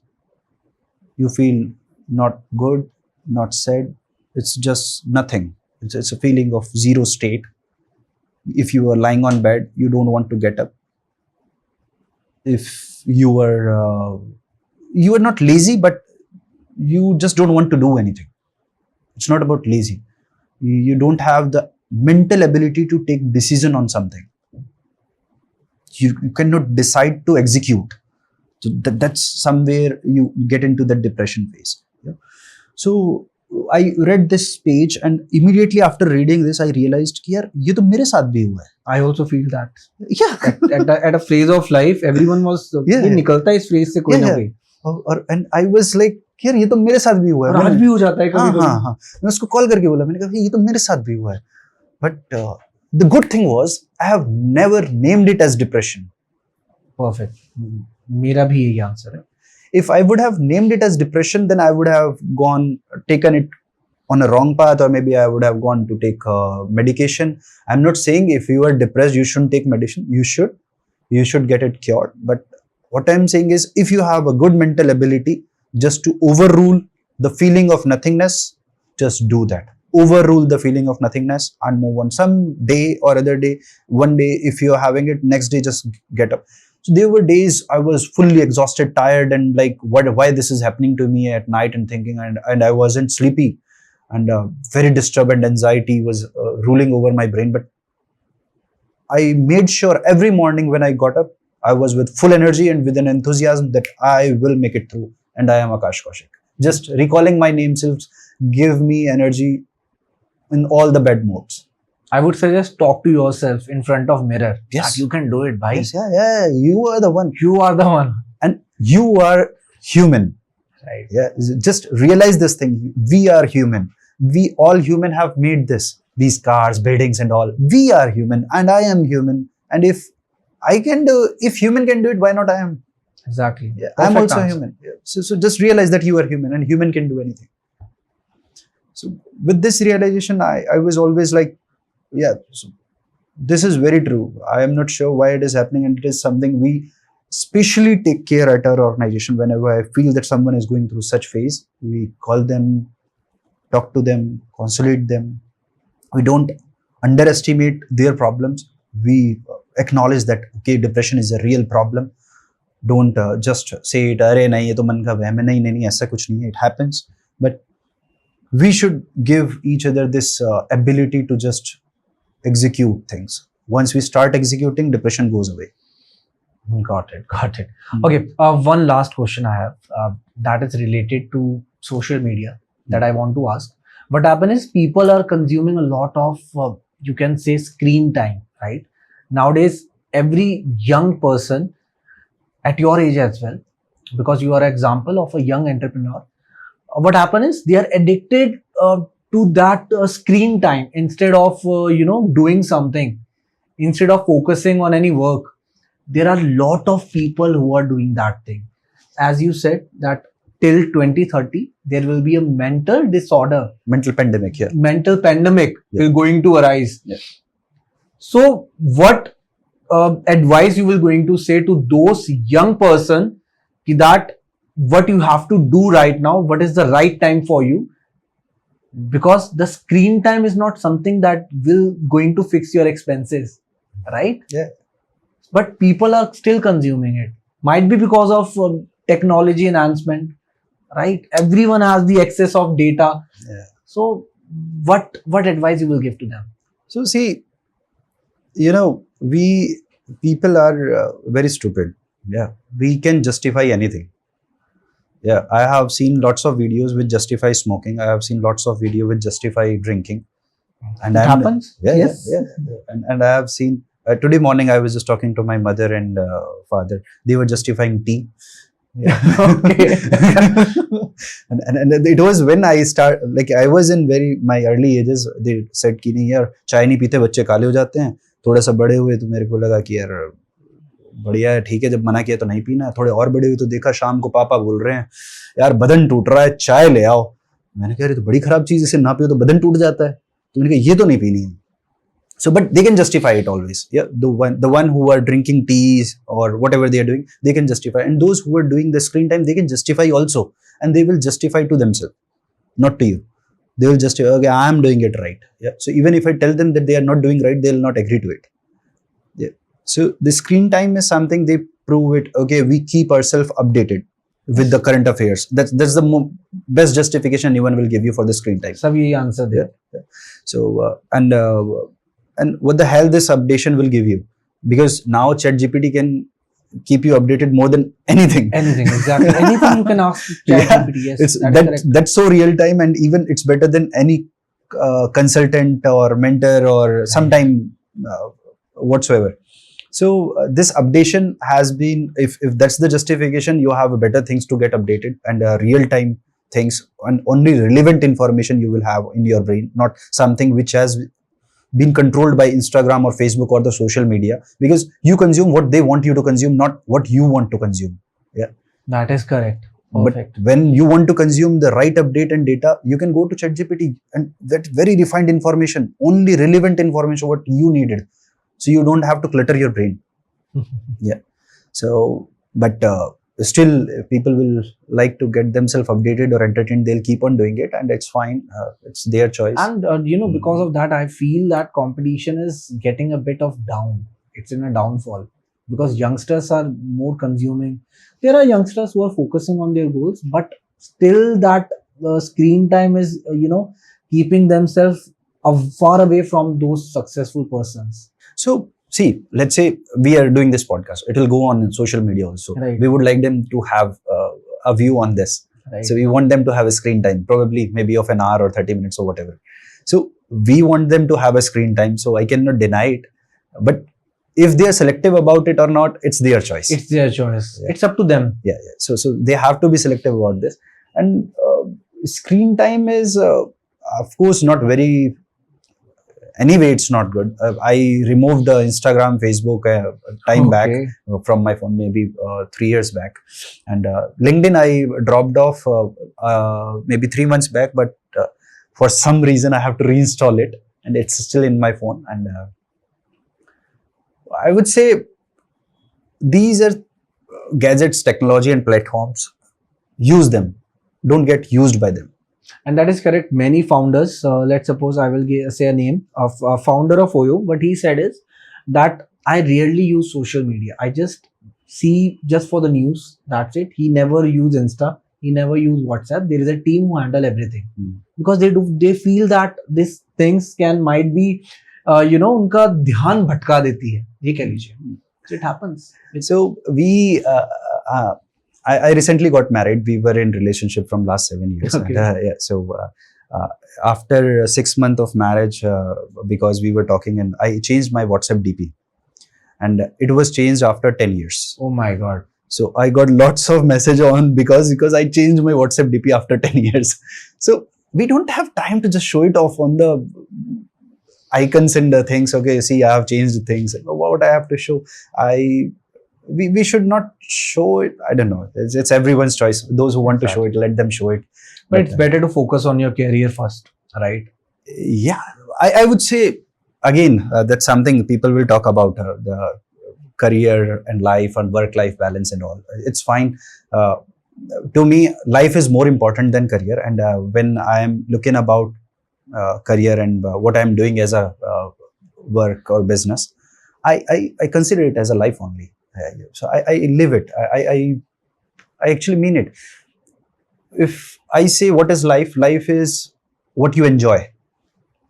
Speaker 1: You feel not good, not sad. It's just nothing. It's a feeling of zero state. If you are lying on bed, you don't want to get up. if you are not lazy, but you just don't want to do anything. It's not about lazy. You don't have the mental ability to take decision on something. You cannot decide to execute. So that's somewhere you get into the depression phase. Yeah? So I read this page, and immediately after reading this, I realized कि यार ये तो मेरे साथ भी हुआ है.
Speaker 2: I also feel that.
Speaker 1: Yeah.
Speaker 2: At a phase of life, everyone was
Speaker 1: Yeah.
Speaker 2: ये निकलता है इस phase से कोई ना
Speaker 1: Yeah,
Speaker 2: कोई.
Speaker 1: and I was like यार ये तो मेरे साथ भी हुआ है.
Speaker 2: और आज भी हो जाता है
Speaker 1: हाँ
Speaker 2: कभी
Speaker 1: हाँ हाँ, मैं उसको कॉल करके बोला, मैंने कहा ये तो मेरे साथ भी हुआ है. But the good thing was I have never named it as depression.
Speaker 2: Perfect. मेरा भी यही आंसर है.
Speaker 1: If I would have named it as depression, then I would have taken it on a wrong path, or maybe I would have gone to take medication. I'm not saying if you are depressed, you shouldn't take medicine. You should get it cured. But what I'm saying is, if you have a good mental ability just to overrule the feeling of nothingness, just do that. Overrule the feeling of nothingness and move on. Some day or other day, one day, if you're having it, next day just get up. So there were days I was fully exhausted, tired, and like, why this is happening to me at night, and thinking, and I wasn't sleepy, and very disturbed, and anxiety was ruling over my brain. But I made sure every morning when I got up, I was with full energy and with an enthusiasm that I will make it through, and I am Akash Kaushik. Just recalling my name selves give me energy in all the bad modes.
Speaker 2: I would suggest talk to yourself in front of mirror.
Speaker 1: Yes.
Speaker 2: That you can do it, bhai.
Speaker 1: Yes, yeah, you are the one,
Speaker 2: You are the one.
Speaker 1: and you are human.
Speaker 2: Right.
Speaker 1: Yeah, just realize this thing. We are human. We all human have made these cars, buildings, and all. We are human, and I am human. And if I can do, if human can do it, why not I am?
Speaker 2: Exactly.
Speaker 1: Yeah, I'm
Speaker 2: Perfect
Speaker 1: also
Speaker 2: answer.
Speaker 1: human. Yeah. So just realize that you are human, and human can do anything. So with this realization, I was always like, yeah, so this is very true. I am not sure why it is happening, and it is something we specially take care at our organization. Whenever I feel that someone is going through such phase, we call them, talk to them, consolate them. We don't underestimate their problems. We acknowledge that, okay, depression is a real problem. Don't just say it, अरे नहीं ये तो मन का वहम है, नहीं ऐसा कुछ नहीं है, it happens. But we should give each other this ability to just execute things. Once we start executing, depression goes away.
Speaker 2: Got it. Okay, one last question I have that is related to social media that I want to ask. What happens is people are consuming a lot of, you can say, screen time, right? Nowadays, every young person at your age as well, because you are an example of a young entrepreneur, what happens is they are addicted to that screen time instead of, doing something, instead of focusing on any work. There are a lot of people who are doing that thing. As you said, that till 2030, there will be a mental disorder,
Speaker 1: Mental pandemic here.
Speaker 2: mental pandemic
Speaker 1: Yeah.
Speaker 2: will going to arise.
Speaker 1: Yeah.
Speaker 2: So, what advice you will going to say to those young person that what you have to do right now, what is the right time for you? Because the screen time is not something that will going to fix your expenses, right?
Speaker 1: Yeah.
Speaker 2: But people are still consuming it. Might be because of technology enhancement, right? Everyone has the access of data.
Speaker 1: Yeah.
Speaker 2: So, what advice you will give to them?
Speaker 1: So see, we people are very stupid. Yeah, we can justify anything. Yeah, I have seen lots of videos which justify smoking. I have seen lots of video which justify drinking. And
Speaker 2: It
Speaker 1: I'm-
Speaker 2: happens.
Speaker 1: Yeah,
Speaker 2: Yes.
Speaker 1: yeah. And I have seen today morning I was just talking to my mother and father. They were justifying tea. Yeah.
Speaker 2: Okay.
Speaker 1: and it was when I I was in my early ages. They said कि नहीं यार चाय नहीं पीते बच्चे काले हो जाते हैं. थोड़ा सा बड़े हुए तो मेरे को लगा कि यार बढ़िया है, ठीक है, जब मना किया तो नहीं पीना. थोड़े और बड़े हुए तो देखा शाम को पापा बोल रहे हैं यार बदन टूट रहा है, चाय ले आओ. मैंने कहा अरे तो बड़ी खराब चीज, इसे ना पियो तो बदन टूट जाता है. तो मैंने कहा ये तो नहीं पीनी है. So, but they can justify it always. Yeah, the one who are drinking teas or whatever they are doing, they can justify. And those who are doing the screen time, they can justify also, and they will justify to themselves, not to you. They will justify, okay, I am doing it right. Yeah. So even if I tell them that they are not doing right, they will not agree to it. Yeah. So the screen time is something they prove it. Okay, we keep ourselves updated with the current affairs. That's the best justification anyone will give you for the screen time.
Speaker 2: सब यही answer they.
Speaker 1: So and what the hell this updation will give you, because now ChatGPT can keep you updated more than anything.
Speaker 2: Anything, exactly. Anything you can ask
Speaker 1: Yeah,
Speaker 2: ChatGPT. Yes,
Speaker 1: it's
Speaker 2: that is correct.
Speaker 1: that's so real time, and even it's better than any consultant or mentor or sometime whatsoever. So this updation has been, if that's the justification, you have better things to get updated, and real time things, and only relevant information you will have in your brain, not something which has been controlled by Instagram or Facebook or the social media, because you consume what they want you to consume, not what you want to consume.
Speaker 2: That is correct. Perfect.
Speaker 1: But when you want to consume the right update and data, you can go to ChatGPT and that very refined information, only relevant information what you needed, so you don't have to clutter your brain. So but still, if people will like to get themselves updated or entertained, they'll keep on doing it, and it's fine. It's their choice.
Speaker 2: And because of that, I feel that competition is getting a bit of down. It's in a downfall because youngsters are more consuming. There are youngsters who are focusing on their goals, but still that screen time is keeping themselves far away from those successful persons.
Speaker 1: So see, let's say we are doing this podcast. It will go on social media also.
Speaker 2: Right.
Speaker 1: We would like them to have a view on this.
Speaker 2: Right.
Speaker 1: So we want them to have a screen time, probably maybe of an hour or 30 minutes or whatever. So we want them to have a screen time. So I cannot deny it. But if they are selective about it or not, it's their choice.
Speaker 2: It's their choice.
Speaker 1: Yeah.
Speaker 2: It's up to them.
Speaker 1: Yeah. So they have to be selective about this. And screen time is, of course, not very. Anyway, it's not good. I removed the Instagram, Facebook time back from my phone, maybe 3 years back. And LinkedIn, I dropped off maybe 3 months back, but for some reason, I have to reinstall it, and it's still in my phone. And I would say these are gadgets, technology, and platforms. Use them. Don't get used by them.
Speaker 2: And that is correct. Many founders, let's suppose I will say a name of a founder of Oyo. What he said is that I rarely use social media. I just see just for the news. That's it. He never use Insta. He never use WhatsApp. There is a team who handle everything because they feel that these things might be उनका ध्यान भटका देती है. ये कह लीजिए. So it happens.
Speaker 1: So we. I recently got married. We were in relationship from last 7 years.
Speaker 2: Okay.
Speaker 1: And, so after 6 months of marriage, because we were talking, and I changed my WhatsApp DP, and it was changed after 10 years.
Speaker 2: Oh my God.
Speaker 1: So I got lots of message on because I changed my WhatsApp DP after 10 years. So we don't have time to just show it off on the icons and the things. Okay, see, I have changed things. What I have to show? We should not show it. I don't know. It's everyone's choice. Those who want to show it, let them show it.
Speaker 2: But it's better to focus on your career first, right?
Speaker 1: Yeah, I would say again that's something people will talk about, the career and life and work-life balance and all. It's fine. To me, life is more important than career. And when I am looking about career and what I am doing as a work or business, I consider it as a life only. So I live it. I actually mean it. If I say what is life, life is what you enjoy,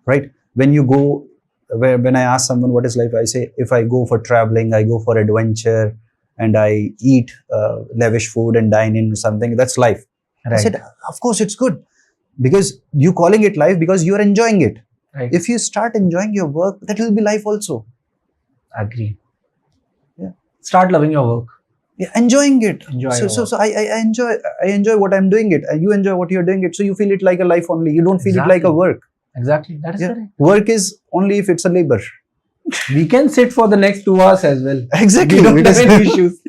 Speaker 1: right? When you go, when I ask someone what is life, I say if I go for traveling, I go for adventure, and I eat lavish food and dine in something, that's life. Right. I said, of course it's good, because you calling it life because you are enjoying it.
Speaker 2: Right.
Speaker 1: If you start enjoying your work, that will be life also.
Speaker 2: Agree.
Speaker 1: Yeah.
Speaker 2: Start loving your work.
Speaker 1: Yeah, enjoying it.
Speaker 2: So
Speaker 1: I enjoy what I'm doing it, and you enjoy what you're doing it. So you feel it like a life only. You don't feel it like a work.
Speaker 2: Exactly. That is correct.
Speaker 1: Work is only if it's a labor.
Speaker 2: We can sit for the next 2 hours as well.
Speaker 1: Exactly.
Speaker 2: We don't have any issues.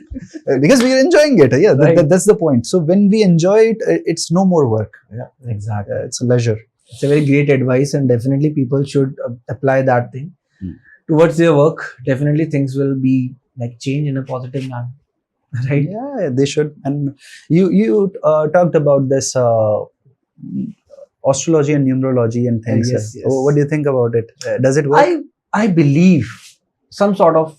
Speaker 1: Because we are enjoying it. Yeah,
Speaker 2: Right.
Speaker 1: that's the point. So when we enjoy it, it's no more work. Yeah,
Speaker 2: Exactly.
Speaker 1: it's a leisure.
Speaker 2: It's a very great advice, and definitely people should apply that thing towards their work. Definitely things will be like change in a positive manner. Right?
Speaker 1: Yeah, they should. And you talked about this astrology and numerology and things.
Speaker 2: Yes.
Speaker 1: What do you think about it? Does it work?
Speaker 2: I believe some sort of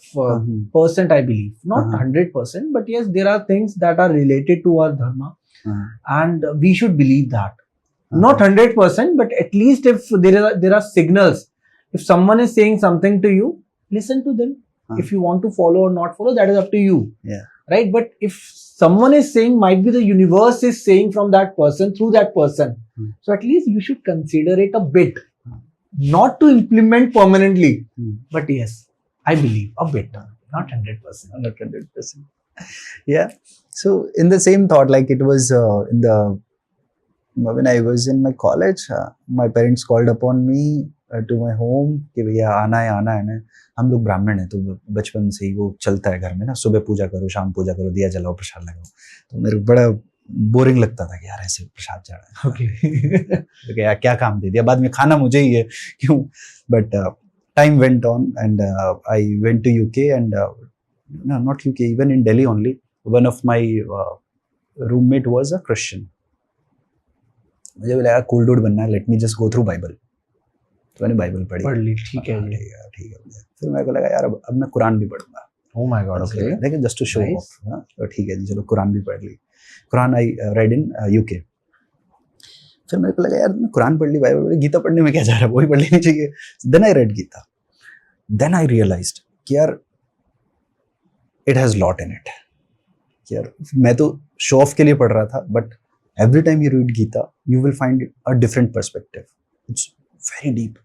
Speaker 2: percent, I believe, not
Speaker 1: Uh-huh.
Speaker 2: 100%, but yes, there are things that are related to our dharma, and we should believe that. Not 100%, but at least if there are signals, if someone is saying something to you, listen to them. If you want to follow or not follow, that is up to you.
Speaker 1: Yeah.
Speaker 2: Right? But if someone is saying, might be the universe is saying from that person through that person, so at least you should consider it a bit, not to implement permanently, but yes, I believe a bit, not 100%.
Speaker 1: Not 100%. Yeah. So in the same thought, like it was when I was in my college, my parents called upon me to my home कि भैया आना है. हम लोग ब्राह्मण हैं तो बचपन से ही वो चलता है घर में ना, सुबह पूजा करो, शाम पूजा करो, दिया जलाओ, प्रसाद लगाओ. तो मेरे को बड़ा बोरिंग लगता था कि यार ऐसे प्रसाद चढ़ा है. तो यार क्या काम दे दिया, बाद में खाना मुझे ही है क्यों. But time went on and I went to UK and no, not UK, even in Delhi only. One of my roommate was a Christian. मुझे लगा कूल डूड बनना है, let me just go through Bible. तो मैंने Bible
Speaker 2: पढ़ ली. ठीक है जी.
Speaker 1: ठीक है. फिर मेरे को लगा यार अब मैं कुरान भी पढ़ूंगा.
Speaker 2: Oh my God. Okay.
Speaker 1: लेकिन जस्ट टू शो ऑफ. तो ठीक है जी, चलो कुरान भी पढ़ ली. Quran I read in UK. फिर मेरे को लगा यार मैं कुरान पढ़ ली, बाइबल पढ़ ली, गीता पढ़ने में क्या जा रहा है, वही पढ़ लेनी चाहिए. Then I read Gita. Then I realised कि यार it has lot in it. यार मैं तो शो ऑफ के लिए पढ़ रहा था, but every time you read Gita, you will find a different perspective. It's very deep,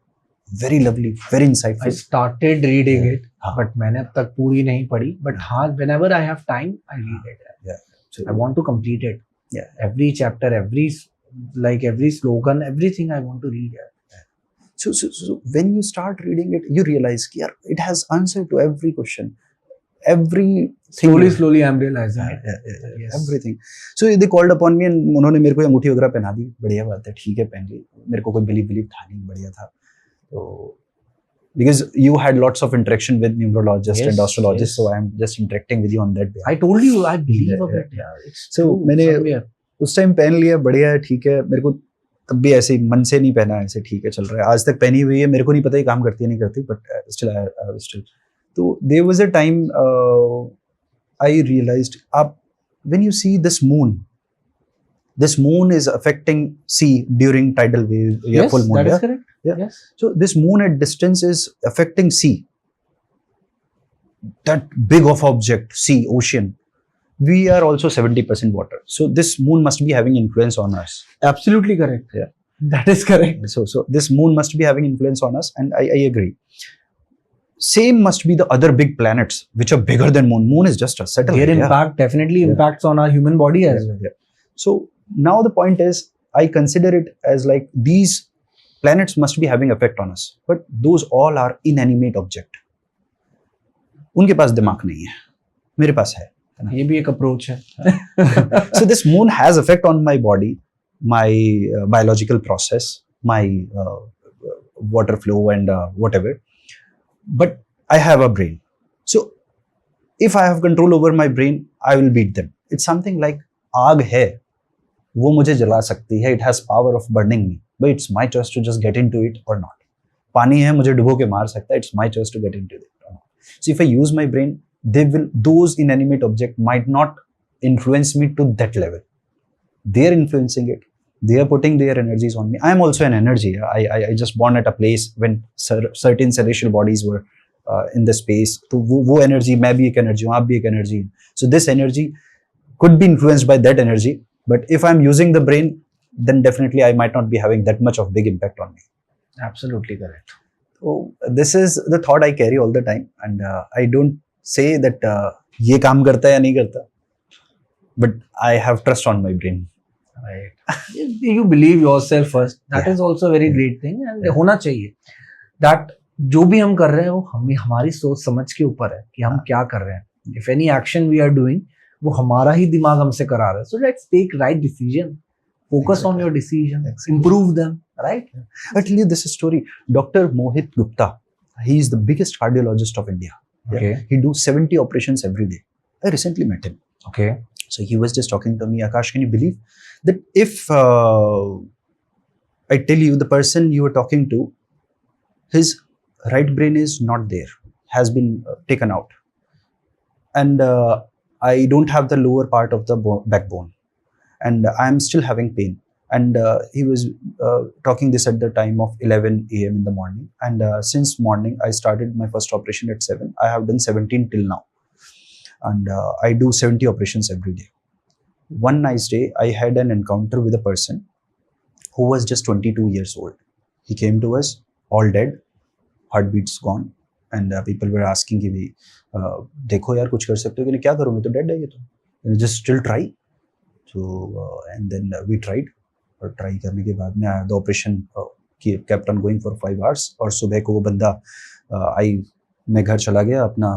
Speaker 1: very lovely, very insightful.
Speaker 2: I started reading it, but मैंने अब तक पूरी नहीं पढ़ी. But हाँ, whenever I have time, I read it.
Speaker 1: Yeah. So,
Speaker 2: I want to complete it.
Speaker 1: Yeah.
Speaker 2: Every chapter, every slogan, everything I want to read.
Speaker 1: So when you start reading it, you realize कि यार it has answer to every question.
Speaker 2: Slowly I'm realizing it.
Speaker 1: Yes. Everything. So they called upon me and उन्होंने मेरे को अंगूठी वगैरह पहना दी. बढ़िया बात है, ठीक है, पहन ली. मेरे को कोई बिलीव था नहीं, बढ़िया था. तो because you had lots of interaction with numerologists and astrologists, so I am just interacting with you on that.
Speaker 2: I told you I believe of it.
Speaker 1: So मैंने उस टाइम पहन लिया, बढ़िया है, ठीक है. मेरे को तब भी ऐसे मन से नहीं पहना, ऐसे ठीक है चल रहा है. आज तक पहनी हुई है, मेरे को नहीं पता ये काम करती है नहीं करती, but still. So there was a time I realized when you see this moon is affecting sea during tidal wave.
Speaker 2: Yes,
Speaker 1: full moon.
Speaker 2: That is correct.
Speaker 1: Yeah.
Speaker 2: Yes.
Speaker 1: So this moon at distance is affecting sea. That big of object, sea, ocean. We are also 70% water. So this moon must be having influence on us.
Speaker 2: Absolutely correct.
Speaker 1: Yeah.
Speaker 2: That is correct.
Speaker 1: So this moon must be having influence on us, and I agree. Same must be the other big planets which are bigger than moon. Moon is just a satellite.
Speaker 2: Their impact definitely impacts on our human body as well.
Speaker 1: Yeah. So now the point is, I consider it as like these planets must be having effect on us, but those all are inanimate object. उनके पास दिमाग नहीं है, मेरे पास है.
Speaker 2: ये भी एक approach है.
Speaker 1: So this moon has effect on my body, my biological process, my water flow and whatever. But I have a brain. So if I have control over my brain, I will beat them. It's something like आग है, वो मुझे जला सकती है. It has power of burning me, but it's my choice to just get into it or not. पानी है, मुझे डुबो के मार सकता है. It's my choice to get into it or not. So if I use my brain, those inanimate objects might not influence me to that level. They are influencing it. They are putting their energies on me. I am also an energy. I just born at a place when certain celestial bodies were in the space. तो वो energy, मैं भी एक energy हूँ, आप भी एक energy. So this energy could be influenced by that energy. But if I'm using the brain, then definitely I might not be having that much of big impact on me.
Speaker 2: Absolutely correct.
Speaker 1: So this is the thought I carry all the time, and I don't say that ये काम करता है या नहीं करता, but I have trust on my brain.
Speaker 2: Right. You believe yourself first. That is also a very great thing, and होना चाहिए. That जो भी हम कर रहे हैं वो हमारी सोच समझ के ऊपर है कि हम क्या कर रहे हैं. If any action we are doing, वो हमारा ही दिमाग हमसे करा रहा है. So let's take right decision. Focus on your decision. Improve them. Right.
Speaker 1: I'll tell you this story. Dr. Mohit Gupta. He is the biggest cardiologist of India.
Speaker 2: Okay.
Speaker 1: Yeah? He do 70 operations every day. I recently met him.
Speaker 2: Okay.
Speaker 1: So he was just talking to me, Akash, can you believe that if I tell you the person you were talking to, his right brain is not there. has been taken out, and I don't have the lower part of the backbone, and I am still having pain. And he was talking this at the time of 11 a.m. in the morning, and since morning I started my first operation at 7. I have done 17 till now, and I do 70 operations every day. One nice day I had an encounter with a person who was just 22 years old. He came to us all dead, heartbeats gone, and people were asking कि देखो यार कुछ कर सकते हो कि नहीं, क्या करूँ मैं तो डेड है ये तो, just still try. So and then we tried, और ट्राई करने के बाद में the operation kept on going for 5 hours, और सुबह को वो बंदा आई, मैं घर चला गया, अपना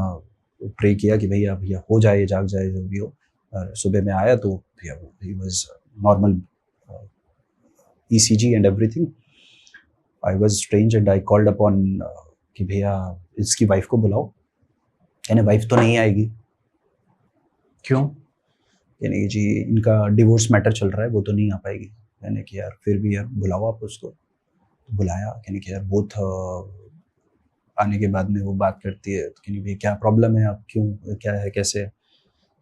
Speaker 1: प्रे किया कि भैया भैया हो जाए, जाग जाए, जो भी हो. सुबह में आया तो भैया he was normal, ECG and everything. I was strange and I called upon कि भैया इसकी वाइफ को बुलाओ. यानी वाइफ तो नहीं आएगी.
Speaker 2: क्यों?
Speaker 1: यानी जी इनका डिवोर्स मैटर चल रहा है, वो तो नहीं आ पाएगी. मैंने कि यार फिर भी यार बुलाओ आप उसको. तो बुलाया, यानी कि यार बोथ आने के बाद में वो बात करती है कि नहीं भैया क्या प्रॉब्लम है, आप क्यों, क्या है, कैसे.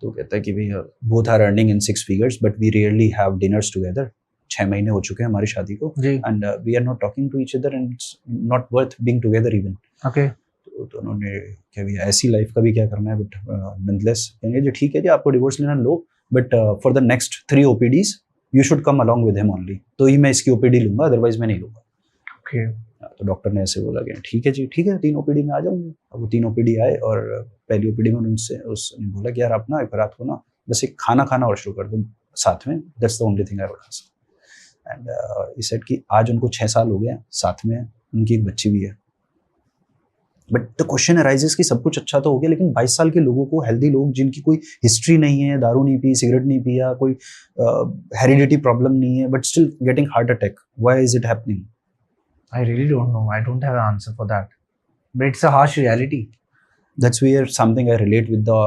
Speaker 1: तो कहता है कि भैया both are earning in 6 figures but we rarely have dinners together. 6 महीने हो चुके हैं हमारी शादी को, and we are not talking to each other, and it's not worth being together even.
Speaker 2: Okay.
Speaker 1: तो उन्होंने क्या भैया ऐसी लाइफ का भी क्या करना है, बट नॉनलेस कहेंगे जी ठीक है जी आपको डिवोर्स लेना लो, but for the next 3 OPDs you should come along with him only. तो ही मैं इसकी OPD लूंगा, अदरवाइज मैं नहीं लूंगा.
Speaker 2: ओके.
Speaker 1: तो डॉक्टर ने ऐसे बोला कि ठीक है जी ठीक है, 3 OPD में आ जाऊंगा. अब वो 3 OPD आए, और पहली OPD में उनसे उसने बोला कि यार आप ना एक रात को ना बस एक खाना खाना और शुरू कर दो साथ में, that's the only thing I would ask. And he said कि आज उनको 6 साल हो गए साथ में, उनकी एक बच्ची भी है. बट द क्वेश्चन अराइजेस कि सब कुछ अच्छा तो हो गया, लेकिन 22 साल के लोगों को, हेल्दी लोग जिनकी कोई हिस्ट्री नहीं है, दारू नहीं पी, सिगरेट नहीं पिया, कोई हेरिडिटी प्रॉब्लम नहीं है, but still getting heart attack. Why is it happening?
Speaker 2: I really don't know. I don't have an answer for that. But it's a harsh reality.
Speaker 1: That's where something I relate with the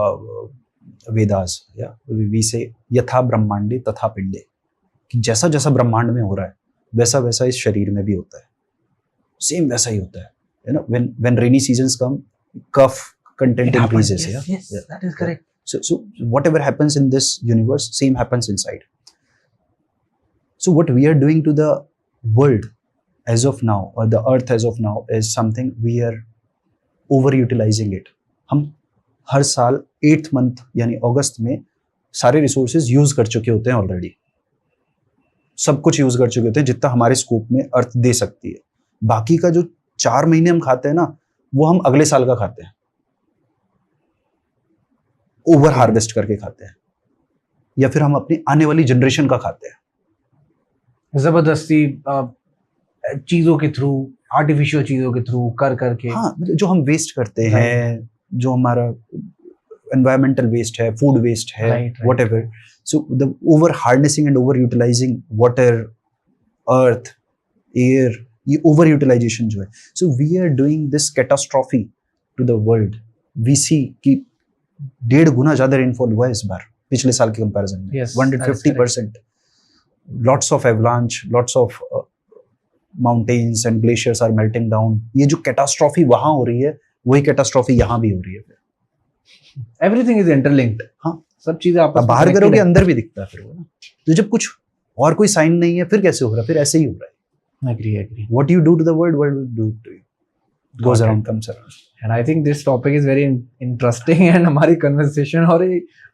Speaker 1: Vedas. Yeah, we say यथा ब्रह्मांडे तथा पिंडे, कि जैसा जैसा ब्रह्मांड में हो रहा है वैसा वैसा इस शरीर में भी होता है. सेम वैसा ही होता है. You know, when rainy seasons come, cough content increases.
Speaker 2: Yes, that is correct.
Speaker 1: So whatever happens in this universe, same happens inside. So what we are doing to the world as of now, or the earth as of now, is something we are overutilizing it. हम हर साल 8th month यानी अगस्त में सारे resources use कर चुके होते हैं already. सब कुछ यूज कर चुके होते हैं जितना हमारे स्कोप में अर्थ दे सकती है. बाकी का जो 4 महीने हम खाते हैं ना, वो हम अगले साल का खाते हैं, ओवर हार्वेस्ट करके खाते हैं, या फिर हम अपनी आने वाली जनरेशन का खाते हैं
Speaker 2: जबरदस्ती चीजों के थ्रू, आर्टिफिशियल चीजों के थ्रू कर करके.
Speaker 1: हाँ, मतलब जो हम वेस्ट करते हैं, जो हमारा एनवायरमेंटल वेस्ट है, फूड वेस्ट है, whatever. So the over harnessing and over utilizing water, earth, air, ये over utilization जो है. So we are doing this catastrophe to the world. We see कि 1.5 गुना ज्यादा रेनफॉल हुआ है इस बार पिछले साल के कंपैरिजन में. 150%. Lots of avalanche, lots of mountains and glaciers are melting down. ये जो कैटास्ट्रॉफी वहां हो रही है, वही कैटास्ट्रॉफी यहाँ भी हो रही है.
Speaker 2: Everything is interlinked. हाँ, सब चीजें आपस में
Speaker 1: बाहर करोगे अंदर भी दिखता है फिर वो ना. तो जब कुछ और कोई साइन नहीं है, फिर कैसे हो रहा है? फिर ऐसे ही हो रहा है.
Speaker 2: Agree.
Speaker 1: What you do to the world will do to you. Goes around, comes around.
Speaker 2: And I think this topic is very interesting and हमारी conversation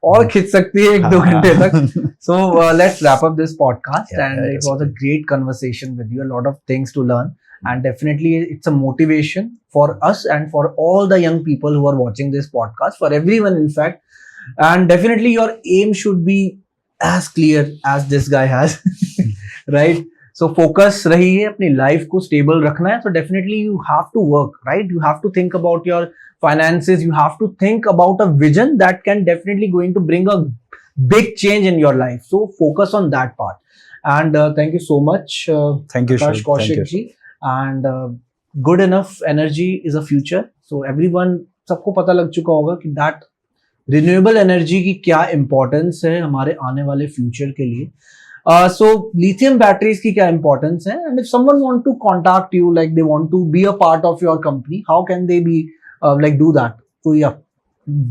Speaker 2: और खिंच सकती है 1-2 घंटे तक. So let's wrap up this podcast. And it was a great conversation with you. A lot of things to learn. And definitely it's a motivation for us and for all the young people who are watching this podcast, for everyone in fact. And definitely your aim should be as clear as this guy has. Right? So focus रहिए, अपनी life को stable रखना है. So definitely you have to work, right? You have to think about your finances. You have to think about a vision that can definitely going to bring a big change in your life. So focus on that part. And thank you so much.
Speaker 1: Thank you,
Speaker 2: Akash Kaushik ji. And good enough energy is a future. So everyone, सबको पता लग चुका होगा कि that renewable energy की क्या importance है हमारे आने वाले future के लिए. So lithium batteries की क्या importance है, and if someone want to contact you, like they want to be a part of your company, how can they be like do that? कोई आप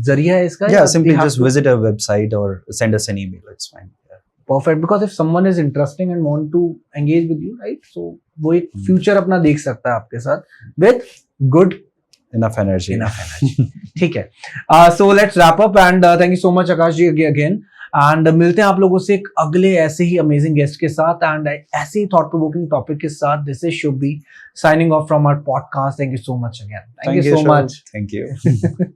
Speaker 2: जरिया है इसका?
Speaker 1: Yeah, simply just visit our website or send us an email. It's fine. Yeah.
Speaker 2: Perfect, because if someone is interesting and want to engage with you, right? So वो एक future अपना देख सकता है आपके साथ with good
Speaker 1: Enough energy.
Speaker 2: ठीक है. So let's wrap up and thank you so much Akash ji again. And मिलते हैं आप लोगों से एक अगले ऐसे ही अमेजिंग गेस्ट के साथ एंड ऐसे ही थॉट प्रोवोकिंग टॉपिक के साथ. This is Shubhi signing off from our podcast. Thank you so much again. Thank you so much.
Speaker 1: Thank you.